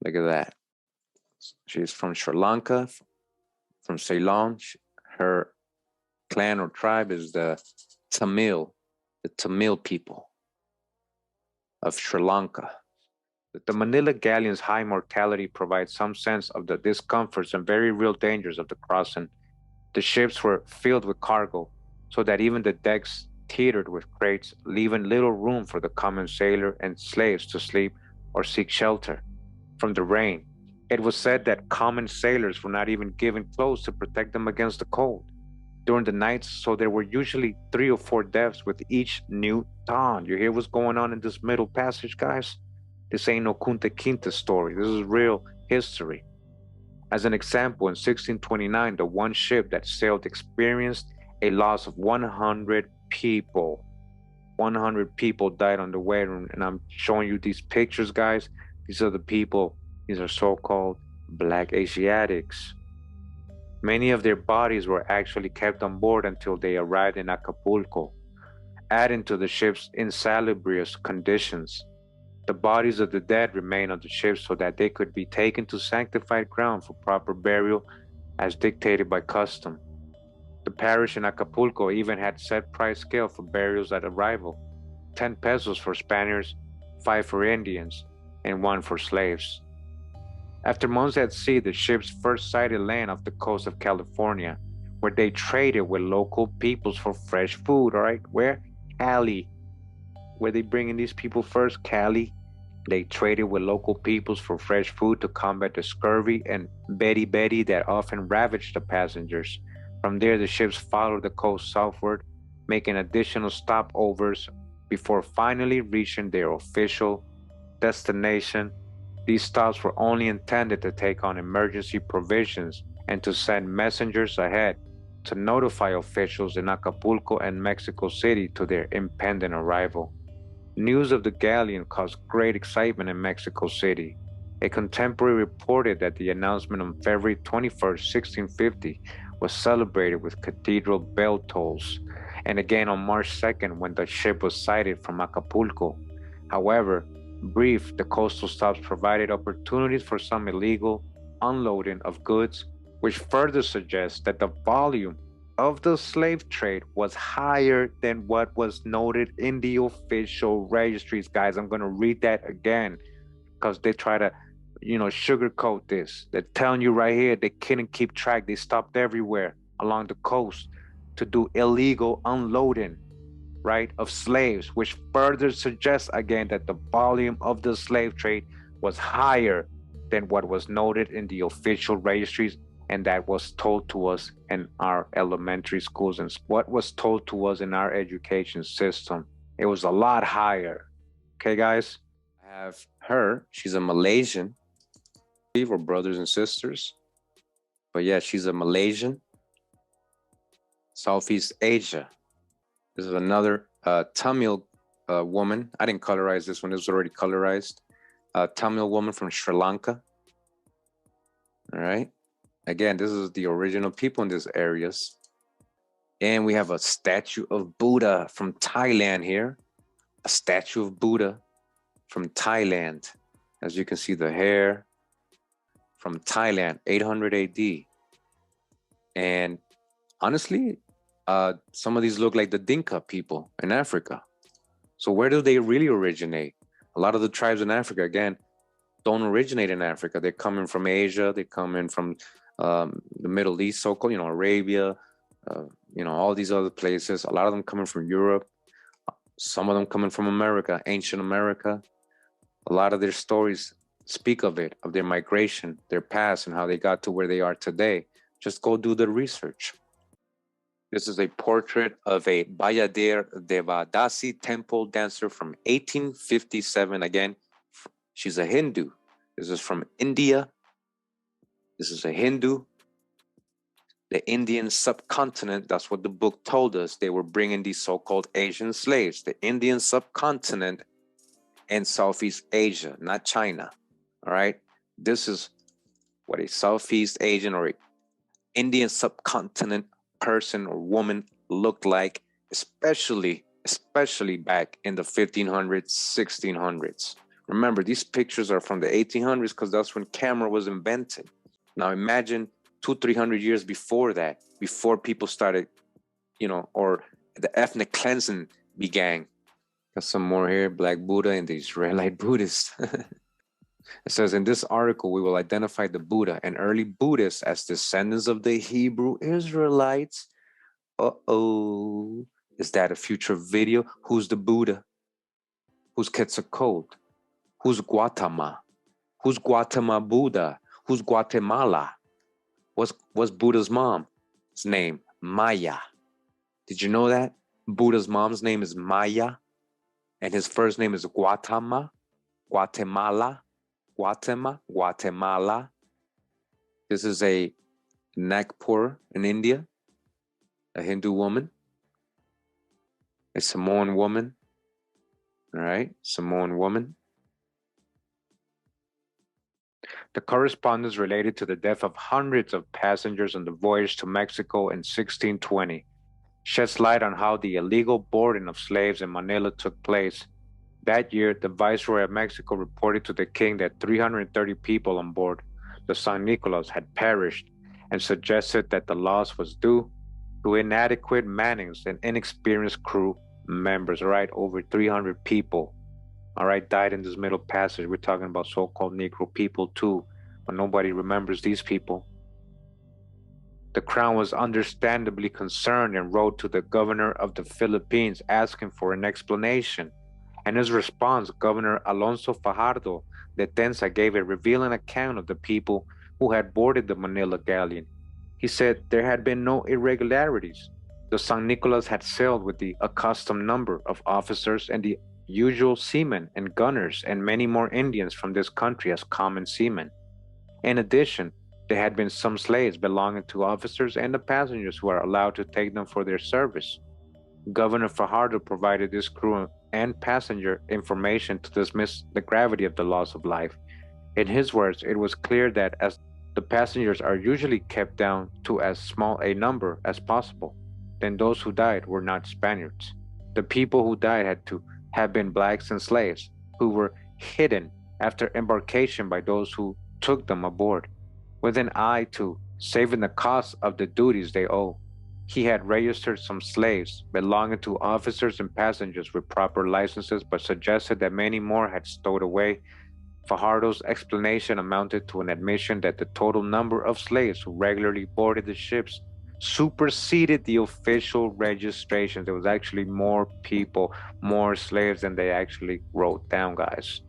Look at that. She's from Sri Lanka, from Ceylon. Her clan or tribe is the Tamil people of Sri Lanka. The Manila Galleon's high mortality provides some sense of the discomforts and very real dangers of the crossing. The ships were filled with cargo, so that even the decks teetered with crates, leaving little room for the common sailor and slaves to sleep or seek shelter from the rain. It was said that common sailors were not even given clothes to protect them against the cold during the nights, so there were usually 3 or 4 deaths with each new dawn. You hear what's going on in this middle passage, guys? This ain't no Kunta Kinte story. This is real history. As an example, in 1629, the one ship that sailed experienced a loss of 100 people. 100 people died on the way, and I'm showing you these pictures, guys. These are the people. These are so-called Black Asiatics. Many of their bodies were actually kept on board until they arrived in Acapulco, adding to the ship's insalubrious conditions. The bodies of the dead remained on the ship so that they could be taken to sanctified ground for proper burial as dictated by custom. The parish in Acapulco even had set price scale for burials at arrival, 10 pesos for Spaniards, 5 for Indians, and 1 for slaves. After months at sea, the ships first sighted land off the coast of California, where they traded with local peoples for fresh food, all right? Where? Cali. Where they bringing these people first? Cali. They traded with local peoples for fresh food to combat the scurvy and betty that often ravaged the passengers. From there, the ships followed the coast southward, making additional stopovers before finally reaching their official destination, These stops were only intended to take on emergency provisions and to send messengers ahead to notify officials in Acapulco and Mexico City to their impending arrival. News of the galleon caused great excitement in Mexico City. A contemporary reported that the announcement on February 21st, 1650, was celebrated with cathedral bell tolls, and again on March 2nd when the ship was sighted from Acapulco. However, brief, the coastal stops provided opportunities for some illegal unloading of goods, which further suggests that the volume of the slave trade was higher than what was noted in the official registries. Guys, I'm going to read that again because they try to, sugarcoat this. They're telling you right here they couldn't keep track. They stopped everywhere along the coast to do illegal unloading, right, of slaves, which further suggests again that the volume of the slave trade was higher than what was noted in the official registries and that was told to us in our elementary schools and what was told to us in our education system. It was a lot higher. Okay, guys? I have her. She's a Malaysian. We're brothers and sisters. But yeah, she's a Malaysian. Southeast Asia. This is another Tamil woman. I didn't colorize this one. It was already colorized. Tamil woman from Sri Lanka. All right. Again, this is the original people in these areas. And we have a statue of Buddha from Thailand here. A statue of Buddha from Thailand. As you can see, the hair from Thailand, 800 AD. And honestly, some of these look like the Dinka people in Africa. So where do they really originate? A lot of the tribes in Africa, again, don't originate in Africa. They're coming from Asia. They come in from the Middle East, so-called, Arabia, all these other places. A lot of them coming from Europe. Some of them coming from America, ancient America. A lot of their stories speak of it, of their migration, their past, and how they got to where they are today. Just go do the research. This is a portrait of a Bayadir Devadasi temple dancer from 1857. Again, she's a Hindu. This is from India. This is a Hindu. The Indian subcontinent, that's what the book told us. They were bringing these so-called Asian slaves. The Indian subcontinent and Southeast Asia, not China. All right? This is what a Southeast Asian or Indian subcontinent person or woman looked like, especially back in the 1500s, 1600s. Remember, these pictures are from the 1800s because that's when camera was invented. Now imagine 200-300 years before that, before people started, or the ethnic cleansing began. Got some more here, Black Buddha and the Israelite Buddhists. It says, in this article, we will identify the Buddha and early Buddhists as descendants of the Hebrew Israelites. Uh-oh. Is that a future video? Who's the Buddha? Who's Quetzalcoatl? Who's Gautama? Who's Gautama Buddha? Who's Guatemala? What's Buddha's mom's name? Maya. Did you know that? Buddha's mom's name is Maya, and his first name is Gautama, Guatemala. This is a Nagpur in India, a Hindu woman, a Samoan woman. All right, Samoan woman. The correspondence related to the death of hundreds of passengers on the voyage to Mexico in 1620 sheds light on how the illegal boarding of slaves in Manila took place. That year, the Viceroy of Mexico reported to the king that 330 people on board the San Nicolas had perished and suggested that the loss was due to inadequate mannings and inexperienced crew members. All right, over 300 people, all right, died in this middle passage. We're talking about so-called Negro people too, but nobody remembers these people. The crown was understandably concerned and wrote to the governor of the Philippines asking for an explanation. In his response, Governor Alonso Fajardo de Tensa gave a revealing account of the people who had boarded the Manila Galleon. He said there had been no irregularities. The San Nicolas had sailed with the accustomed number of officers and the usual seamen and gunners, and many more Indians from this country as common seamen. In addition, there had been some slaves belonging to officers and the passengers who were allowed to take them for their service. Governor Fajardo provided this crew and passenger information to dismiss the gravity of the loss of life. In his words, it was clear that as the passengers are usually kept down to as small a number as possible, then those who died were not Spaniards. The people who died had to have been blacks and slaves who were hidden after embarkation by those who took them aboard, with an eye to saving the cost of the duties they owe. He had registered some slaves belonging to officers and passengers with proper licenses, but suggested that many more had stowed away. Fajardo's explanation amounted to an admission that the total number of slaves who regularly boarded the ships superseded the official registrations. There was actually more people, more slaves than they actually wrote down, guys,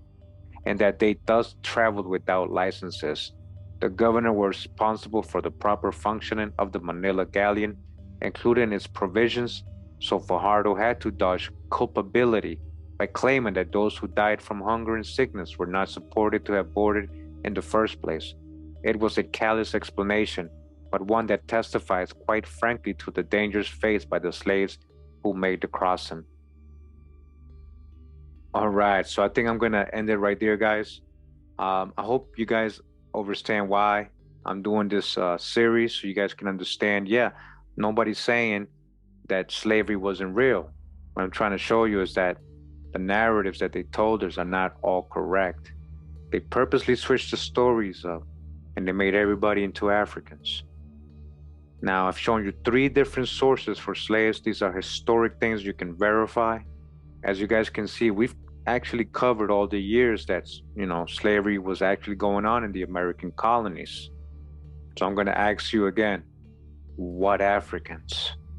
and that they thus traveled without licenses. The governor was responsible for the proper functioning of the Manila Galleon, including its provisions, so Fajardo had to dodge culpability by claiming that those who died from hunger and sickness were not supported to have boarded in the first place. It was a callous explanation, but one that testifies quite frankly to the dangers faced by the slaves who made the crossing. All right, so I think I'm gonna end it right there, guys. I hope you guys understand why I'm doing this series, so you guys can understand. Yeah, nobody's saying that slavery wasn't real. What I'm trying to show you is that the narratives that they told us are not all correct. They purposely switched the stories up, and they made everybody into Africans. Now, I've shown you 3 different sources for slaves. These are historic things you can verify. As you guys can see, we've actually covered all the years that, slavery was actually going on in the American colonies. So I'm going to ask you again, what Africans?